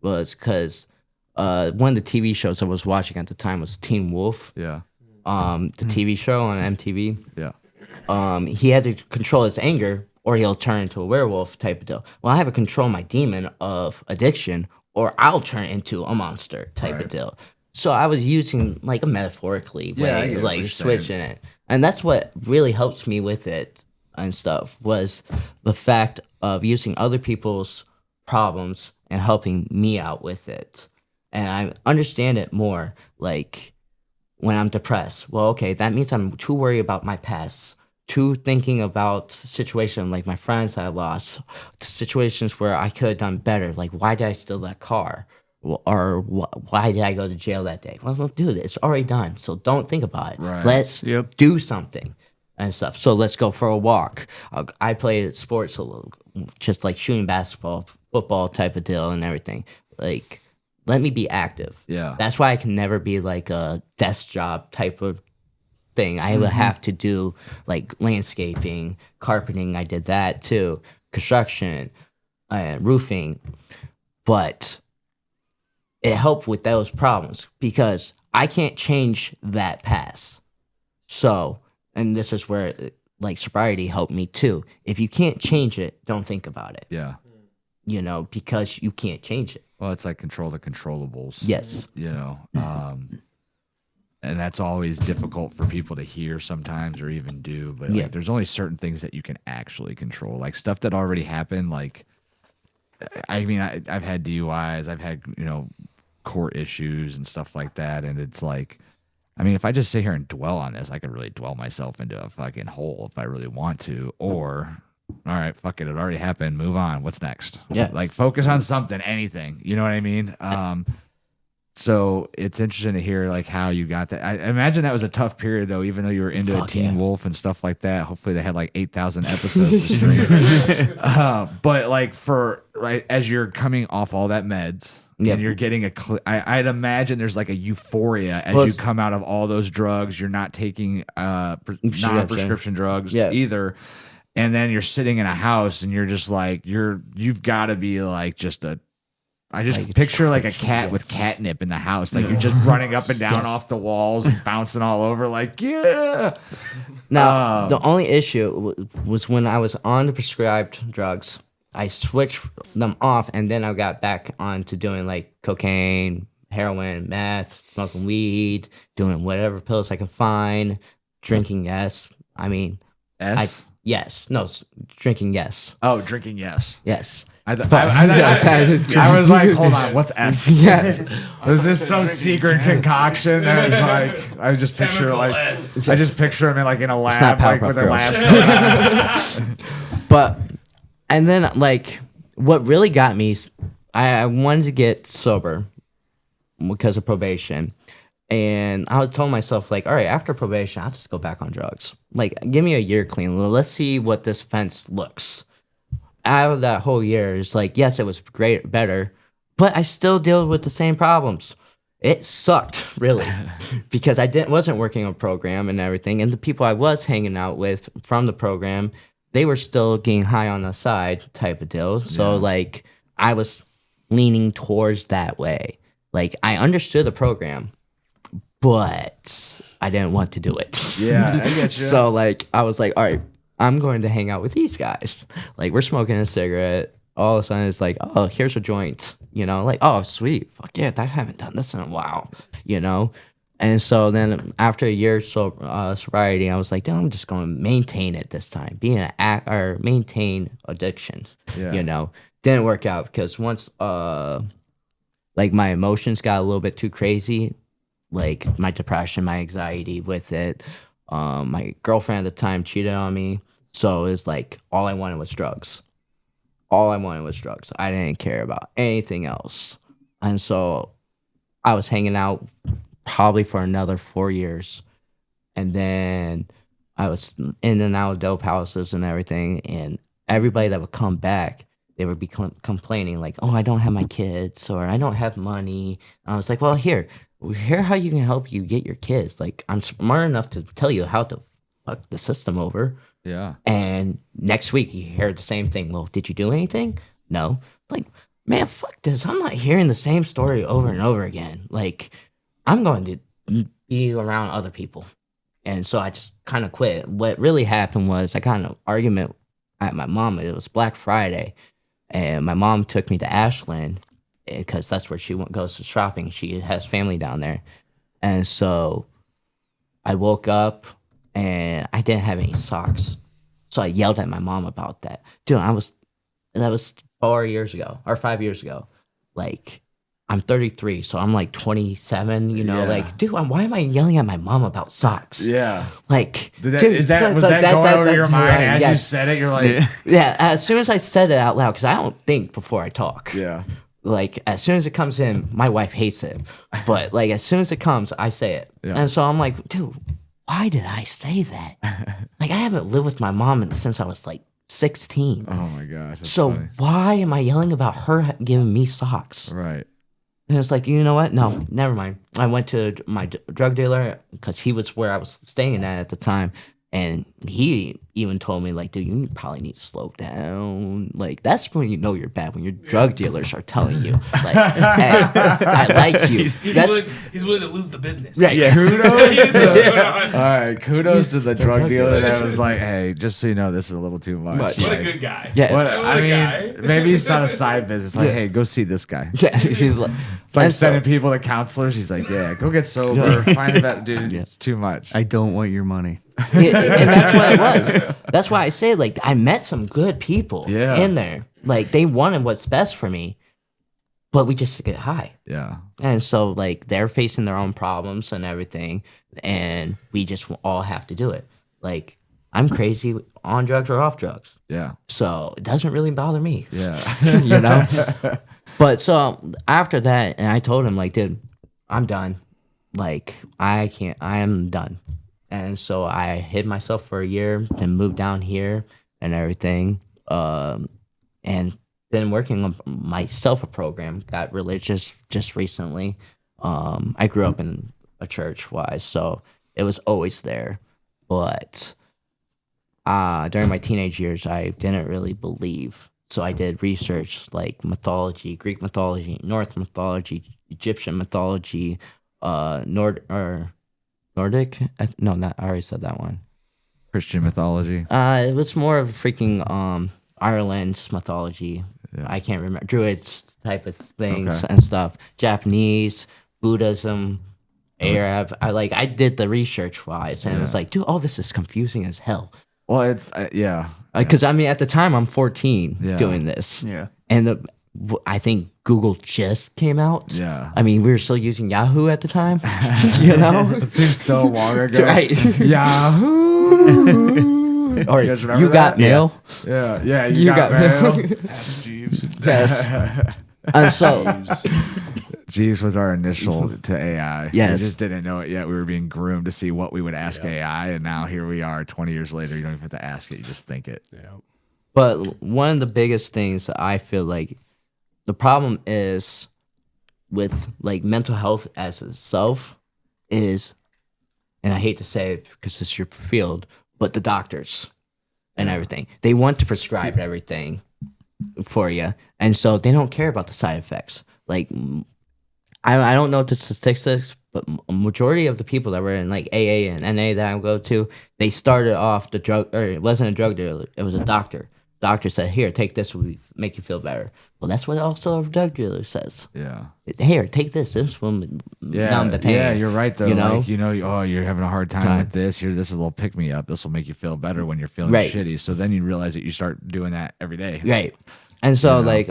was because one of the TV shows I was watching at the time was Teen Wolf. Yeah. The TV show on MTV. Yeah. He had to control his anger or he'll turn into a werewolf type of deal. Well, I have to control my demon of addiction or I'll turn into a monster type of deal. So I was using like a metaphorically Yeah, I way, get what like you're switching it. And that's what really helps me with it and stuff was the fact of using other people's problems and helping me out with it. And I understand it more like when I'm depressed. Well, okay, that means I'm too worried about my past, too thinking about situations like my friends I lost, situations where I could have done better. Like, why did I steal that car? Or why did I go to jail that day? Well, dude, it's already done. So don't think about it. Right. Let's Yep. do something and stuff. So let's go for a walk. I play sports a little, just like shooting basketball, football type of deal and everything. Like, let me be active. Yeah. That's why I can never be like a desk job type of thing. I would have to do like landscaping, carpeting. I did that too, construction, and roofing. But it helped with those problems because I can't change that past. So, and this is where like sobriety helped me too. If you can't change it, don't think about it. Yeah. You know, because you can't change it. Well, it's like control the controllables. Yes. You know, and that's always difficult for people to hear sometimes or even do. But Yeah. like, there's only certain things that you can actually control, like stuff that already happened. Like, I mean, I've had DUIs, I've had court issues and stuff like that, and it's like, I mean, if I just sit here and dwell on this, I could really dwell myself into a fucking hole if I really want to. Or, all right, fuck it, it already happened. Move on. What's next? Yeah. Like focus on something, anything. You know what I mean? So it's interesting to hear like how you got that. I imagine that was a tough period though, even though you were into a Teen Wolf and stuff like that. Hopefully they had like 8,000 episodes to stream. But like as you're coming off all that meds. Yep. And you're getting I'd imagine there's like a euphoria as you come out of all those drugs. You're not taking non-prescription drugs either. And then you're sitting in a house and you're just like, you've got to be like I just like picture like a cat with catnip in the house. Like you're just running up and down off the walls and bouncing all over like, yeah. Now, the only issue was when I was on the prescribed drugs. I switched them off, and then I got back on to doing like cocaine, heroin, meth, smoking weed, doing whatever pills I can find, drinking. Yes, I mean, yes, no, drinking. Yes. Oh, drinking. Yes. Yes. I was like, hold on, what's S? Yes. Is this some secret concoction? And it's like, I just picture him in like in a lab, like with a lab. But. And then, like, what really got me, I wanted to get sober because of probation. And I told myself, like, all right, after probation, I'll just go back on drugs. Like, give me a year clean. Let's see what this fence looks. Out of that whole year, it's like, yes, it was better, but I still deal with the same problems. It sucked, really, because I wasn't working on a program and everything. And the people I was hanging out with from the program, they were still getting high on the side type of deal. So, like, I was leaning towards that way. Like, I understood the program, but I didn't want to do it. Yeah, I get you. So, like, I was like, all right, I'm going to hang out with these guys. Like, we're smoking a cigarette. All of a sudden, it's like, oh, here's a joint. You know, like, oh, sweet. Fuck yeah, I haven't done this in a while. You know? And so then after a year sobriety, I was like, I'm just going to maintain it this time. Maintain addiction. Yeah. You know, didn't work out because once like my emotions got a little bit too crazy, like my depression, my anxiety with it. My girlfriend at the time cheated on me. So it was like all I wanted was drugs. I didn't care about anything else. And so I was hanging out probably for another 4 years. And then I was in and out of dope houses and everything. And everybody that would come back, they would be complaining like, oh, I don't have my kids or I don't have money. And I was like, well, here how you can help you get your kids. Like, I'm smart enough to tell you how to fuck the system over. Yeah. And next week you hear the same thing. Well, did you do anything? No. Like, man, fuck this. I'm not hearing the same story over and over again. Like, I'm going to be around other people. And so I just kind of quit. What really happened was I got in an argument at my mom. It was Black Friday. And my mom took me to Ashland because that's where she goes to shopping. She has family down there. And so I woke up and I didn't have any socks. So I yelled at my mom about that. Dude, that was 4 years ago or 5 years ago. Like, I'm 33, so I'm like 27, you know, Yeah. like, dude, why am I yelling at my mom about socks? Yeah. Like, Was dude, that that's- going over your mind as you yes. said it? You're like, Yeah, as soon as I said it out loud, because I don't think before I talk. yeah. Like, as soon as it comes in, my wife hates it. But, like, as soon as it comes, I say it. Yeah. And so I'm like, dude, why did I say that? Like, I haven't lived with my mom since I was, like, 16. Oh my gosh. That's So funny. why am I yelling about her giving me socks? Right. And it's like, you know what? No, never mind. I went to my drug dealer because he was where I was staying at the time. And he even told me, like, dude, you probably need to slow down. Like, that's when you know you're bad, when your drug dealers are telling you, like, hey, I like you. He's willing to lose the business. Right. Kudos He's to, all right, kudos to the drug drug dealer dealer. that was like, hey, just so you know, this is a little too much. Much. What a Like, good guy. Yeah. what, What I a mean, guy. maybe he's not a side business. Like, hey, go see this guy. Yeah, she's like, It's like and so- sending people to counselors. He's like, yeah, go get sober. Yeah. Find that dude. It's too much. I don't want your money. and that's what it was. That's why I say, like, I met some good people Yeah. in there. Like, they wanted what's best for me, but we just get high. Yeah. And so, like, they're facing their own problems and everything, and we just all have to do it. Like, I'm crazy on drugs or off drugs, Yeah. so it doesn't really bother me, Yeah. you know? But so after that, and I told him, like, dude, I'm done. Like, I am done. And so I hid myself for a year and moved down here and everything. And been working on myself a program, got religious just recently. I grew up in a church wise, so it was always there. But during my teenage years, I didn't really believe. So I did research like mythology, Greek mythology, Norse mythology, Egyptian mythology, Nordic? No, not. I already said that one. Christian mythology. It was more of freaking Ireland's mythology. Yeah. I can't remember Druids type of things Okay. and stuff. Japanese, Buddhism, Arab. I did the research wise, and it was Yeah. like, dude, all this is confusing as hell. Well, it's, yeah. Because I mean, at the time, I'm 14 Yeah. doing this, Yeah. and I think Google just came out. Yeah. I mean, we were still using Yahoo at the time, you know. It seems so long ago. Right. Yahoo. Or You guys you remember got that? mail. Yeah. Yeah. You got mail. Ask Jeeves. Yes. And so, Jeeves was our initial to AI. Yes. We just didn't know it yet. We were being groomed to see what we would ask AI, and now here we are 20 years later. You don't even have to ask it. You just think it. Yeah. but one of the biggest things that I feel like the problem is with like mental health as itself is, and I hate to say it because it's your field, but the doctors and everything, they want to prescribe everything for you, and so they don't care about the side effects. Like, I don't know the statistics, but a majority of the people that were in like AA and NA that I go to, they started off the drug, or it wasn't a drug dealer, it was a doctor. Doctor said, "Here, take this, will make you feel better." Well, that's what also a drug dealer says. Yeah. Here, take this. This will numb the pain. Yeah, you're right though. You know? Like, oh, you're having a hard time Right. with this. Here, this is a little pick me up. This will make you feel better when you're feeling Right. shitty. So then you realize that you start doing that every day. Right. And so like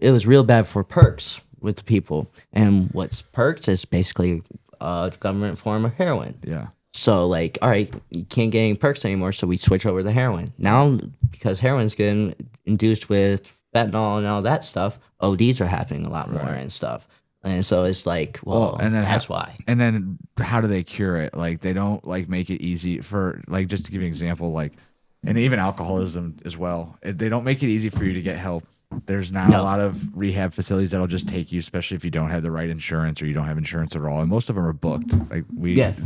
it was real bad for perks with the people. And what's perks is basically a government form of heroin. Yeah. So like, all right, you can't get any perks anymore, so we switch over to heroin. Now because heroin's getting induced with fentanyl and all that stuff, ODs are happening a lot more and stuff. And so it's like, well, and then that's why. And then how do they cure it? Like they don't like make it easy for like, just to give you an example, like and even alcoholism as well. They don't make it easy for you to get help. There's not a lot of rehab facilities that'll just take you, especially if you don't have the right insurance or you don't have insurance at all. And most of them are booked. Like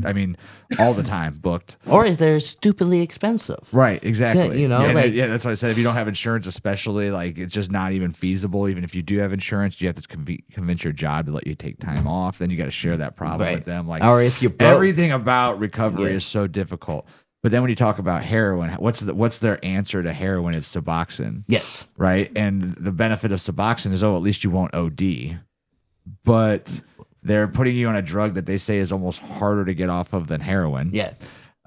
I mean, all the time booked. Or they're stupidly expensive. Right, exactly. You know, yeah, like- that's what I said. If you don't have insurance, especially, like it's just not even feasible. Even if you do have insurance, you have to convince your job to let you take time off. Then you got to share that problem with them. Like, or if you're broke. everything about recovery is so difficult. But then when you talk about heroin, what's their answer to heroin? It's Suboxone. Yes. Right? And the benefit of Suboxone is, at least you won't OD. But they're putting you on a drug that they say is almost harder to get off of than heroin. Yeah.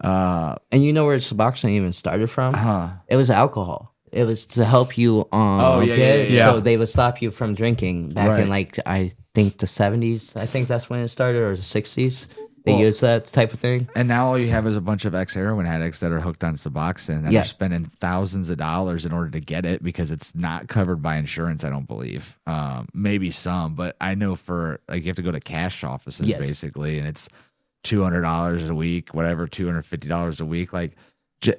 And you know where Suboxone even started from? It was alcohol. It was to help you so they would stop you from drinking back in like I think the 70s. I think that's when it started, or the 60s. They use that type of thing. And now all you have is a bunch of ex-heroin addicts that are hooked on Suboxone and are spending thousands of dollars in order to get it because it's not covered by insurance, I don't believe. Maybe some, but I know for, like, you have to go to cash offices basically, and it's $200 a week, whatever, $250 a week. Like,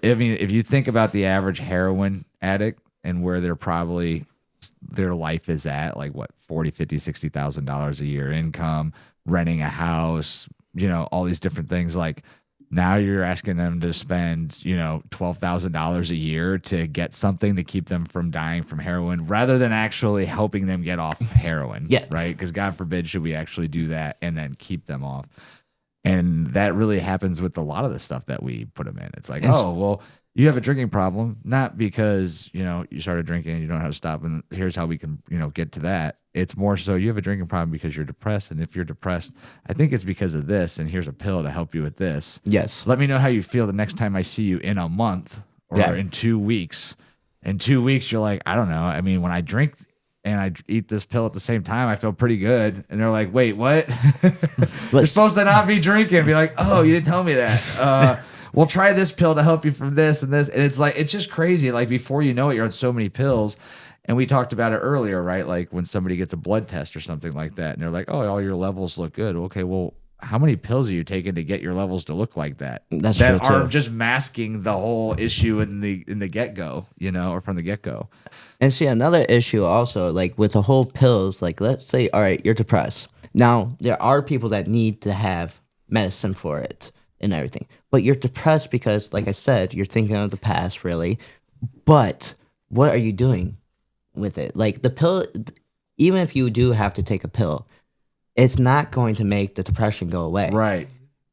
I mean, if you think about the average heroin addict and where their life is at, like what, $40,000, $50,000, $60,000 a year income, renting a house, all these different things. Like, now you're asking them to spend, $12,000 a year to get something to keep them from dying from heroin, rather than actually helping them get off heroin. Yeah. Right. Because God forbid should we actually do that and then keep them off. And that really happens with a lot of the stuff that we put them in. It's like, you have a drinking problem, not because, you started drinking and you don't know how to stop, and here's how we can, get to that. It's more so you have a drinking problem because you're depressed. And if you're depressed, I think it's because of this. And here's a pill to help you with this. Yes. Let me know how you feel the next time I see you in a month or in 2 weeks. In 2 weeks, you're like, I don't know. I mean, when I drink and I eat this pill at the same time, I feel pretty good. And they're like, wait, what? You're supposed to not be drinking. Be like, oh, you didn't tell me that. Well, try this pill to help you from this and this. And it's like, it's just crazy. Like, before you know it, you're on so many pills. And we talked about it earlier, right? Like when somebody gets a blood test or something like that, and they're like, oh, all your levels look good. Okay, well, how many pills are you taking to get your levels to look like that? That's that true, are too. just masking the whole issue in the get-go, or from the get-go. And see, another issue also, like with the whole pills, like let's say, all right, you're depressed. Now, there are people that need to have medicine for it and everything. But you're depressed because, like I said, you're thinking of the past, really. But what are you doing with it? Like the pill, even if you do have to take a pill, it's not going to make the depression go away. Right.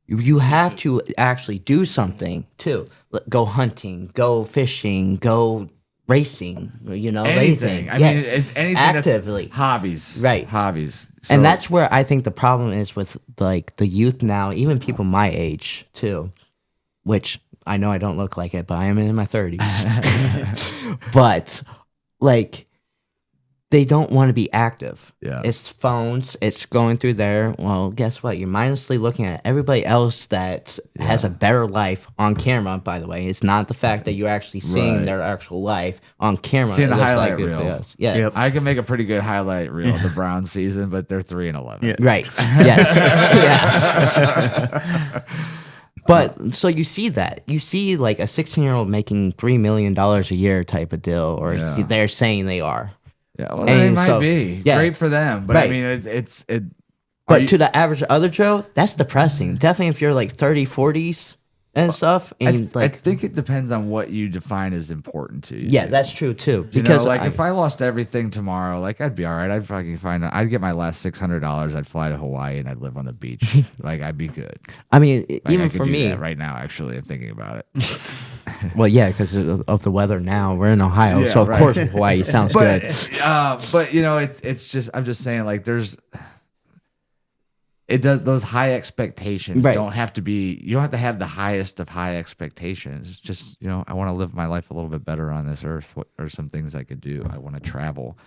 You have to actually do something too. Go hunting, go fishing, go racing, Anything. I mean, it's anything actively. That's hobbies. Right. Hobbies. And that's where I think the problem is with like the youth now, even people my age too, which I know I don't look like it, but I am in my 30s. But like, they don't want to be active. Yeah. It's phones. It's going through there. Well, guess what? You're mindlessly looking at everybody else that has a better life on camera, by the way. It's not the fact that you're actually seeing their actual life on camera. Seeing the It looks highlight like reel. else. Yeah. Yep. I can make a pretty good highlight reel of the Brown season, but they're 3-11. Yeah. Right. Yes. Yes. But so you see that. You see like a 16-year-old making $3 million a year type of deal, or they're saying they are. Yeah, well, And it might so- be yeah. great for them, but Right. I mean, it's. But to the average other Joe, that's depressing. Definitely if you're like 30, 40s and stuff. And I like, think it depends on what you define as important to you. yeah, that's true too. You Because know, like if I lost everything tomorrow, like I'd be all right. I'd fucking I'd get my last $600. I'd fly to Hawaii and I'd live on the beach. Like I'd be good. I mean, Like, even I could for do me, that right now. Actually, I'm thinking about it. well, yeah, because of the weather now. We're in Ohio, Yeah, so of right. course Hawaii sounds But good. but it's just I'm just saying like it does those high expectations Right. don't have to be. You don't have to have the highest of high expectations. It's just I want to live my life a little bit better on this earth. What are some things I could do? I want to travel.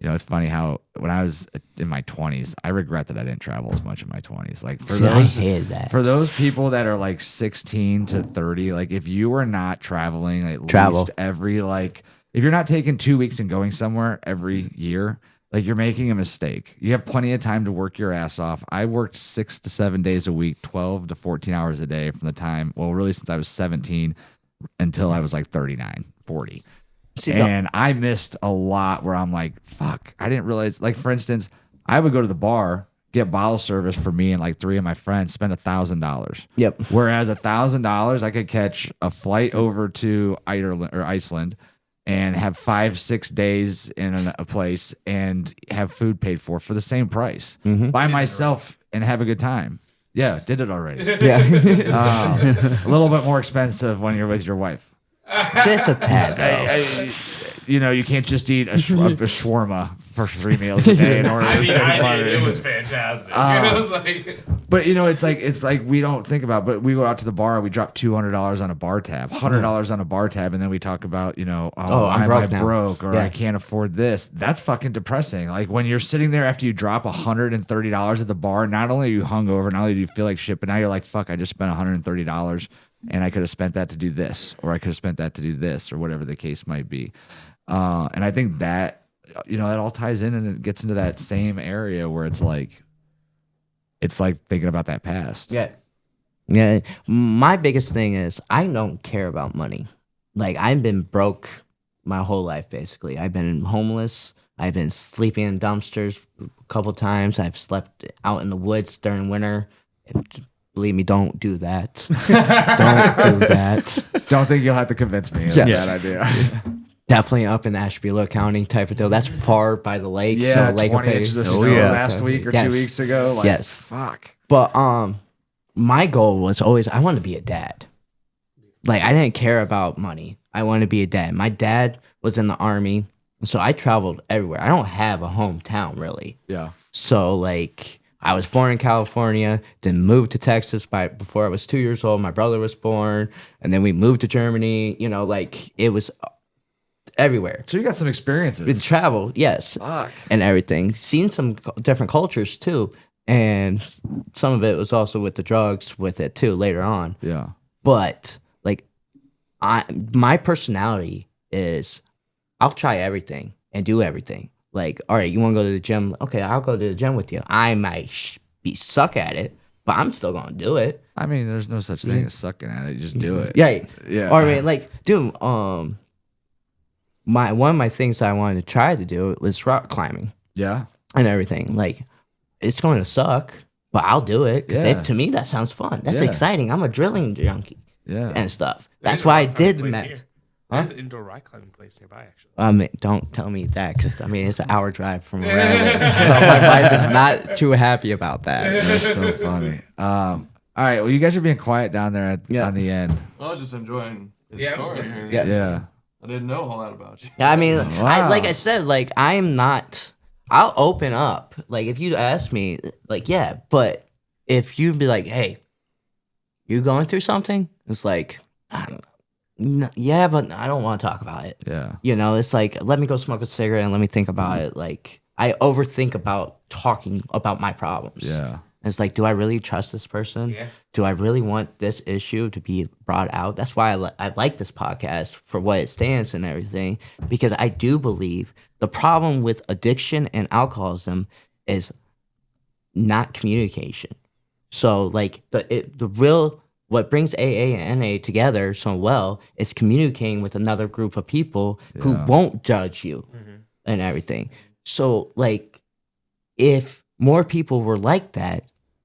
It's funny how when I was in my 20s, I regret that I didn't travel as much in my 20s. Like for See, I those hated that. for those people that are like 16 to 30, like if you are not traveling at Travel. least every if you're not taking 2 weeks and going somewhere every year, like you're making a mistake. You have plenty of time to work your ass off. I worked 6 to 7 days a week, 12 to 14 hours a day from the time, well, really since I was 17 until I was like 39, 40. See, And I missed a lot where I'm like, fuck, I didn't realize. Like, for instance, I would go to the bar, get bottle service for me and like 3 of my friends, spend $1,000. Yep. Whereas $1,000, I could catch a flight over to Iceland and have 5-6 days in a place and have food paid for the same price by myself and have a good time. Yeah, did it already. yeah, A little bit more expensive when you're with your wife. just a tad though. You can't just eat a shawarma for 3 meals a day in order to save money. It was fantastic. It was like, But it's like we don't think about. But we go out to the bar, we drop $200 on a bar tab, $100 on a bar tab, and then we talk about I'm broke now. broke or Yeah. I can't afford this. That's fucking depressing. Like when you're sitting there after you drop $130 at the bar, not only are you hungover, not only do you feel like shit, but now you're like, fuck, I just spent $130 and I could have spent that to do this, or I could have spent that to do this, or whatever the case might be. And I think that that all ties in and it gets into that same area where it's like thinking about that past. Yeah. Yeah. My biggest thing is I don't care about money. Like I've been broke my whole life basically. I've been homeless. I've been sleeping in dumpsters a couple times. I've slept out in the woods during winter. Believe me, don't do that. Don't do that. Don't think you'll have to convince me. That's Yes. a bad idea. Definitely up in Asheboro County type of deal. That's far by the lake. Yeah, so lake 20 will pay- inches of Oh, snow yeah. last week or Yes. 2 weeks ago. Like, Yes. fuck. But my goal was always I wanted to be a dad. Like I didn't care about money. I wanted to be a dad. My dad was in the army, so I traveled everywhere. I don't have a hometown really. Yeah. So like I was born in California, then moved to Texas before I was 2 years old. My brother was born, and then we moved to Germany. Like it was everywhere. So you got some experiences. With travel, yes, Fuck. and everything. Seen some different cultures too, and some of it was also with the drugs with it too later on. Yeah. But like, my personality is, I'll try everything and do everything. Like, all right, you want to go to the gym? Okay, I'll go to the gym with you. I might be suck at it, but I'm still gonna do it. I mean, there's no such thing as sucking at it. You just do it. Yeah, Yeah. Or I mean, like, dude, one of my things I wanted to try to do was rock climbing Yeah. and everything. Like, it's going to suck, but I'll do it because Yeah. to me that sounds fun. That's Yeah. exciting. I'm a drilling junkie Yeah. and stuff. there's That's a why I rock climbing did place met. here. There's an indoor rock climbing place nearby, actually. Don't tell me that because it's an hour drive from where I live. So my wife is not too happy about that. That's so funny. All right. Well, you guys are being quiet down there Yeah. on the end. I was just enjoying his Yeah, I was story listening. here. Yeah. Yeah. I didn't know all that about you. I mean, Wow. like I said, like I'm not. I'll open up. Like if you ask me, like yeah, but if you'd be like, hey, you going through something? It's like, yeah, but I don't want to talk about it. Yeah. It's like let me go smoke a cigarette and let me think about it. Like I overthink about talking about my problems. Yeah. It's like, do I really trust this person? Yeah. Do I really want this issue to be brought out? That's why I like this podcast for what it stands and everything, because I do believe the problem with addiction and alcoholism is not communication. So, like, what brings AA and NA together so well is communicating with another group of people who Yeah. won't judge you and everything. So, like, if more people were like that,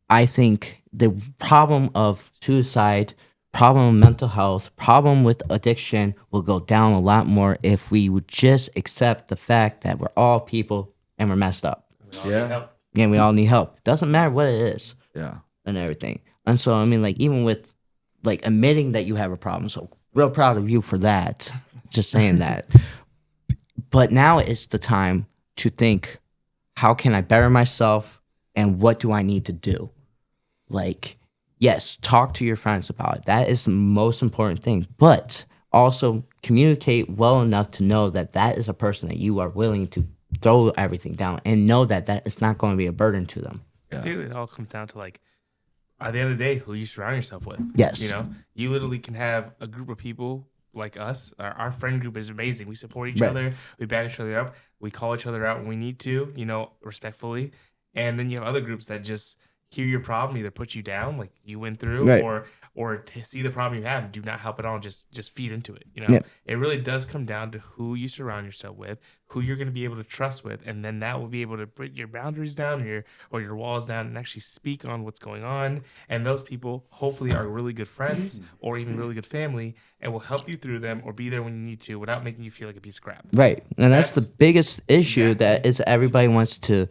I think the problem of suicide, problem of mental health, problem with addiction will go down a lot more if we would just accept the fact that we're all people and we're messed up. Yeah. And we all need help. Doesn't matter what it is Yeah. and everything. And so, I mean, like, even with, like, admitting that you have a problem, so real proud of you for that, just saying that. But now is the time to think, how can I better myself and what do I need to do? Like, yes, talk to your friends about it. That is the most important thing. But also communicate well enough to know that that is a person that you are willing to throw everything down and know that that is not going to be a burden to them. I feel it all comes down to like, at the end of the day, who you surround yourself with. Yes. You literally can have a group of people like us. Our friend group is amazing. We support each Right. other. We back each other up. We call each other out when we need to, respectfully. And then you have other groups that just hear your problem, either put you down, like you went through, Right. or or to see the problem you have and do not help at all and just feed into it. You know, Yep. it really does come down to who you surround yourself with, who you're going to be able to trust with, and then that will be able to put your boundaries down, or your walls down, and actually speak on what's going on. And those people hopefully are really good friends or even really good family, and will help you through them or be there when you need to without making you feel like a piece of crap. Right. And that's the That's- biggest issue that is everybody wants to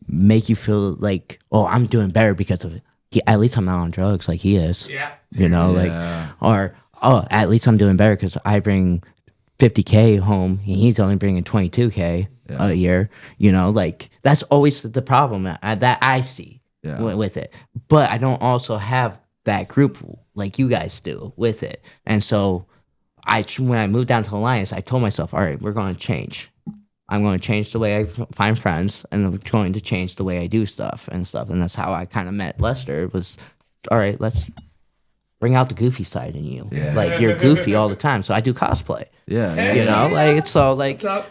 make you feel like, oh, I'm doing better because of it. At least I'm not on drugs like he is. Yeah. You know, like, or, oh, at least I'm doing better because I bring 50K home and he's only bringing 22K a year. You know, like, that's always the problem that I see with it. But I don't also have that group like you guys do with it. And so when I moved down to Alliance, I told myself, all right, we're going to change. I'm going to change the way I find friends, and I'm going to change the way I do stuff. And that's how I kind of met Lester. Was, all right, let's bring out the goofy side in you. Yeah. Like, you're goofy all the time, so I do cosplay. Yeah. You know, like, it's so like, What's up?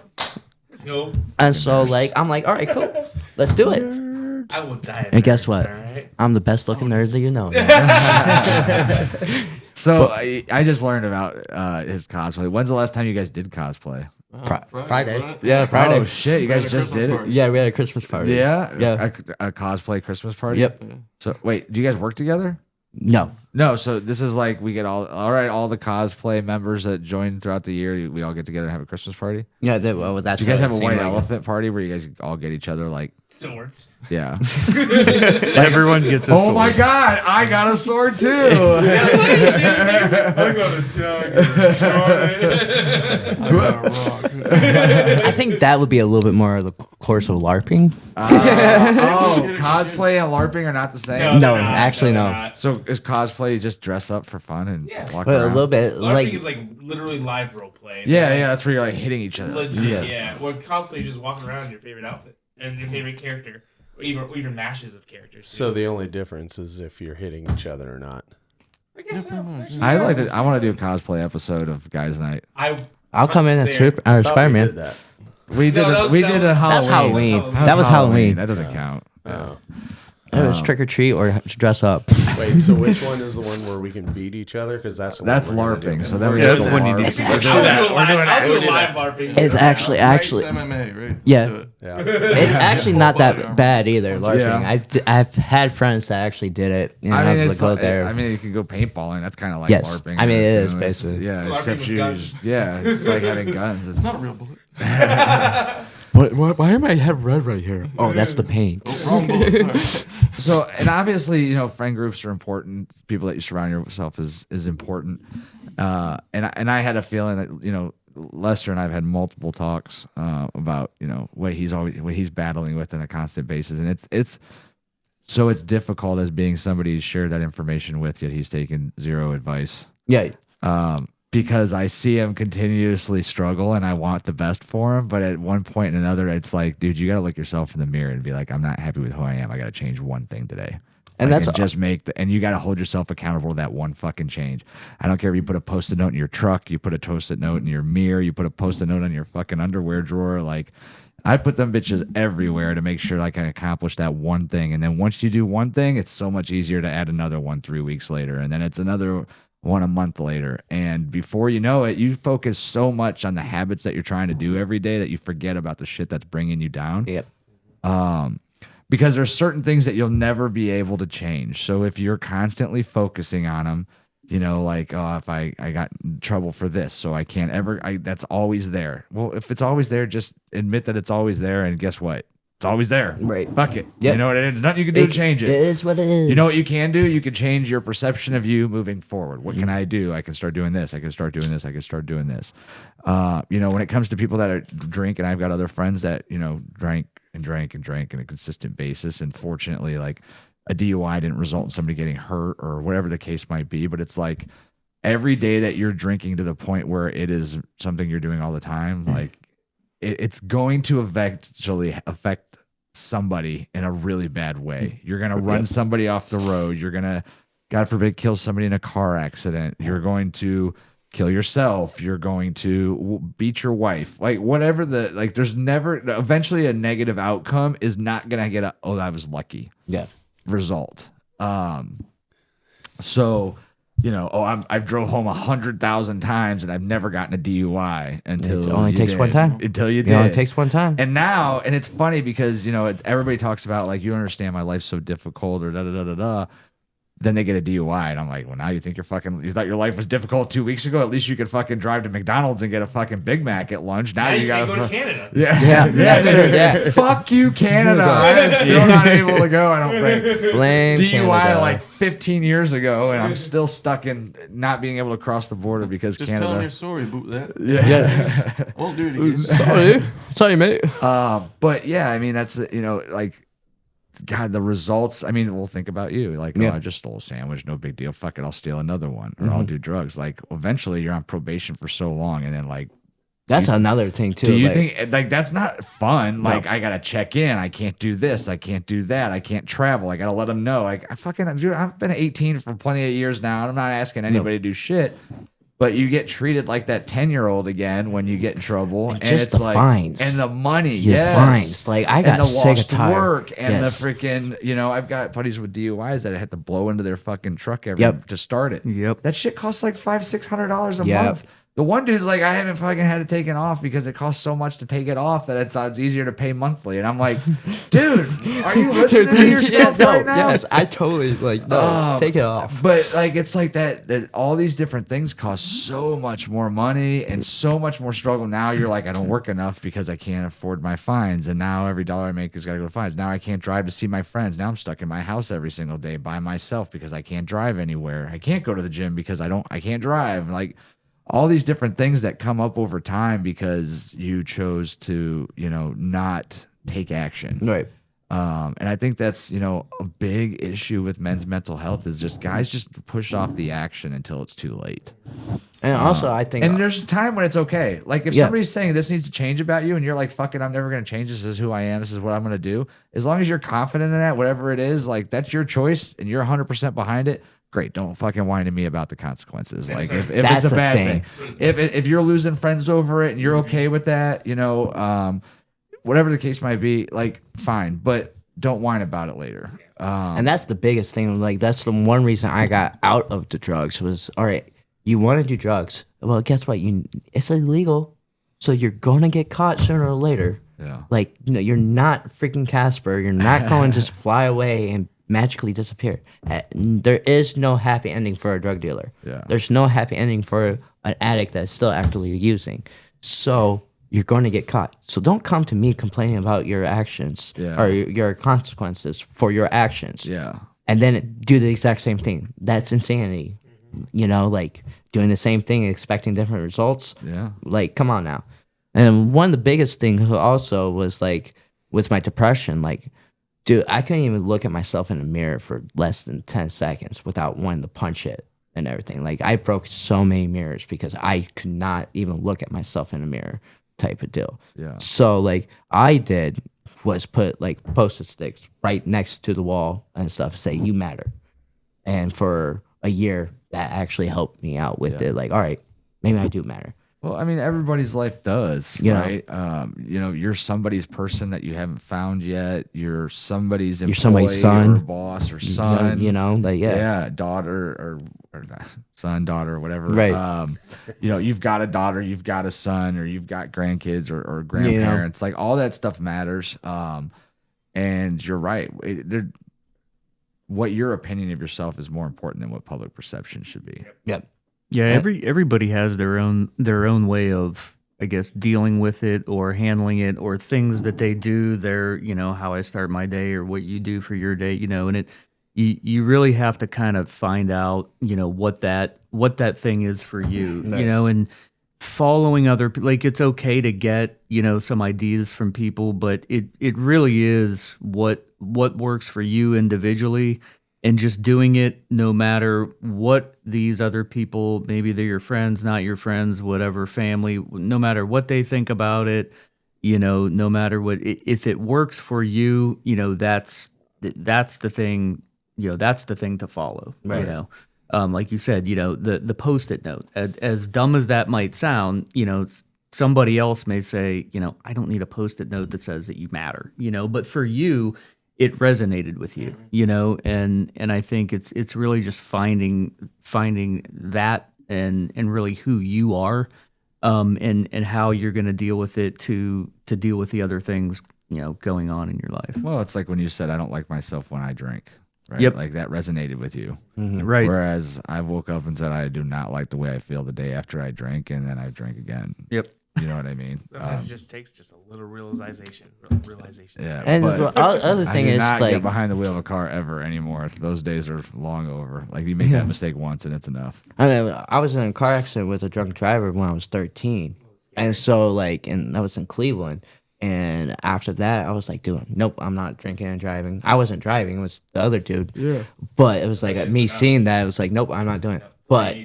Let's go. and so like, I'm like, all right, cool, let's do it. I will die. And guess what? All right. I'm the best looking nerd that you know. So I just learned about his cosplay. When's the last time you guys did cosplay? Friday. wasn't it? Yeah, Friday. Oh shit, you guys Friday just Christmas did it. party. Yeah, we had a Christmas party. Yeah, Yeah. A cosplay Christmas party. Yep. So wait, do you guys work together? No. No. So this is like we get all right. All the cosplay members that join throughout the year, we all get together and have a Christmas party. Yeah, well, that's Do you guys how have a it white seemed like. elephant party where you guys all get each other like? Swords. Yeah. Everyone gets a Oh sword. my god, I got a sword too. I'm gonna I think that would be a little bit more of the course of LARPing. Cosplay and LARPing are not the same. No, actually, no. So is cosplay you just dress up for fun and walk But a around? little bit LARPing like is like literally live role play. Yeah, that's where you're like hitting each other. Legit, yeah. Where cosplay, you're just walking around in your favorite outfit and your favorite character, or even mashes of characters. too. So the only difference is if you're hitting each other or not. I guess so. Actually, I yeah. like to. I want to do a cosplay episode of Guys Night. I'll come in as There. Spider Thought we Man. did that. We did. that was- we that did was- a That's Halloween. Halloween. That was Halloween. That doesn't count. Oh. It was trick or treat or dress up. Wait, so which one is the one where we can beat each other? Because that's the one That's we're gonna do. LARPing. So then we Yeah, have that's to when you LARP. need to I'll do a live LARPing. It's actually It's MMA, right? Yeah. Let's do it. Yeah. it's actually not that bad either. LARPing. Yeah. I've had friends that actually did it. And I was like, go there. I mean, you can go paintballing. That's kind of like Yes. LARPing. I mean, it is assume. It's- basically. Yeah, LARPing except with you. guns. Yeah, it's like having guns. It's Not a real bullet. Why am I have red right here? Oh, that's the paint. Wrong bullet. Sorry. so, and obviously, you know, friend groups are important. People that you surround yourself is important. And I had a feeling that, you know, Lester and I have had multiple talks about, you know, what he's battling with on a constant basis, and it's difficult as being somebody he's shared that information with, yet he's taken zero advice. Yeah. Because I see him continuously struggle and I want the best for him. But at one point and another, it's like, dude, you got to look yourself in the mirror and be like, I'm not happy with who I am. I got to change one thing today. And Like, that's just and you got to hold yourself accountable to that one fucking change. I don't care if you put a post-it note in your truck, you put a post-it note in your mirror, you put a post-it note on your fucking underwear drawer. Like, I put them bitches everywhere to make sure I can accomplish that one thing. And then once you do one thing, it's so much easier to add another one 3 weeks later. And then it's another one a month later. And before you know it, you focus so much on the habits that you're trying to do every day that you forget about the shit that's bringing you down. Yep. Because there's certain things that you'll never be able to change. So if you're constantly focusing on them, you know, like, oh, if I got in trouble for this, so I can't ever, that's always there. Well, if it's always there, just admit that it's always there. And guess what? It's always there. Right. Fuck it. Yep. You know what it is? Nothing you can do to change It it. is what it is. You know what you can do? You can change your perception of you moving forward. What can I do? I can start doing this. I can start doing this. I can start doing this. You know, when it comes to people that drink, and I've got other friends that, you know, drank on a consistent basis. And fortunately, like, a DUI didn't result in somebody getting hurt or whatever the case might be. But it's like every day that you're drinking to the point where it is something you're doing all the time, like, it's going to eventually affect somebody in a really bad way. You're going to run somebody off the road. You're going to, God forbid, kill somebody in a car accident. You're going to kill yourself. You're going to beat your wife. Like, whatever there's never, eventually a negative outcome is not going to get I was lucky Yeah. result. So I've drove home 100,000 times and I've never gotten a DUI until It only you takes did. one time. Until you It did. only takes one time. And now, and it's funny because everybody talks about like, you understand my life's so difficult or da da da da da. Then they get a DUI, and I'm like, well, now you thought your life was difficult 2 weeks ago? At least you could fucking drive to McDonald's and get a fucking Big Mac at lunch. Now you can't gotta go to Canada. Yeah, sure, yeah. Fuck you, Canada. I am still not able to go. I don't think. Blame DUI Canada. like 15 years ago, and I'm still stuck in not being able to cross the border because Just Canada. tell them you're sorry, boot that. Yeah. Won't do it again. Sorry, mate. But yeah, I mean, that's like, God, the results. I mean, we'll think about you. Like, Yeah. I just stole a sandwich. No big deal. Fuck it. I'll steal another one, or I'll do drugs. Like, eventually, you're on probation for so long, and then like, That's another thing too. do you like, think like that's not fun? Like, I gotta check in. I can't do this. I can't do that. I can't travel. I gotta let them know. Like, dude, I've been 18 for plenty of years now, and I'm not asking anybody to do shit. But you get treated like that 10-year-old again when you get in trouble, and just it's the like fines. and the money, The yes, fines. Like, I got and the sick and lost tired. work and Yes. the freaking, I've got buddies with DUIs that had to blow into their fucking truck Yep. to start it. Yep. That shit costs like $500-$600 a Yep. month. The one dude's like, I haven't fucking had it taken off because it costs so much to take it off that it's easier to pay monthly. And I'm like, dude, are you listening to yourself no, right now? Yes, I totally take it off. But like, it's like that all these different things cost so much more money and so much more struggle. Now you're like, I don't work enough because I can't afford my fines. And now every dollar I make is got to go to fines. Now I can't drive to see my friends. Now I'm stuck in my house every single day by myself because I can't drive anywhere. I can't go to the gym because I can't drive. Like, all these different things that come up over time because you chose to, not take action. Right. And I think that's, a big issue with men's mental health is just guys just push off the action until it's too late. And also, I think, And there's a time when it's okay. Like if Yeah. somebody's saying this needs to change about you and you're like, fuck it, I'm never going to change. This is who I am. This is what I'm going to do. As long as you're confident in that, whatever it is, like that's your choice and you're 100% behind it. Great. Don't fucking whine to me about the consequences. Like if That's it's a the bad thing. thing, if you're losing friends over it and you're okay with that, whatever the case might be, like fine, but don't whine about it later. and that's the biggest thing. Like, that's the one reason I got out of the drugs was, all right, you want to do drugs. Well, guess what? It's illegal. So you're going to get caught sooner or later. Yeah. Like, you're not freaking Casper. You're not going to just fly away and magically disappear. There is no happy ending for a drug dealer. Yeah. There's no happy ending for an addict that's still actively using. So you're going to get caught. So don't come to me complaining about your actions Yeah. or your consequences for your actions. Yeah. And then do the exact same thing. That's insanity. Like doing the same thing and expecting different results. Yeah. Like, come on now. And one of the biggest things also was like with my depression, like, dude, I couldn't even look at myself in the mirror for less than 10 seconds without wanting to punch it and everything. Like, I broke so many mirrors because I could not even look at myself in the mirror type of deal. Yeah. So, like, I did was put, like, Post-it sticks right next to the wall and stuff, say, you matter. And for a year, that actually helped me out with it. Like, all right, maybe I do matter. Well, I mean, everybody's life does, Yeah. right? You're somebody's person that you haven't found yet. You're somebody's employee You're somebody's son. or boss or son. Like, yeah. Daughter or son, daughter, or whatever. Right. You've got a daughter, you've got a son, or you've got grandkids or grandparents. Like all that stuff matters. And you're right. What your opinion of yourself is more important than what public perception should be. Yep. Yeah, everybody has their own way of, I guess, dealing with it or handling it or things that they do. Their, how I start my day or what you do for your day, and you really have to kind of find out, what that thing is for you, Right. and following like it's okay to get, some ideas from people, but it really is what works for you individually. And just doing it no matter what these other people, maybe they're your friends, not your friends, whatever, family, no matter what they think about it, no matter what, if it works for you, that's the thing, that's the thing to follow, Right. Like you said, the Post-it note, as dumb as that might sound, somebody else may say, I don't need a Post-it note that says that you matter, but for you, it resonated with you, you know, and I think it's really just finding that and really who you are, and how you're going to deal with it to deal with the other things, you know, going on in your life. Well, it's like when you said, I don't like myself when I drink. Right? Yep. Like that resonated with you. Right. Whereas I woke up and said, I do not like the way I feel the day after I drink, and then I drink again. Yep. You know what I mean? Sometimes it just takes just a little realization. Yeah. And but the other thing I do is not get like, behind the wheel of a car ever anymore. Those days are long over. Like you make that mistake once and it's enough. I mean, I was in a car accident with a drunk driver when I was 13, and so like, and that was in Cleveland. And after that, I was like, dude, nope, I'm not drinking and driving. I wasn't driving; it was the other dude. Yeah. But it was like me seeing that, it was like, nope, I'm not doing it. But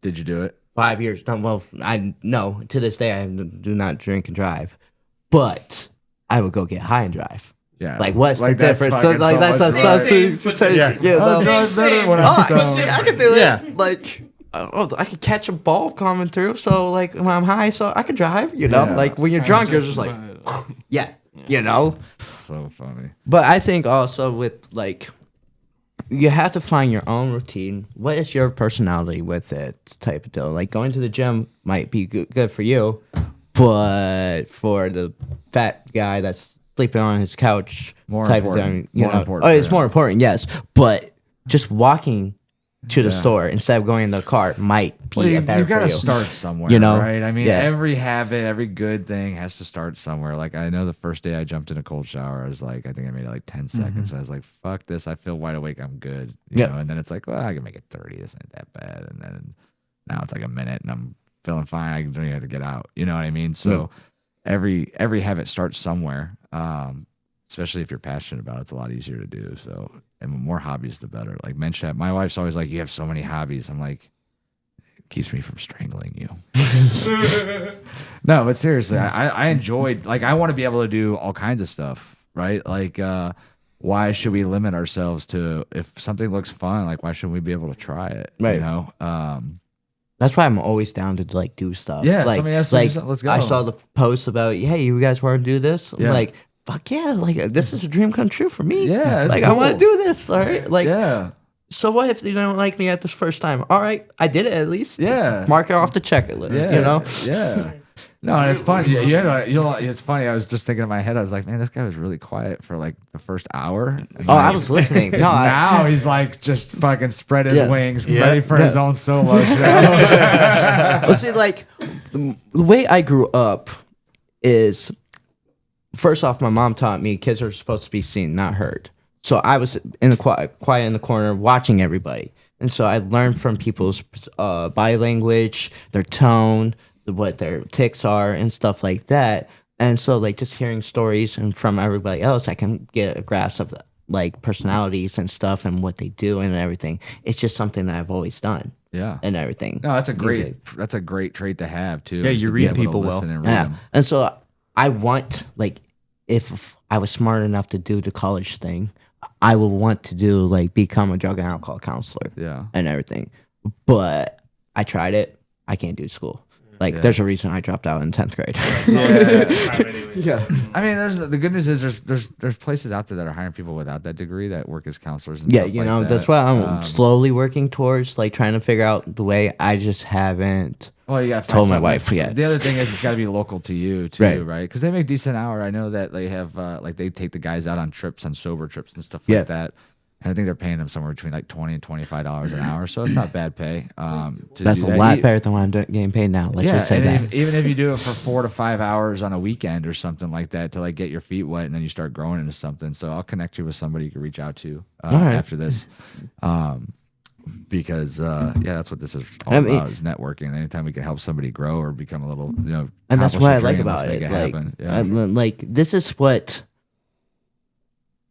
Did you do it? 5 years. Well, I no. To this day, I do not drink and drive. But I would go get high and drive. Yeah. Like, what's the that's difference? fucking Like, so that's much a better. substitute. Yeah. Yeah. Oh, no. drugs better when I'm Oh, stoned. see, I could do it. Yeah. Like, I could catch a ball coming through. So, like, when I'm high, so I could drive. You know, Yeah. like when you're drunk, you're just like, yeah, you know. So funny. But I think also with like, you have to find your own routine. What is your personality with it type of deal? Like going to the gym might be good for you, but for the fat guy that's sleeping on his couch, More type important. of thing, you More know, important oh, for it's him. more important, yes. But just walking to the Yeah. store instead of going in the car might be Well, better you got for to you. start somewhere, You know? right? I mean, Yeah. every habit, every good thing has to start somewhere. Like, I know the first day I jumped in a cold shower, I was like, I think I made it like 10 seconds. I was like, fuck this. I feel wide awake. I'm good. You Yep. know? And then it's like, well, I can make it 30. This ain't that bad. And then now it's like a minute and I'm feeling fine. I don't even have to get out. You know what I mean? So every habit starts somewhere. Especially if you're passionate about it, it's a lot easier to do. So, and the more hobbies, the better. Like mention, my wife's always like, you have so many hobbies. I'm like, it keeps me from strangling you. No, but seriously, I enjoyed, like, I want to be able to do all kinds of stuff, right? Like, why should we limit ourselves to, if something looks fun, like, why shouldn't we be able to try it? Right. You know? That's why I'm always down to like do stuff. Yeah, like, somebody has to do like something, let's go. I saw the post about, hey, you guys want to do this? I'm Yeah. like, fuck yeah! Like this is a dream come true for me. Yeah, it's like I want to cool. do this. All right, like Yeah. so what if they don't like me at this first time? All right, I did it at least. Yeah. mark it off the checklist. Yeah. You know. Yeah. No, and it's funny. It's funny. I was just thinking in my head. I was like, man, this guy was really quiet for like the first hour. And Oh, I was listening. No, now he's like just fucking spread his Yeah. wings, Yeah. ready for his own solo show. well, see, like the way I grew up is, first off, my mom taught me kids are supposed to be seen, not heard. So I was in the quiet in the corner watching everybody, and so I learned from people's body language, their tone, what their tics are, and stuff like that. And so, like, just hearing stories and from everybody else, I can get a grasp of like personalities and stuff and what they do and everything. It's just something that I've always done Yeah. and everything. No, that's a great trait to have too. Yeah, is you to be read able to people well. listen and read Yeah. them. And so I want, like, if I was smart enough to do the college thing, I would want to do, like, become a drug and alcohol counselor Yeah. and everything. But I tried it. I can't do school. Like, there's a reason I dropped out in 10th grade. Yeah. I mean, the good news is there's places out there that are hiring people without that degree that work as counselors. And Yeah, stuff you like know, that. that's what I'm slowly working towards, like, trying to figure out the way. I just haven't. Well, you got told my wife, yeah. The other thing is it's got to be local to you too, Right. right? Because they make decent hour. I know that they have like they take the guys out on trips, on sober trips and stuff Yeah. like that. And I think they're paying them somewhere between like $20 and $25 an hour, so it's not bad pay. To That's do a that. lot better than what I'm getting paid now. Let's just say and that. even if you do it for 4 to 5 hours on a weekend or something like that to like get your feet wet and then you start growing into something. So I'll connect you with somebody you can reach out to right. after this. Because that's what this is all I mean- about, is networking. Anytime we can help somebody grow or become a little, And that's accomplish what a I like dream, let's about make it. happen. Yeah. Like this is what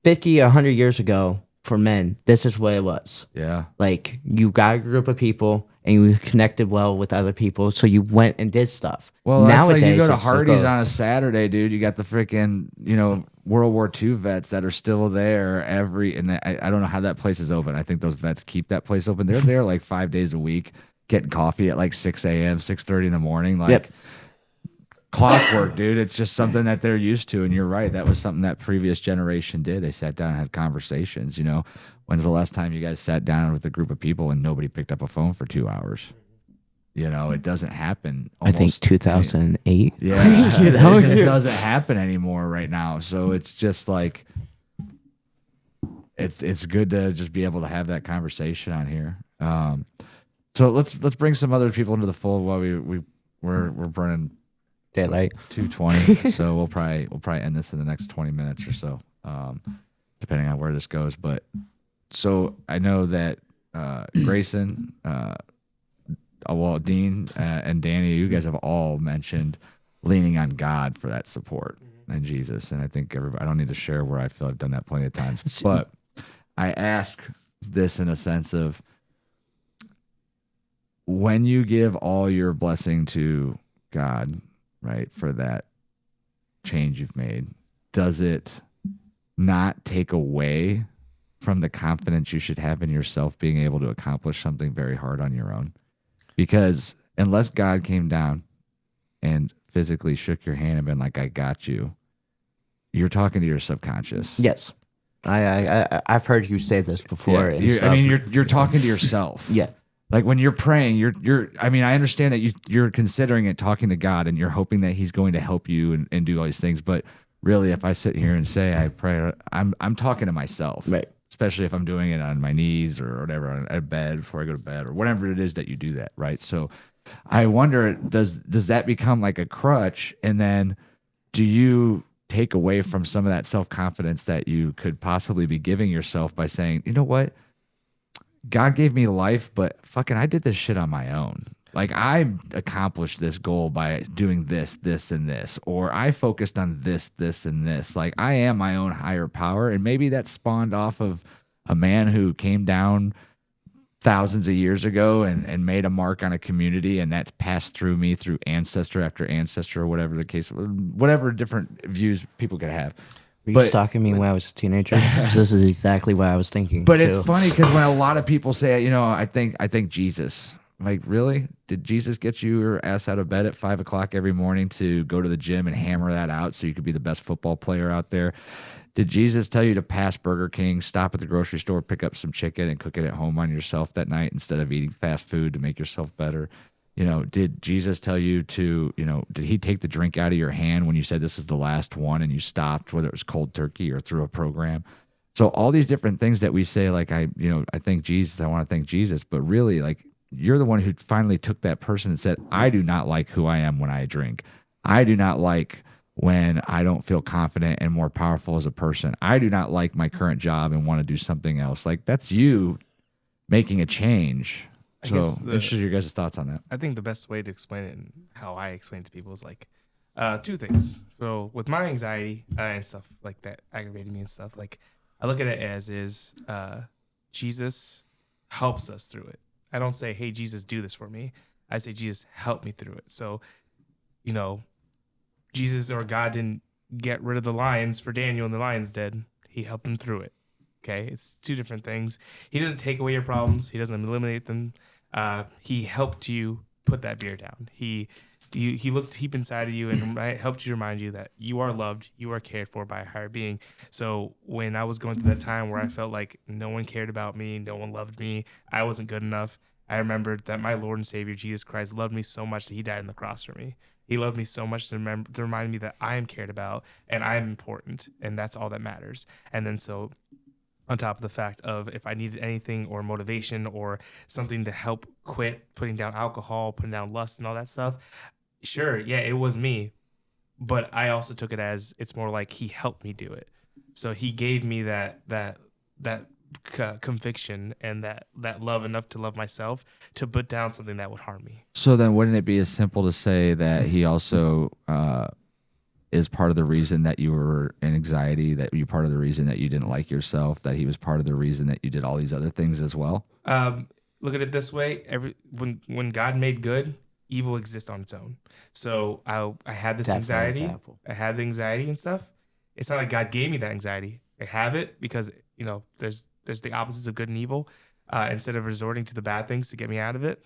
50, 100 years ago for men. This is what it was. Yeah. Like you got a group of people and you connected well with other people, so you went and did stuff. Well, that's like you go to it's Hardee's like, on a Saturday, dude. You got the freaking, World War II vets that are still there and I don't know how that place is open. I think those vets keep that place open. They're there like 5 days a week, getting coffee at like 6 a.m., 6:30 in the morning. Like, Yep. clockwork, dude. It's just something that they're used to. And you're right. That was something that previous generation did. They sat down and had conversations. You know, when's the last time you guys sat down with a group of people and nobody picked up a phone for 2 hours? You know, it doesn't happen. I think 2008. Yeah, You know? it just doesn't happen anymore right now. So it's just like it's good to just be able to have that conversation on here. So let's bring some other people into the fold while we're burning Daylight. 2:20. So we'll probably end this in the next 20 minutes or so, depending on where this goes. But so I know that Grayson, well, Dean and Danny, you guys have all mentioned leaning on God for that support and Jesus. And I think everybody, I don't need to share where I feel I've done that plenty of times. But I ask this in a sense of when you give all your blessing to God, right, for that change you've made, does it not take away from the confidence you should have in yourself being able to accomplish something very hard on your own? Because unless God came down and physically shook your hand and been like, I got you, you're talking to your subconscious. Yes. I've heard you say this before. Yeah, you're talking to yourself. Yeah. Like when you're praying, I understand that you're considering it talking to God and you're hoping that he's going to help you and do all these things. But really, if I sit here and say I pray, I'm talking to myself. Right. Especially if I'm doing it on my knees or whatever, on a bed before I go to bed or whatever it is that you do that, right? So I wonder, does that become like a crutch? And then do you take away from some of that self-confidence that you could possibly be giving yourself by saying, you know what? God gave me life, but fucking I did this shit on my own. Like I accomplished this goal by doing this, this, and this, or I focused on this, this, and this. Like I am my own higher power. And maybe that spawned off of a man who came down thousands of years ago and made a mark on a community, and that's passed through me through ancestor after ancestor, or whatever the case, whatever different views people could have. Were you stalking me when I was a teenager? This is exactly what I was thinking. But too. it's funny because when a lot of people say, you know, I think Jesus. I'm like, really? Did Jesus get you your ass out of bed at 5 o'clock every morning to go to the gym and hammer that out so you could be the best football player out there? Did Jesus tell you to pass Burger King, stop at the grocery store, pick up some chicken and cook it at home on yourself that night instead of eating fast food to make yourself better? You know, did Jesus tell you to, you know, did he take the drink out of your hand when you said this is the last one and you stopped, whether it was cold turkey or through a program? So all these different things that we say, like, I thank Jesus, I want to thank Jesus, but really, like, you're the one who finally took that person and said, I do not like who I am when I drink. I do not like when I don't feel confident and more powerful as a person. I do not like my current job and want to do something else. Like that's you making a change. So interested in your guys' thoughts on that. I think the best way to explain it and how I explain it to people is like two things. So with my anxiety and stuff like that aggravated me and stuff, like I look at it as Jesus helps us through it. I don't say, hey, Jesus, do this for me. I say, Jesus, help me through it. So, you know, Jesus or God didn't get rid of the lions for Daniel and the lions did. He helped him through it. Okay? It's two different things. He doesn't take away your problems. He doesn't eliminate them. He helped you put that beer down. He looked deep inside of you and helped you remind you that you are loved, you are cared for by a higher being. So when I was going through that time where I felt like no one cared about me, no one loved me, I wasn't good enough, I remembered that my Lord and Savior, Jesus Christ, loved me so much that he died on the cross for me. He loved me so much to remind me that I am cared about and I am important, and that's all that matters. And then so on top of the fact of if I needed anything or motivation or something to help quit putting down alcohol, putting down lust and all that stuff, sure, yeah, it was me, but I also took it as it's more like he helped me do it. So he gave me that conviction and that love enough to love myself to put down something that would harm me. So then wouldn't it be as simple to say that he also is part of the reason that you were in anxiety, that you're part of the reason that you didn't like yourself, that he was part of the reason that you did all these other things as well? Look at it this way. When God made good, evil exists on its own. So I had this anxiety. I had the anxiety and stuff. It's not like God gave me that anxiety. I have it because, you know, there's the opposites of good and evil. Instead of resorting to the bad things to get me out of it,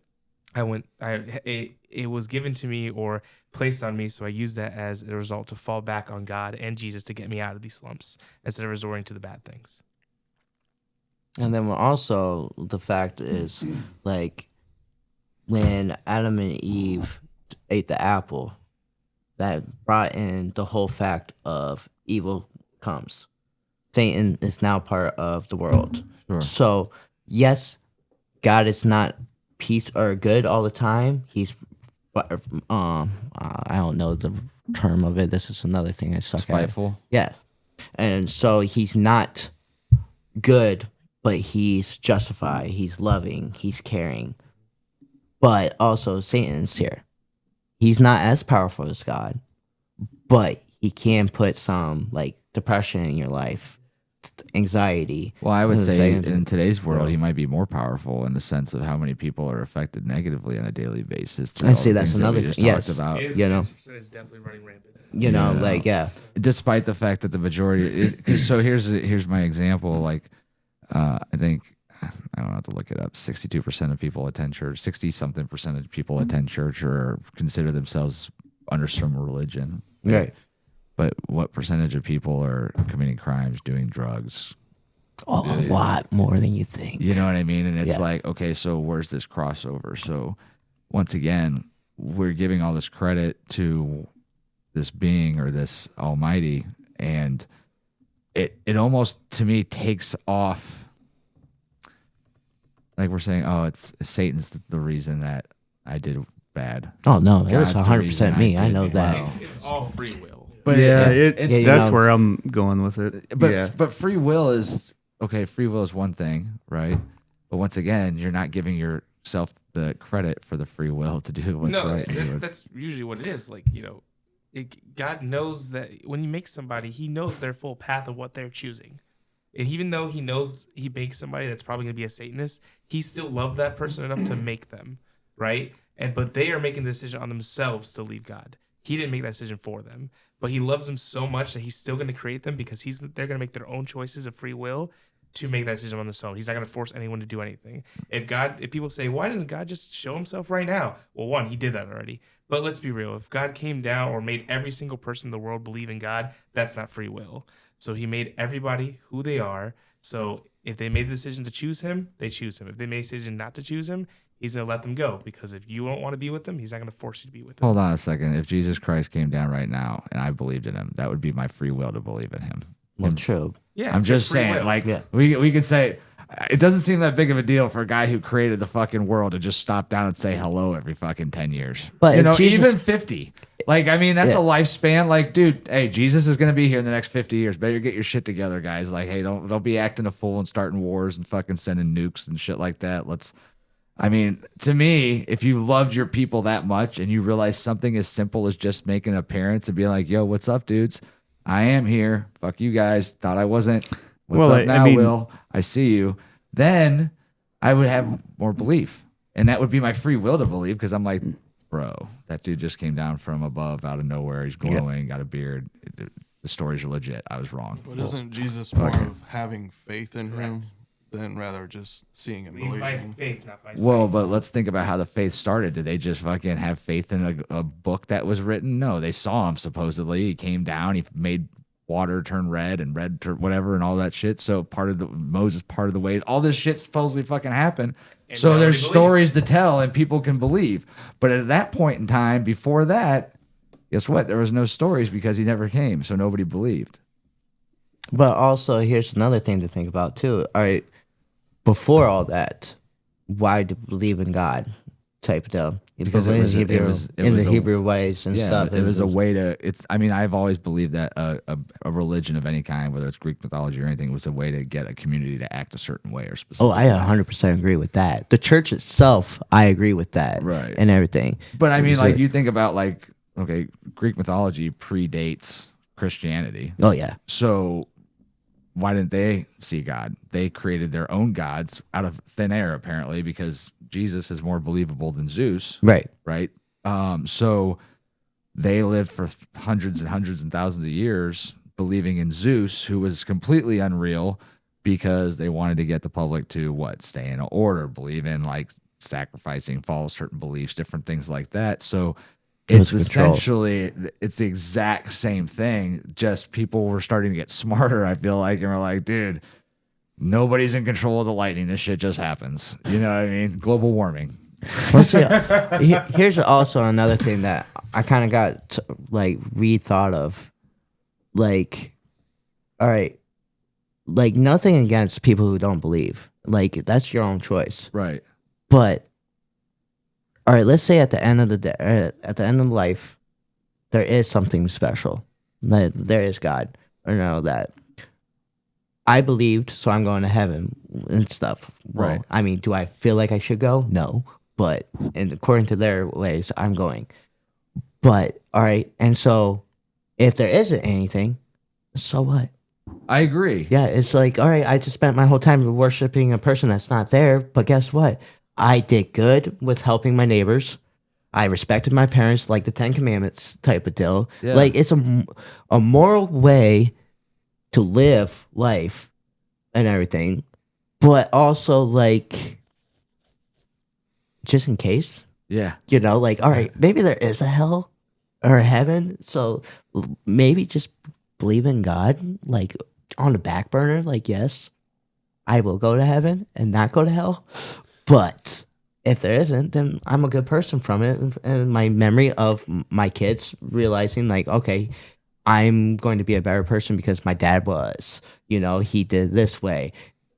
it was given to me or placed on me, so I used that as a result to fall back on God and Jesus to get me out of these slumps instead of resorting to the bad things. And then also the fact is, like, when Adam and Eve ate the apple, that brought in the whole fact of evil comes. Satan is now part of the world. Sure. So, yes, God is not peace or good all the time. He's, I don't know the term of it. This is another thing I suck at. Spiteful. Yes. And so he's not good, but he's justified. He's loving. He's caring. But also Satan's here. He's not as powerful as God, but he can put some like depression in your life, anxiety. Well, I would say Anxiety. in today's world, he might be more powerful in the sense of how many people are affected negatively on a daily basis. through I all see the that's things that we another just thing. Yes. talked about. You know. It's definitely running rampant. You know, like, yeah. Despite the fact that the majority, so here's my example. Like, I think I don't have to look it up. 62% of people attend church. 60-something% of people attend church or consider themselves under some religion. Right. But what percentage of people are committing crimes, doing drugs? Oh, a lot more than you think. You know what I mean? And it's Yeah. like, okay, so where's this crossover? So once again, we're giving all this credit to this being or this almighty, and it almost to me takes off, like we're saying, oh, it's Satan's the reason that I did bad. Oh no, it was God's the reason 100% me. I I did know it. that. Wow. It's all free will. But yeah, it's, you that's know- where I'm going with it. but but free will is okay. Free will is one thing, right? But once again, you're not giving yourself the credit for the free will to do what's No, right. that's usually what it is. Like, you know, God knows that when you make somebody, he knows their full path of what they're choosing. And even though he knows he makes somebody that's probably going to be a Satanist, he still loved that person enough to make them, right? But they are making the decision on themselves to leave God. He didn't make that decision for them, but he loves them so much that he's still going to create them because they're going to make their own choices of free will to make that decision on their own. He's not going to force anyone to do anything. If people say, why doesn't God just show himself right now? Well, one, he did that already. But let's be real. If God came down or made every single person in the world believe in God, that's not free will. So he made everybody who they are. So if they made the decision to choose him, they choose him. If they made the decision not to choose him, he's going to let them go. Because if you don't want to be with them, he's not going to force you to be with them. Hold on a second. If Jesus Christ came down right now and I believed in him, that would be my free will to believe in him. Well, true. Yeah, I'm it's your just free saying, will. like, Yeah. we could say it doesn't seem that big of a deal for a guy who created the fucking world to just stop down and say hello every fucking 10 years. But you if know, Jesus- even 50. Like, I mean, that's Yeah. a lifespan. Like, dude, hey, Jesus is gonna be here in the next 50 years. Better get your shit together, guys. Like, hey, don't be acting a fool and starting wars and fucking sending nukes and shit like that. I mean, to me, if you loved your people that much and you realize something as simple as just making an appearance and being like, yo, what's up, dudes? I am here. Fuck you guys. Thought I wasn't. What's Well, up I now, mean- Will? I see you. Then I would have more belief. And that would be my free will to believe because I'm like, bro, that dude just came down from above out of nowhere. He's glowing, got a beard. The stories are legit. I was wrong. But isn't Jesus more of having faith in him than rather just seeing and Lead by believing? faith, not by Well, sight. but let's think about how the faith started. Did they just fucking have faith in a book that was written? No, they saw him supposedly. He came down. He made water turn red and red turn whatever and all that shit. So Moses part of the ways. All this shit supposedly fucking happened. And So nobody there's believed. stories to tell and people can believe. But at that point in time, before that, guess what? There was no stories because he never came. So nobody believed. But also, here's another thing to think about too. All right, before all that, why do you believe in God? Type of deal. You Because it believe was- in it Hebrew, was- it in was the a- Hebrew ways and Yeah, stuff. it was a way to. I mean, I've always believed that a religion of any kind, whether it's Greek mythology or anything, was a way to get a community to act a certain way or specific. Oh, I 100% agree with that. The church itself, I agree with that. Right. And everything. But I mean, Was like it- you think about like, okay, Greek mythology predates Christianity. Oh yeah. So why didn't they see God? They created their own gods out of thin air, apparently, because Jesus is more believable than Zeus, Right. right? So they lived for hundreds and hundreds and thousands of years believing in Zeus, who was completely unreal because they wanted to get the public to stay in order, believe in like sacrificing, follow certain beliefs, different things like that. So It it's was control. essentially it's the exact same thing. Just people were starting to get smarter. I feel like, and we're like, dude, nobody's in control of the lightning. This shit just happens. You know what I mean? Global warming. Well, see, here's also another thing that I kind of got like rethought of. Like, all right, like nothing against people who don't believe. Like that's your own choice. Right. But all right, let's say at the end of the day, at the end of life, there is something special. That there is God. Or no, that I believed, so I'm going to heaven and stuff. Well, Right. I mean, do I feel like I should go? No, but and according to their ways, I'm going. But all right, and so if there isn't anything, so what? I agree. Yeah, it's like, all right, I just spent my whole time worshiping a person that's not there, but guess what? I did good with helping my neighbors. I respected my parents, like the 10 Commandments type of deal. Yeah. Like, it's a moral way to live life and everything, but also, like, just in case, Yeah. you know, like, all right, maybe there is a hell or a heaven, so maybe just believe in God, like, on the back burner, like, yes, I will go to heaven and not go to hell, but if there isn't, then I'm a good person from it, and my memory of my kids realizing, like, okay, I'm going to be a better person because my dad was, you know, he did this way.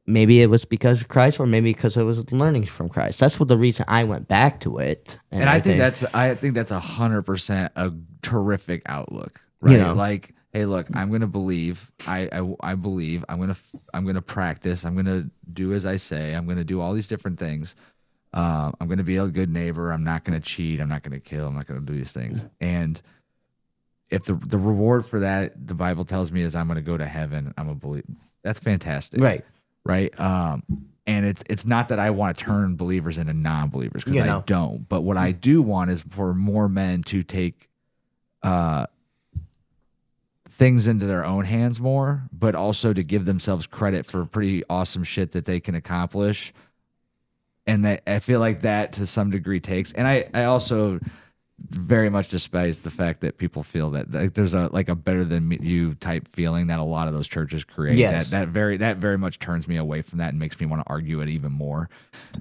Maybe it was because of Christ, or maybe because it was learning from Christ. That's what the reason I went back to it. And I think everything. that's 100% a terrific outlook, right? You know. Like, hey, look, I'm gonna believe. I believe. I'm gonna practice. I'm gonna do as I say. I'm gonna do all these different things. I'm gonna be a good neighbor. I'm not gonna cheat. I'm not gonna kill. I'm not gonna do these things. And if the reward for that, the Bible tells me, is I'm gonna go to heaven, I'm gonna believe. That's fantastic, Right. Right. And it's not that I want to turn believers into non-believers, because You I know. don't. But what I do want is for more men to take things into their own hands more, but also to give themselves credit for pretty awesome shit that they can accomplish. And that I feel like that to some degree takes. And I also very much despise the fact that people feel that like there's a better than you type feeling that a lot of those churches create. Yes. That very much turns me away from that and makes me want to argue it even more.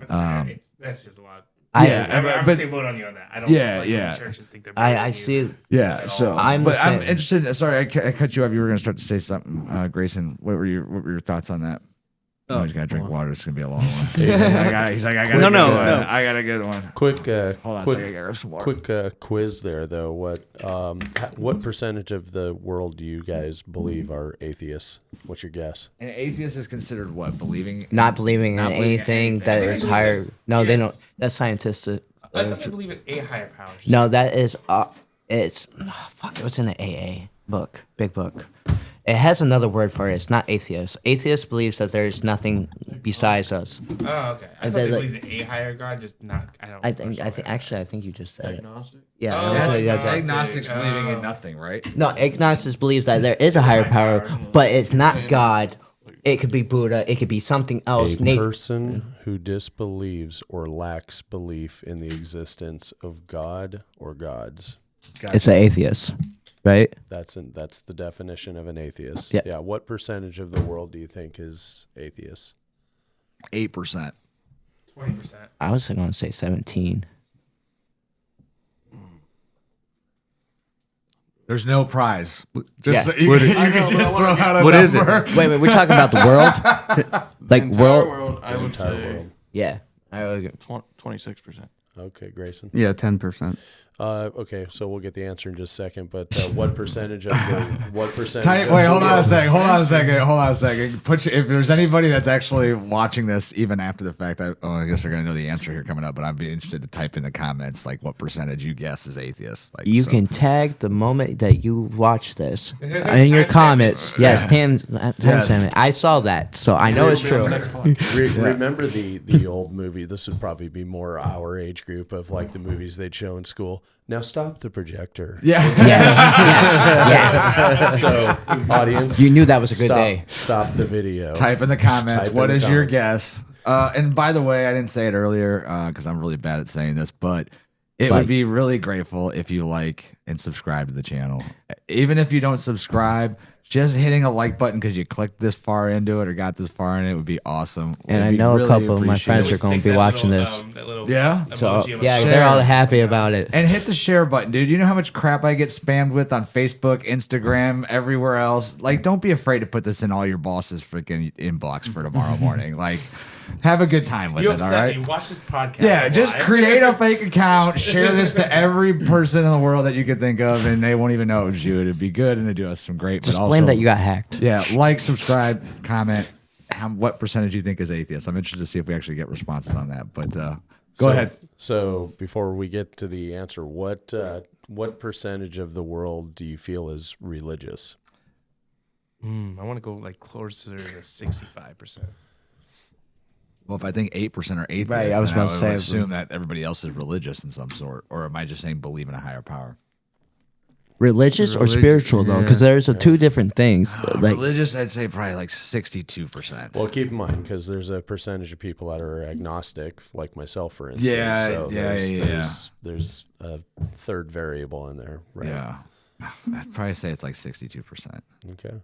That's just a lot. Yeah, I'm but- the same boat on you on that. I don't Yeah, like yeah. when churches think they're better I than you. see. Yeah, so I'm the but I'm same. interested. Sorry, I cut you off. You were going to start to say something, Grayson. What were your thoughts on that? Oh, he's got to drink water. It's going to be a long one. He's like, I got No, a good no, one. no. I got a good one. Quick, Hold on a quick, second. I got some water. quick quiz there though. What percentage of the world do you guys believe are atheists? What's your guess? An atheist is considered what? Believing? Not believing in believing in anything that is higher. No, they don't. That's scientists. I thought they believe in a higher power. No, that is. It's fuck. It was in an AA book, big book. It has another word for it. It's not atheist. Atheist believes that there is nothing besides us. Oh, okay. I thought And they then, like- believed in a higher God, just not. I don't. I think. Actually, I think you just said it. Agnostic. Yeah. Oh, that's what that's you guys said. Agnostics Oh. believing in nothing, right? No, agnostics believe that there is a higher power, but it's not God. It could be Buddha. It could be something else. A person who disbelieves or lacks belief in the existence of God or gods. It's an atheist, right? That's the definition of an atheist. Yeah. Yeah. What percentage of the world do you think is atheists? 8%. 20%. I was going to say 17. There's no prize. Just Yeah. you can just throw out a What is it? number. Wait, we're talking about the world, like Entire world. world, I would Entire say world. Yeah. I would- 26%. Okay, Grayson. Yeah, 10%. Okay, so we'll get the answer in just a second. But what percentage of the what percentage? Wait, of hold the on a world- second. Hold on a second. If there's anybody that's actually watching this, even after the fact, I guess they're gonna know the answer here coming up. But I'd be interested to type in the comments like what percentage you guess is atheist. Like, You so- can tag the moment that you watch this in your comments. Yes, timestamp it. I saw that, so I know it's true. Remember the old movie? This would probably be more our age group of like the movies they'd show in school. Now stop the projector. Yeah. Yes, yeah. So audience, You knew that was a good stop, day. Stop the video. Type in the comments. Type in What the is your comments. guess? And by the way, I didn't say it earlier because I'm really bad at saying this, but it would be really grateful if you like and subscribe to the channel. Even if you don't subscribe, just hitting a like button because you clicked this far into it or got this far in it would be awesome. And I We'd know really a couple of my appreciate friends it. are going to be watching this. Yeah? So, emoji yeah, on the they're all Share. happy about it. And hit the share button, dude. You know how much crap I get spammed with on Facebook, Instagram, everywhere else? Like, don't be afraid to put this in all your boss's freaking inbox for tomorrow morning. Like, have a good time with You it, all upset right? me. Watch this podcast. Yeah, just live. create a fake account, share this to every person in the world that you could think of, and they won't even know it was you. It'd be good and it'd do us some great. Just but blame also, that you got hacked. Yeah, like, subscribe, comment. What percentage you think is atheist? I'm interested to see if we actually get responses on that. But go ahead. So before we get to the answer, what percentage of the world do you feel is religious? I want to go like closer to 65%. Well, if I think 8% are atheists, Right, I was then about to say, would assume that everybody else is religious in some sort, or am I just saying believe in a higher power? Religious or spiritual, though? Because there's two different things. Like, Religious, I'd say probably like 62%. Well, keep in mind because there's a percentage of people that are agnostic, like myself, for instance. Yeah, so yeah, there's a third variable in there, right? Yeah, I'd probably say it's like 62%. Okay.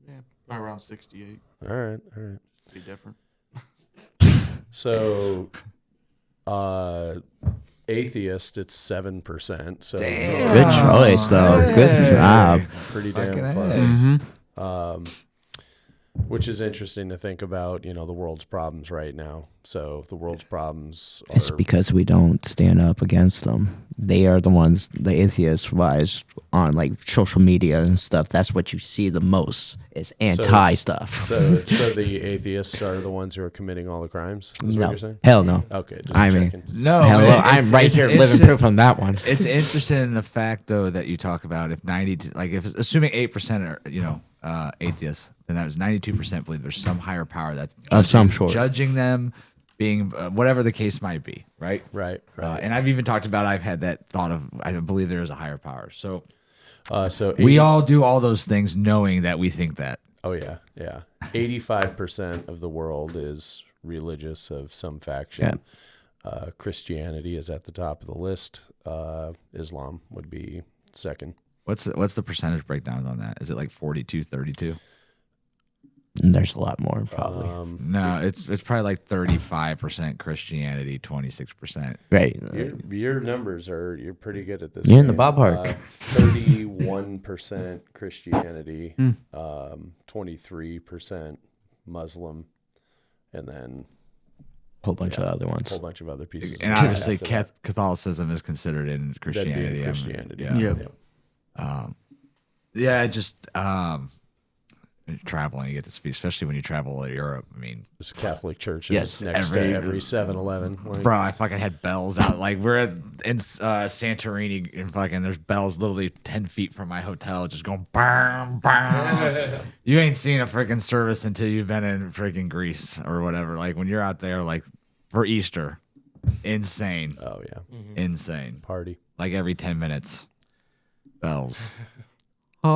Yeah, probably around 68. All right. Be different. So, atheist, it's 7%. So good choice, though. Good job. pretty Fucking damn A. close. Which is interesting to think about, the world's problems right now. So the world's problems are It's because we don't stand up against them. They are the ones, the atheists wise, on like social media and stuff. That's what you see the most is anti stuff. So the atheists are the ones who are committing all the crimes. Is what No, you're saying? hell no. Okay, just I mean, checking. No, Hello, man, I'm right here living proof on that one. It's interesting in the fact though that you talk about if 90, like if assuming 8% are atheists, then that was 92% believe there's some higher power that's Of some sort. judging them, being whatever the case might be, right? Right. And I've even talked about I've had that thought of I believe there is a higher power. So So we all do all those things knowing that we think that. Oh yeah. 85% of the world is religious of some faction. Christianity is at the top of the list. Islam would be second. What's the percentage breakdown on that? Is it like 42-32? There's a lot more, probably. No, it's probably like 35% Christianity, 26%. Right. Your numbers you're pretty good at this. You're in the game. ballpark. 31% Christianity, 23% Muslim, and then Whole bunch of other a ones. whole bunch of other pieces. And of obviously, after that. Catholicism is considered in That'd be Christianity. in Christianity. Yeah. Yep. Yeah, just traveling, you get to speak, especially when you travel to Europe. I mean, There's Catholic churches Yes, next every- to every 7-Eleven. Like, bro, I fucking had bells out. Like we're in Santorini, and fucking there's bells literally 10 feet from my hotel, just going bam, bam. You ain't seen a freaking service until you've been in freaking Greece or whatever. Like when you're out there, like for Easter, insane, oh yeah, insane. party. Like every 10 minutes, bells. I'm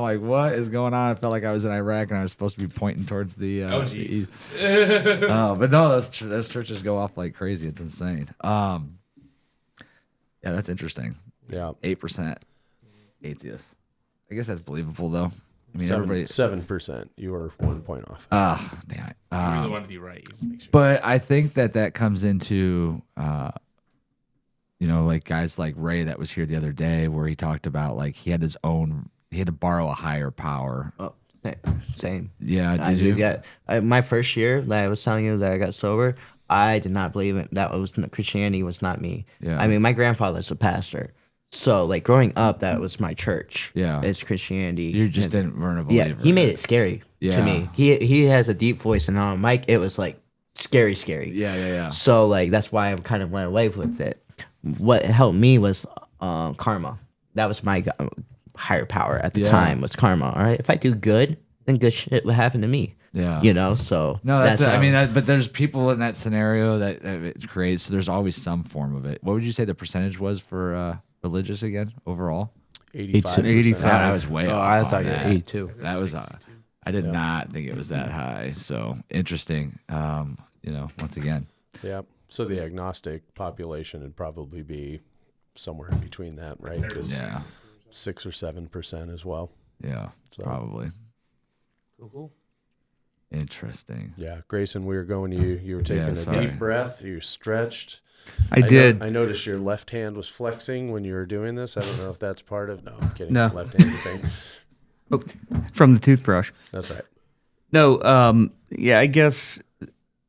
like, what is going on? I felt like I was in Iraq and I was supposed to be pointing towards the. Oh, the jeez. east. But no, those churches go off like crazy. It's insane. Yeah, that's interesting. Yeah, 8% atheists. I guess that's believable though. I mean, everybody. 7%. You were 1 point off. Damn it. You really want to be right. Just make sure. But I think that comes into, like guys like Ray that was here the other day, where he talked about like he had to borrow a higher power. Oh, same. Yeah, I did you? did my first year that I was telling you that I got sober, I did not believe it. Christianity was not me. Yeah. I mean, my grandfather's a pastor. So, like, growing up, that was my church. Yeah. It's Christianity. You just weren't a believer. Yeah, he made it scary Yeah. to me. He has a deep voice, and on mic, it was, like, scary. Yeah. So, like, that's why I kind of went away with it. What helped me was karma. That was my higher power at the time, was karma, all right? If I do good, then good shit will happen to me. Yeah. So No, that's how- I mean, but there's people in that scenario that it creates. So there's always some form of it. What would you say the percentage was for religious again overall? 85%. 85. I was way Oh, off. I on thought you were that. 82. That was I did not think it was that high. So interesting. Once again. Yeah. So the agnostic population would probably be somewhere in between that, right? 'Cause Yeah. 6 or 7% as well. Yeah. So- Probably. Cool. Interesting. Yeah, Grayson, we were going to you. You were taking a sorry. deep breath. You stretched. I did. I noticed your left hand was flexing when you were doing this. I don't know if that's part of. No, I'm kidding. No. Left-handed thing. From the toothbrush. That's right. No, yeah, I guess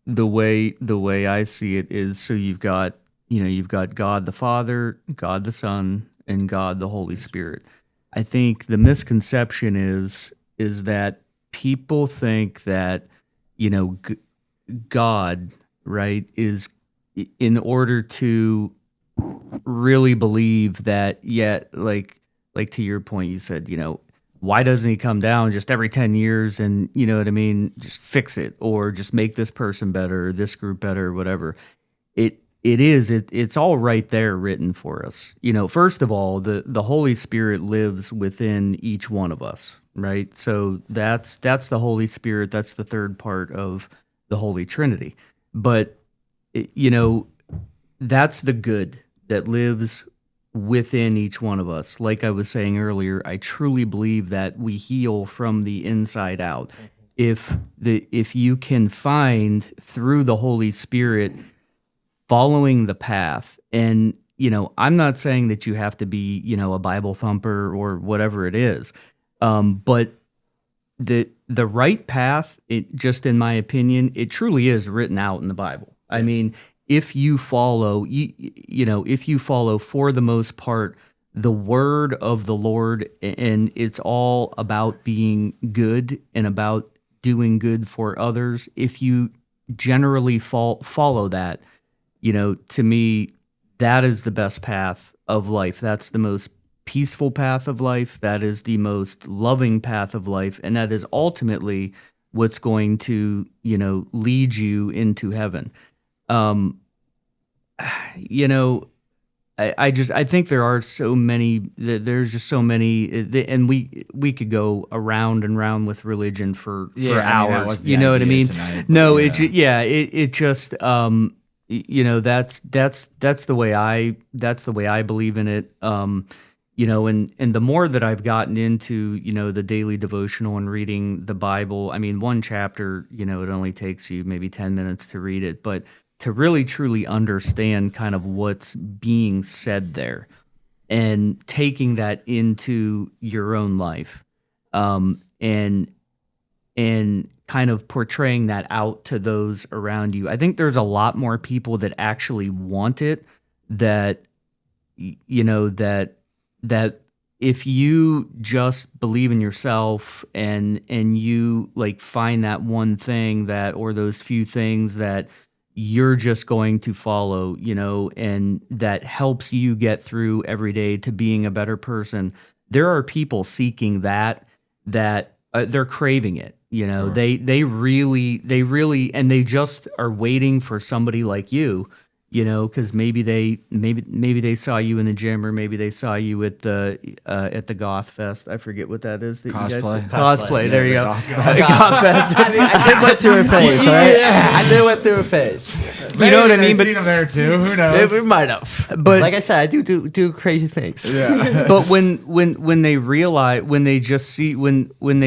the way I see it is, so you've got God the Father, God the Son, and God the Holy Spirit. I think the misconception is that people think that, God, right, is in order to really believe that, like to your point, you said, why doesn't he come down just every 10 years and, you know what I mean, just fix it or just make this person better or this group better or whatever. It's all right there written for us. First of all, the Holy Spirit lives within each one of us, right? So that's the Holy Spirit. That's the third part of the Holy Trinity. But, that's the good that lives within each one of us. Like I was saying earlier, I truly believe that we heal from the inside out. If you can find through the Holy Spirit following the path, and I'm not saying that you have to be a Bible thumper or whatever it is, but the right path, it just in my opinion, it truly is written out in the Bible. I mean, if you follow, if you follow for the most part the word of the Lord, and it's all about being good and about doing good for others, if you generally follow that, to me, that is the best path of life. That's the most peaceful path of life. That is the most loving path of life. And that is ultimately what's going to, lead you into heaven. I think there are so many, there's just so many, and we could go around and round with religion for hours. You know what I mean? Tonight, No, yeah. it just, that's the way I believe in it. And the more that I've gotten into, the daily devotional and reading the Bible, I mean, one chapter, it only takes you maybe 10 minutes to read it, but to really truly understand kind of what's being said there and taking that into your own life, and kind of portraying that out to those around you. I think there's a lot more people that actually want it, that if you just believe in yourself and you like find that one thing or those few things that you're just going to follow, and that helps you get through every day to being a better person. There are people seeking that they're craving it. They really, and they just are waiting for somebody like you, because maybe they saw you in the gym, or maybe they saw you at the Goth Fest. I forget what that is. That Cosplay. You guys, cosplay. There you go. Goth Fest. I mean, I did went through a phase, right? I did went through a phase. You know what I mean? I've seen him there too. Who Yeah, knows? we might have. But- like I said, I do crazy things. Yeah. But when they realize, when they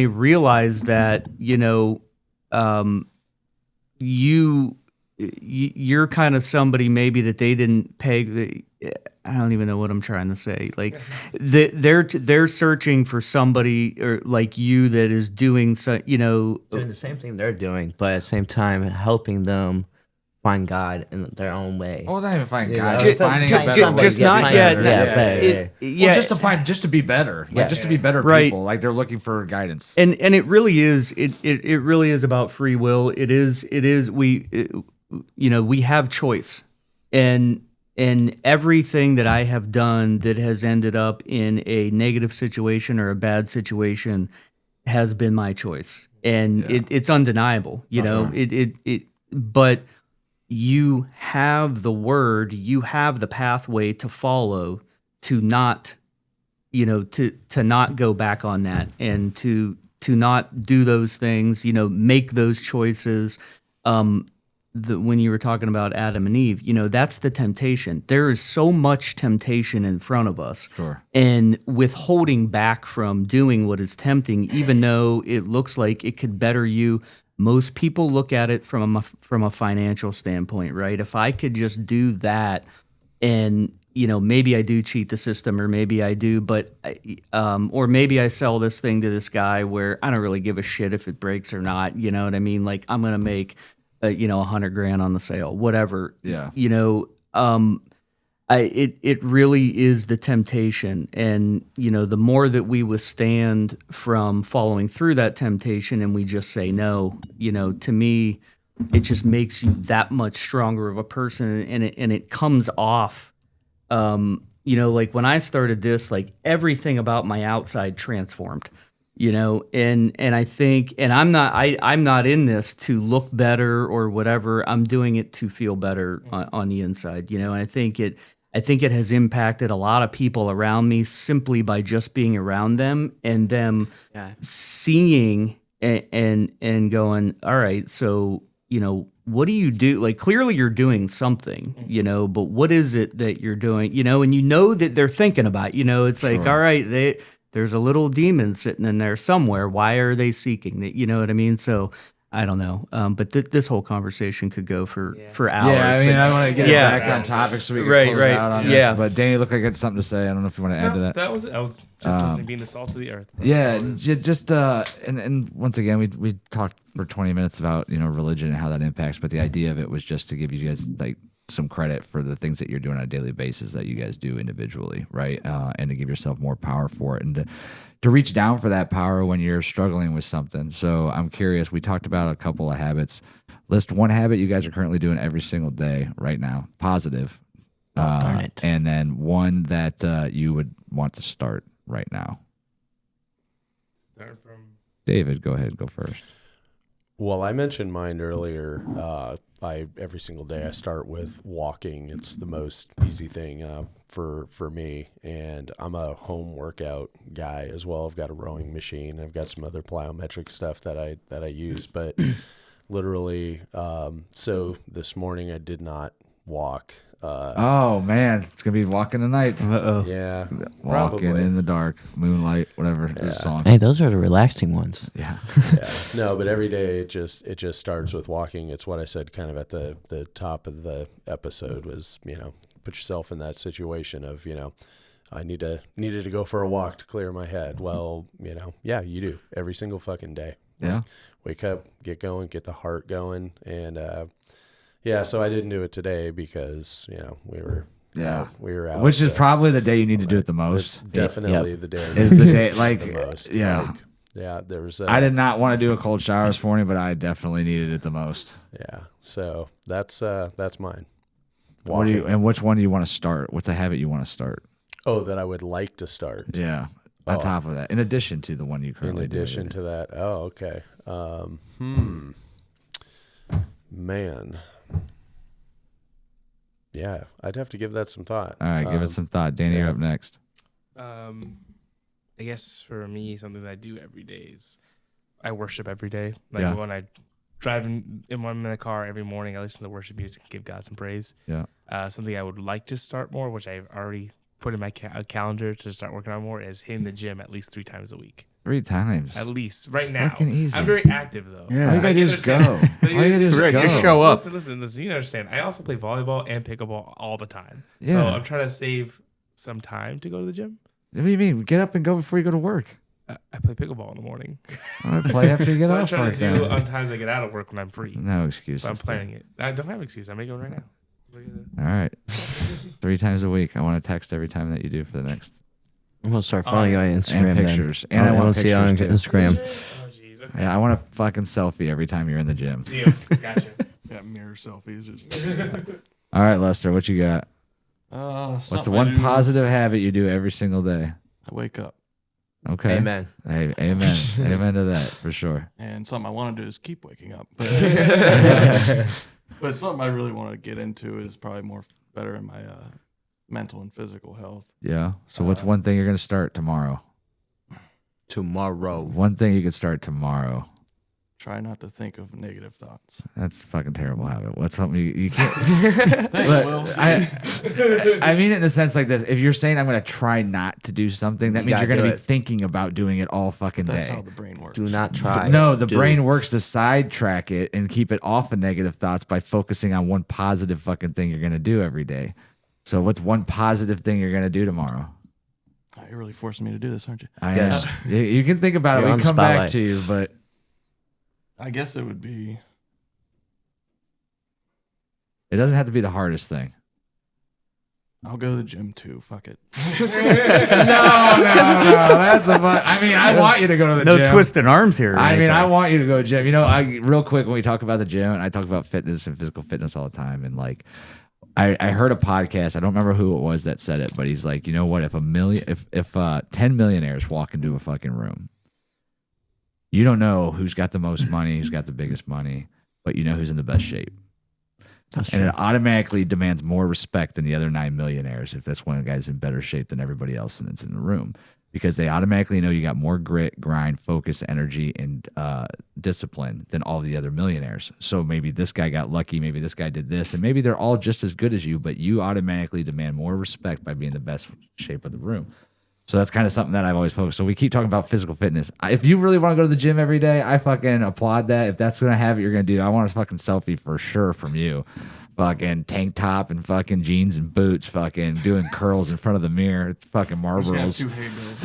realize that you're kind of somebody maybe that they didn't peg. I don't even know what I'm trying to say. Like they're searching for somebody or like you that is doing Doing the same thing they're doing, but at the same time helping them find God in their own way. Well, not even find You God, know, just finding a better way. just not find- yet. better. Well, just to be better, Yeah. just to be better Right. people. Like they're looking for guidance. And it really is it really is about free will. It is we have choice, and everything that I have done that has ended up in a negative situation or a bad situation has been my choice, and it's undeniable. But you have the word, you have the pathway to follow to not to not go back on that, and to not do those things, make those choices. When you were talking about Adam and Eve, that's the temptation. There is so much temptation in front of us. Sure. And withholding back from doing what is tempting, even though it looks like it could better you, most people look at it from a financial standpoint, right? If I could just do that and, maybe I do cheat the system or maybe I do, but, or maybe I sell this thing to this guy where I don't really give a shit if it breaks or not. You know what I mean? Like I'm going to make, $100,000 on the sale, whatever. Yeah. It really is the temptation. And, the more that we withstand from following through that temptation and we just say no, to me, it just makes you that much stronger of a person. And it comes off, like when I started this, like everything about my outside transformed. And I think, and I'm not in this to look better or whatever. I'm doing it to feel better on the inside, and I think it has impacted a lot of people around me simply by just being around them and them seeing and going, all right, so, what do you do? Like, clearly you're doing something, but what is it that you're doing, and that they're thinking about, it's like, all right, there's a little demon sitting in there somewhere. Why are they seeking that? You know what I mean? So I don't know. But this whole conversation could go for hours. Yeah, I mean, I want to get back on topic so we can close out on this. But Danny looked like you had something to say. I don't know if you want to add to that. That was it. I was just listening, being the salt of the earth. Yeah, just and once again, we talked for 20 minutes about religion and how that impacts. But the idea of it was just to give you guys like some credit for the things that you're doing on a daily basis that you guys do individually, right? And to give yourself more power for it and to reach down for that power when you're struggling with something. So I'm curious, we talked about a couple of habits. List one habit you guys are currently doing every single day right now, positive. And then one that you would want to start right now. Start from David, go ahead, go first. Well, I mentioned mine earlier. Every single day I start with walking. It's the most easy thing for me, and I'm a home workout guy as well. I've got a rowing machine. I've got some other plyometric stuff that I use, but literally, so this morning I did not walk. Oh man, it's gonna be walking tonight. Yeah, Walking probably. in the dark, moonlight, whatever the song. Hey, those are the relaxing ones. Yeah. Yeah. No, but every day it just starts with walking. It's what I said kind of at the top of the episode was, put yourself in that situation of, I needed to go for a walk to clear my head. Well, yeah, you do every single fucking day. Yeah. Wake up, get going, get the heart going. And, yeah, so I didn't do it today because, we were out. Which is probably the day you need to do it the most. It's definitely the day. Is the day like the most. yeah. Like, yeah, there was. I did not want to do a cold shower this morning, but I definitely needed it the most. Yeah, so that's mine. And which one do you want to start? What's a habit you want to start? Oh, that I would like to start. Yeah. On top of that, in addition to the one you currently do. In addition to that, oh, okay. Man. Yeah, I'd have to give that some thought. All right, give it some thought. Danny, you're up next. I guess for me, something that I do every day is I worship every day. Like when I drive when I'm in the car every morning, I listen to worship music and give God some praise. Yeah. Something I would like to start more, which I've already put in my calendar to start working on more, is hitting the gym at least 3 times a week. 3 times. At least right now. Fucking easy. I'm very active though. Yeah. All you gotta do is go. All you gotta do is go. Just show up. Listen. You understand. I also play volleyball and pickleball all the time. Yeah. So I'm trying to save some time to go to the gym. What do you mean? Get up and go before you go to work. I play pickleball in the morning. All right, play after you get so off I'm trying work. to do Then. on times I get out of work when I'm free. No excuses. But I'm planning it. I don't have an excuse. I'm making one right now. All right. 3 times a week. I want to text every time that you do for the next. I'm gonna start following you on Instagram. And pictures. Then. And I I want want to see you on pictures, too. Instagram. Oh, jeez. Okay. Yeah, I want a fucking selfie every time you're in the gym. Deal. Gotcha. Yeah, mirror selfies. All right, Lester, what you got? What's the one positive habit you do every single day? I wake up. Okay. Amen. Hey, amen. Amen to that for sure. And something I want to do is keep waking up. But something I really want to get into is probably more better in my mental and physical health. Yeah. So what's one thing you're gonna start tomorrow? Tomorrow. One thing you could start tomorrow. Try not to think of negative thoughts. That's a fucking terrible habit. What's something you can't? Thanks, But Will. I mean it in the sense like this. If you're saying I'm going to try not to do something, that You means gotta you're going to do be it. thinking about doing it all fucking That's day. how the brain works. Do not try. No, the Do brain it. works to sidetrack it and keep it off of negative thoughts by focusing on one positive fucking thing you're going to do every day. So what's one positive thing you're going to do tomorrow? Oh, you're really forcing me to do this, aren't you? I Yes. am. You can think about You're it. on We the come back spotlight. to you, but I guess it would be. it doesn't have to be the hardest thing. I'll go to the gym too. Fuck it. No. That's a fun. I mean, I want you to go to the No gym. twisting arms here. or I mean, anything. I want you to go to gym. You know, real quick when we talk about the gym, and I talk about fitness and physical fitness all the time, and like, I heard a podcast. I don't remember who it was that said it, but he's like, you know what? If 10 millionaires walk into a fucking room, you don't know who's got the most money, who's got the biggest money, but you know who's in the best shape. That's And true. it automatically demands more respect than the other 9 millionaires if this one guy's in better shape than everybody else that's in the room. Because they automatically know you got more grit, grind, focus, energy, and discipline than all the other millionaires. So maybe this guy got lucky, maybe this guy did this, and maybe they're all just as good as you, but you automatically demand more respect by being the best shape of the room. So that's kind of something that I've always focused. So we keep talking about physical fitness. If you really want to go to the gym every day, I fucking applaud that. If that's gonna have it, you're gonna do. I want a fucking selfie for sure from you. Fucking tank top and fucking jeans and boots, fucking doing curls in front of the mirror, fucking Just have Marlboros. 2 hay bales.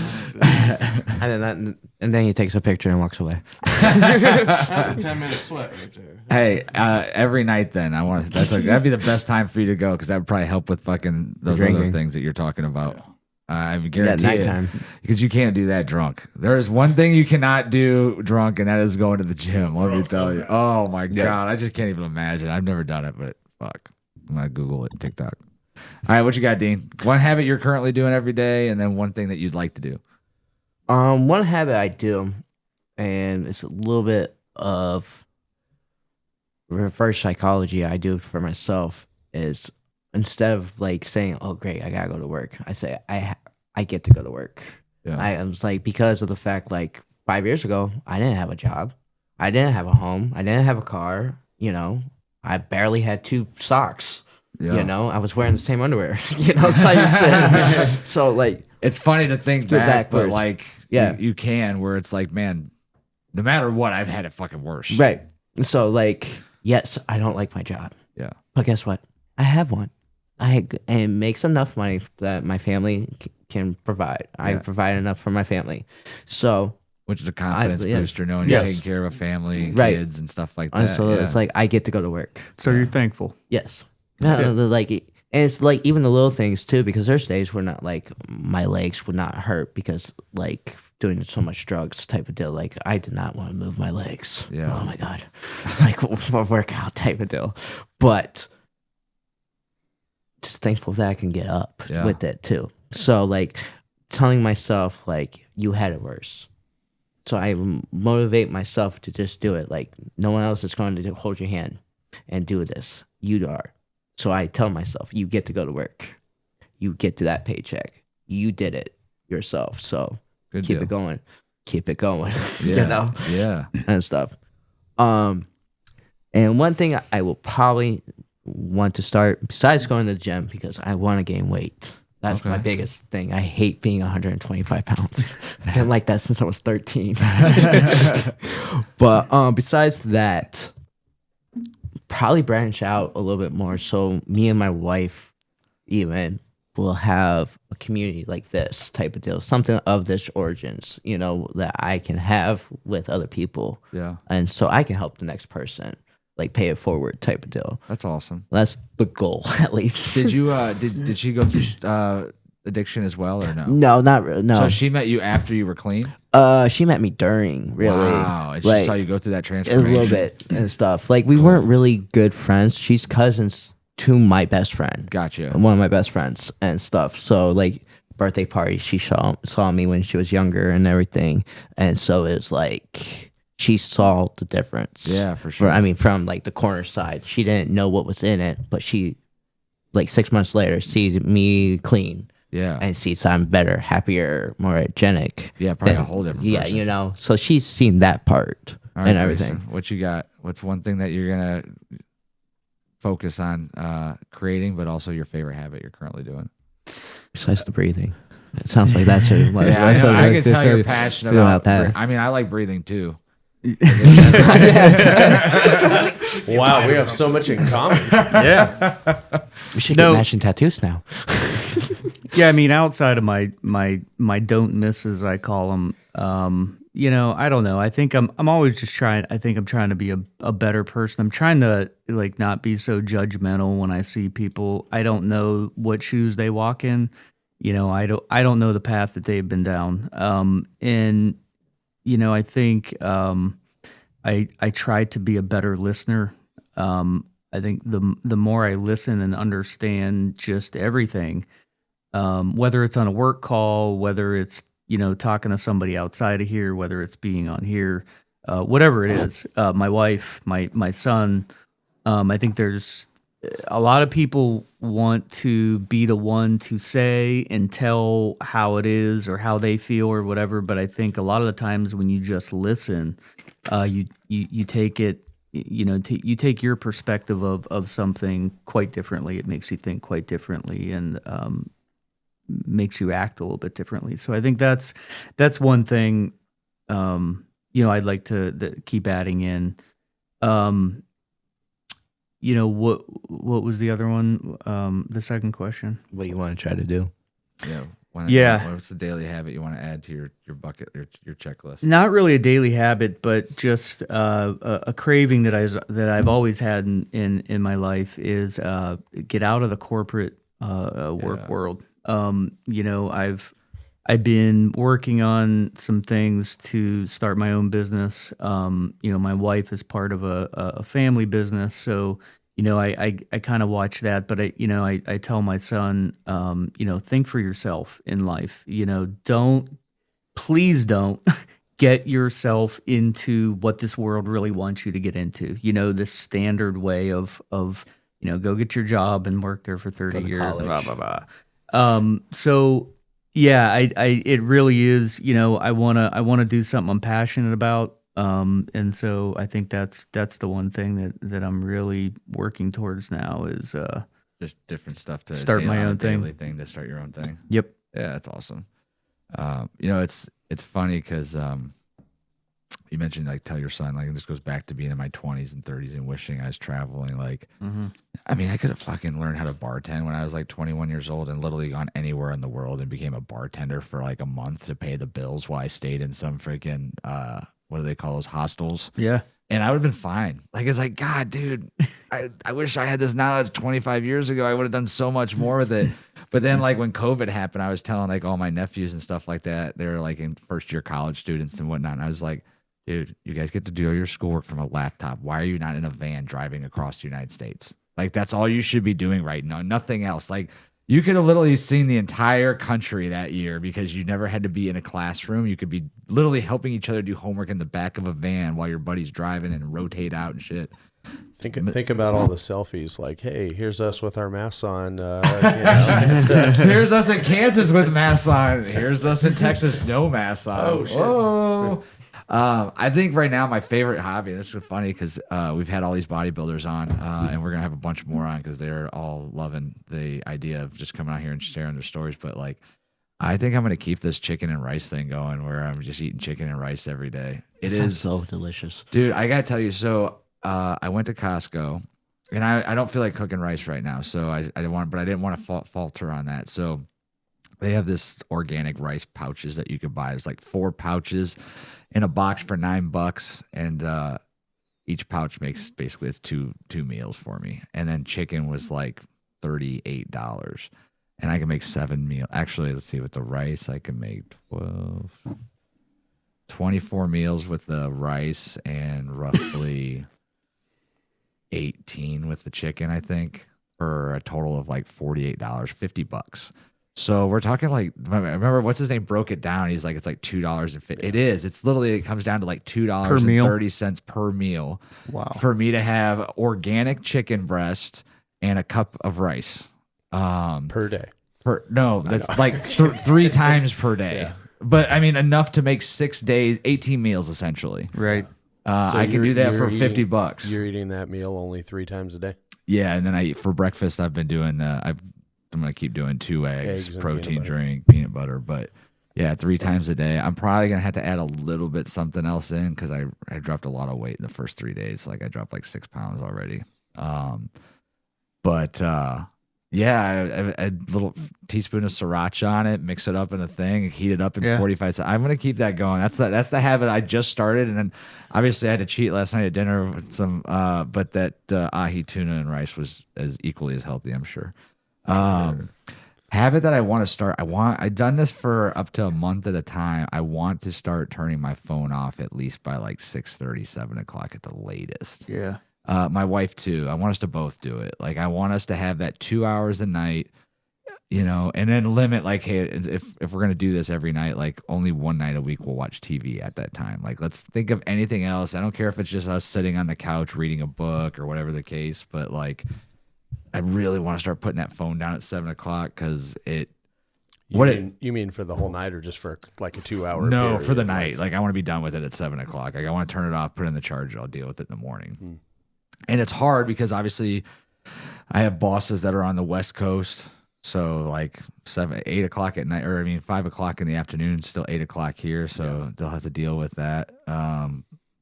And then he takes a picture and walks away. That's a 10-minute sweat right there. Hey, every night then I want to. That'd be the best time for you to go because that would probably help with fucking those other Drinking. things that you're talking about. I Yeah, guarantee nighttime. because you can't do that drunk. There is one thing you cannot do drunk, and that is going to the gym. Let me tell you. Oh my god, I just can't even imagine. I've never done it, but fuck, I'm gonna Google it. TikTok. All right, what you got, Dean? One habit you're currently doing every day, and then one thing that you'd like to do. One habit I do, and it's a little bit of reverse psychology I do for myself, is instead of like saying, "Oh, great, I gotta go to work," I say, "I get to go to work." Yeah. I was like, because of the fact, like 5 years ago, I didn't have a job, I didn't have a home, I didn't have a car. You know, I barely had 2 socks. Yeah. You know, I was wearing the same underwear. You know, so I said, so like. It's funny to think Do it back, but backwards. like, Yeah. you can where it's like, man, no matter what, I've had it fucking worse. Right. So like, yes, I don't like my job, Yeah. but guess what? I have one. And it makes enough money that my family can provide. I Yeah. provide enough for my family. So, Which is a confidence yeah. booster, knowing Yes. you're taking care of a family, and Right. kids, and stuff like and that. so yeah. it's like I get to go to work. So you're thankful. Yes. That's it. Like, and it's like even the little things too, because there's days where not like my legs would not hurt because like doing so much drugs type of deal. Like I did not want to move my legs. Yeah. Oh my God. Like a workout type of deal. But just thankful that I can get up Yeah. with it too. So like telling myself like you had it worse. So I motivate myself to just do it. Like no one else is going to hold your hand and do this. You are. So I tell myself, you get to go to work. You get to that paycheck. You did it yourself. So Good keep deal. it going. Keep it going. Yeah. You know? Yeah. And stuff. And one thing I will probably want to start besides going to the gym because I want to gain weight. That's my Okay. biggest thing. I hate being 125 pounds. I've been like that since I was 13. But besides that, probably branch out a little bit more. So me and my wife even will have a community like this type of deal, something of this origins, you know, that I can have with other people. Yeah. And so I can help the next person, like pay it forward type of deal. That's awesome. That's the goal, at least. Did you did she go through addiction as well or no? No, not really. No. So she met you after you were clean? She met me during, really. Wow. And she Like, saw you go through that a transformation. little bit and stuff. Like we weren't really good friends. She's cousins to my best friend. Gotcha. One of my best friends and stuff. So like birthday party, she saw me when she was younger and everything. And so it was like she saw the difference. Yeah, for sure. I mean, from like the corner side. She didn't know what was in it, but she like 6 months later sees me clean Yeah. and sees I'm better, happier, more energetic. Yeah, probably a whole different Yeah, person. you know. So she's seen that part All right, and everything. Grayson, what you got? What's one thing that you're gonna focus on creating, but also your favorite habit you're currently doing? Besides the breathing, it sounds like that's what. Yeah, I, know, I can tell you're you're passionate about that. I mean, I like breathing too. Wow, we have so much in common. Yeah. We should No. get matching tattoos now. Yeah, I mean, outside of my don't misses, I call them. You know, I don't know. I think I'm always just trying. I think I'm trying to be a better person. I'm trying to like not be so judgmental when I see people. I don't know what shoes they walk in. You know, I don't know the path that they've been down. And you know, I think I try to be a better listener. I think the more I listen and understand just everything, whether it's on a work call, whether it's, you know, talking to somebody outside of here, whether it's being on here, whatever it is, my wife, my son, I think there's a lot of people want to be the one to say and tell how it is or how they feel or whatever. But I think a lot of the times when you just listen, you take it, you know, you take your perspective of something quite differently. It makes you think quite differently and makes you act a little bit differently. So I think that's one thing, you know, I'd like to keep adding in. You know, what was the other one? The second question? What you want to try to do? Yeah. Yeah. What's the daily habit you want to add to your bucket, your checklist? Not really a daily habit, but just a craving that I've always had in my life is get out of the corporate work world. You know, I've been working on some things to start my own business. You know, my wife is part of a family business, so you know, I kind of watch that. But I tell my son, you know, think for yourself in life. You know, please don't get yourself into what this world really wants you to get into. You know, this standard way of you know, go get your job and work there for 30 years. college. Blah blah blah. So yeah, it really is, you know, I wanna do something I'm passionate about. And so I think that's the one thing that I'm really working towards now is Just different stuff to Start my on a own thing. daily thing to start your own thing. yep. Yeah, that's awesome. You know, it's funny because you mentioned like tell your son, like this goes back to being in my 20s and 30s and wishing I was traveling. Like, I mean, I could have fucking learned how to bartend when I was like 21 years old and literally gone anywhere in the world and became a bartender for like a month to pay the bills while I stayed in some freaking what do they call those, hostels? Yeah. And I would have been fine. Like, it's like, God, dude, I wish I had this knowledge 25 years ago. I would have done so much more with it. But then, like, when COVID happened, I was telling, like, all my nephews and stuff like that. They're, like, in first-year college students and whatnot. And I was like, dude, you guys get to do your schoolwork from a laptop. Why are you not in a van driving across the United States? Like, that's all you should be doing right now. Nothing else. Like, you could have literally seen the entire country that year because you never had to be in a classroom. You could be literally helping each other do homework in the back of a van while your buddy's driving and rotate out and shit. Think about all the selfies. Like, hey, here's us with our masks on. You know. Here's us in Kansas with masks on. Here's us in Texas, no masks on. Oh, shit. Whoa. I think right now my favorite hobby, this is funny because we've had all these bodybuilders on and we're going to have a bunch more on because they're all loving the idea of just coming out here and sharing their stories. But like, I think I'm going to keep this chicken and rice thing going where I'm just eating chicken and rice every day. It Sounds is so delicious. Dude, I got to tell you, so I went to Costco and I don't feel like cooking rice right now. So I didn't want to falter on that. So they have this organic rice pouches that you could buy. It's like 4 pouches in a box for $9, and each pouch makes basically it's two meals for me. And then chicken was like $38, and I can make 7 meals. Actually, let's see, with the rice, I can make 24 meals with the rice and roughly 18 with the chicken, I think, for a total of like $48, $50. So we're talking like, I remember what's his name broke it down. He's like, it's like $2.50. It is. It's literally, it comes down to like $2.30 per meal. Wow. For me to have organic chicken breast and a cup of rice. Per day. That's like 3 times per day. But I mean, enough to make 6 days, 18 meals essentially. Right. So I can do that for $50. You're eating that meal only 3 times a day? Yeah, and then I eat for breakfast. I've been doing. I'm gonna keep doing 2 eggs, Eggs and protein peanut butter. drink, peanut butter. But yeah, 3 times a day. I'm probably gonna have to add a little bit something else in because I dropped a lot of weight in the first 3 days. Like I dropped like 6 pounds already. Yeah, a little teaspoon of sriracha on it, mix it up in a thing, heat it up in 45 seconds. I'm gonna keep that going. That's the habit I just started, and then obviously I had to cheat last night at dinner with some. But that ahi tuna and rice was as equally as healthy, I'm sure. Habit that I want to start. I've done this for up to a month at a time. I want to start turning my phone off at least by like 6:30, 7 o'clock at the latest. Yeah. My wife too. I want us to both do it. Like I want us to have that 2 hours a night, and then limit like, hey, if we're gonna do this every night, like only one night a week we'll watch TV at that time. Like let's think of anything else. I don't care if it's just us sitting on the couch reading a book or whatever the case, but like I really want to start putting that phone down at 7 o'clock because You mean for the whole night or just for like a 2 hour? No, period? for the night. Like I want to be done with it at 7 o'clock. Like I want to turn it off, put it in the charger. I'll deal with it in the morning. And it's hard because obviously I have bosses that are on the West Coast. So like 8 o'clock at night, 5 o'clock in the afternoon, still 8 o'clock here. So they'll have to deal with that.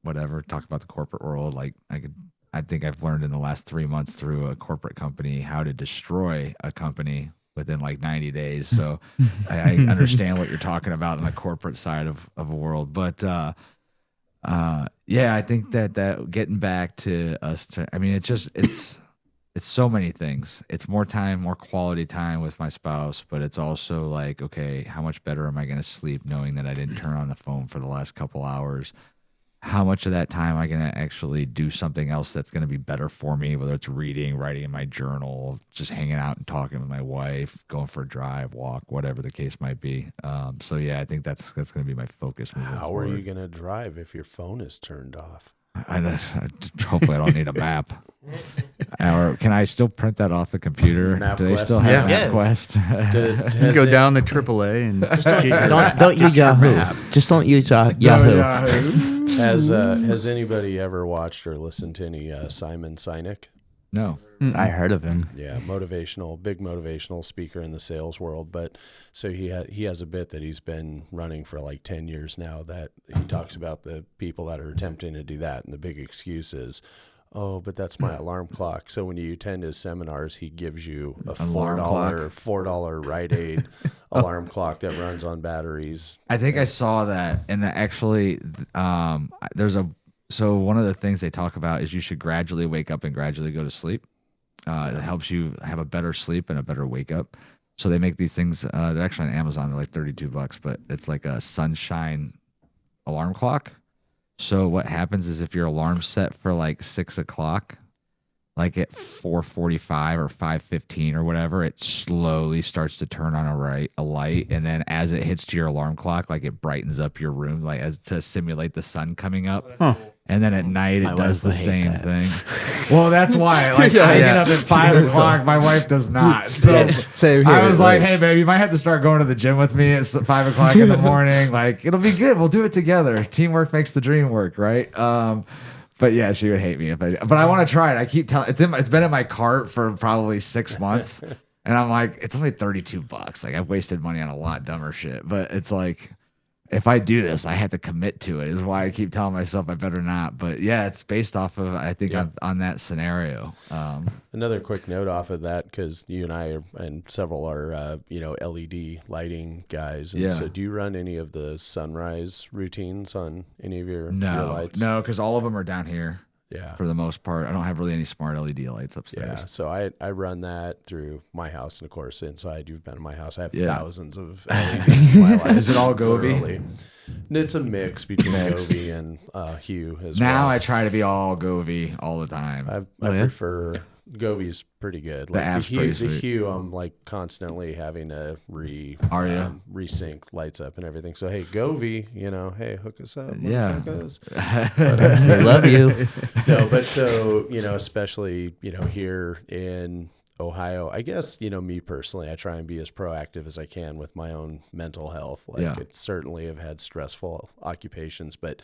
Whatever. Talk about the corporate world. Like I think I've learned in the last 3 months through a corporate company how to destroy a company within like 90 days. So I understand what you're talking about on the corporate side of a world. But yeah, I think that getting back to us, it's so many things. It's more time, more quality time with my spouse, but it's also like, okay, how much better am I going to sleep knowing that I didn't turn on the phone for the last couple hours? How much of that time am I going to actually do something else that's going to be better for me, whether it's reading, writing in my journal, just hanging out and talking with my wife, going for a drive, walk, whatever the case might be. So yeah, I think that's going to be my focus moving How forward. are you going to drive if your phone is turned off? Hopefully I don't need a map. Or can I still print that off the computer? Do they MapQuest? still have Yeah. MapQuest? You go down the AAA and Don't use Yahoo. Just don't use Yahoo. Has anybody ever watched or listened to any Simon Sinek? No. I heard of him. Yeah, big motivational speaker in the sales world. But so he has a bit that he's been running for like 10 years now that he talks about the people that are attempting to do that. And the big excuse is, oh, but that's my alarm clock. So when you attend his seminars, he gives you a $4 Rite Aid alarm clock that runs on batteries. I think I saw that. And actually, so one of the things they talk about is you should gradually wake up and gradually go to sleep. It helps you have a better sleep and a better wake up. So they make these things. They're actually on Amazon. They're like $32, but it's like a sunshine alarm clock. So what happens is if your alarm's set for like 6 o'clock, like at 4:45 or 5:15 or whatever, it slowly starts to turn on a light, and then as it hits to your alarm clock, like it brightens up your room, like as to simulate the sun coming up. And then at night it does the same thing. Well, that's why. Like I get up at 5 o'clock. My wife does not. So Same here. I was like, "Hey, babe, you might have to start going to the gym with me at 5 o'clock in the morning. Like it'll be good. We'll do it together. Teamwork makes the dream work, right?" But yeah, she would hate me if I. But I want to try it. I keep telling. It's been in my cart for probably 6 months, and I'm like, it's only $32. Like I've wasted money on a lot dumber shit. But it's like, if I do this, I have to commit to it. Is why I keep telling myself I better not. But yeah, it's based off of I think on that scenario. Another quick note off of that, because you and I and several are LED lighting guys. And so do you run any of the sunrise routines on any of your lights? No, because all of them are down here. Yeah. For the most part, I don't have really any smart LED lights upstairs. Yeah, so I run that through my house, and of course inside you've been in my house. I have thousands of LEDs in my life. Is it all Govee? Literally. It's a mix between Govee and Hue as now well. I try to be all Govee all the time. I prefer Govee's pretty good. Like app's pretty sweet. The Hue, I'm like constantly having to resync lights up and everything. So hey, Govee, hey, hook us up. Yeah. They love you. No, but so especially here in Ohio, I guess, me personally, I try and be as proactive as I can with my own mental health. Like it certainly have had stressful occupations, but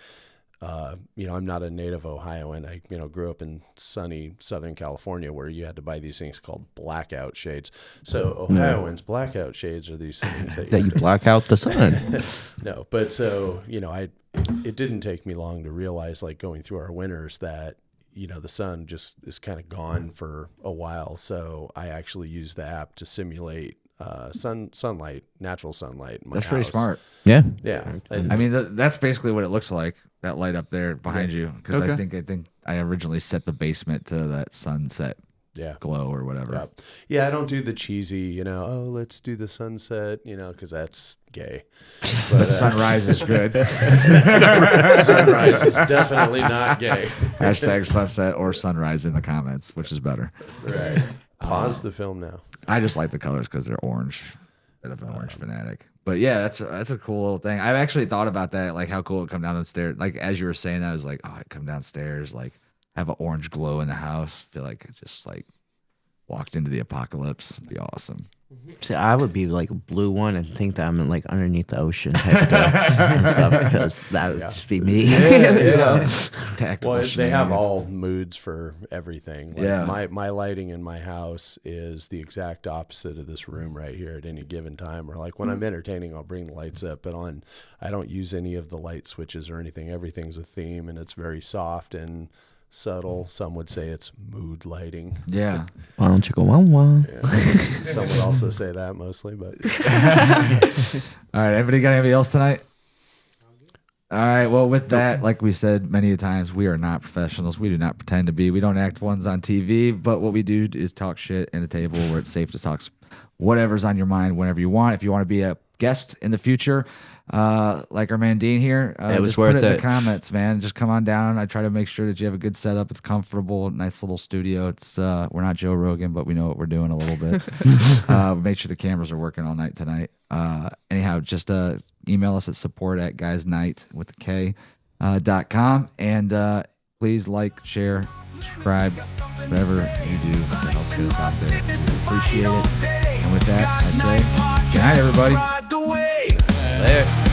I'm not a native Ohioan. I, grew up in sunny Southern California where you had to buy these things called blackout shades. So Ohioans, blackout shades are these things that you black out the sun. No, but so, it didn't take me long to realize, like going through our winters, that the sun just is kind of gone for a while. So I actually use the app to simulate sunlight, natural sunlight in my That's house. pretty smart. Yeah. Yeah. I mean, that's basically what it looks like. That light up there behind you, because I think I originally set the basement to that sunset glow or whatever. Yeah, I don't do the cheesy, let's do the sunset, because that's gay. But, sunrise is good. Sunrise is definitely not gay. Hashtag sunset or sunrise in the comments, which is better. Right. Pause the film now. I just like the colors because they're orange. Bit of an orange fanatic. But yeah, that's a cool little thing. I've actually thought about that, like how cool it would come down the stairs. Like as you were saying that, I was like, oh, I'd come downstairs, like have an orange glow in the house. Feel like I just like walked into the apocalypse. It'd be awesome. See, I would be like a blue one and think that I'm like underneath the ocean type of and stuff, because that would just be me. Tactical Well, they have shenanigans. all moods for everything. Like Yeah. my lighting in my house is the exact opposite of this room right here at any given time. Or like when I'm entertaining, I'll bring the lights up, but I don't use any of the light switches or anything. Everything's a theme, and it's very soft and subtle. Some would say it's mood lighting. Yeah. Why don't you go on one? Some would also say that mostly, but All right. Anybody got anybody else tonight? All right. Well, with that, like we said many a times, we are not professionals. We do not pretend to be. We don't act ones on TV, but what we do is talk shit at a table where it's safe to talk whatever's on your mind whenever you want. If you want to be a guest in the future, like our man Dean here, It was just worth put it in it. the comments, man. Just come on down. I try to make sure that you have a good setup. It's comfortable, nice little studio. It's we're not Joe Rogan, but we know what we're doing a little bit. Make sure the cameras are working all night tonight. Anyhow, just email us at support@guysnight with the K.com, and please like, share, subscribe, whatever you do to help get us out there. We appreciate it. And with that, I say good night, everybody. Later.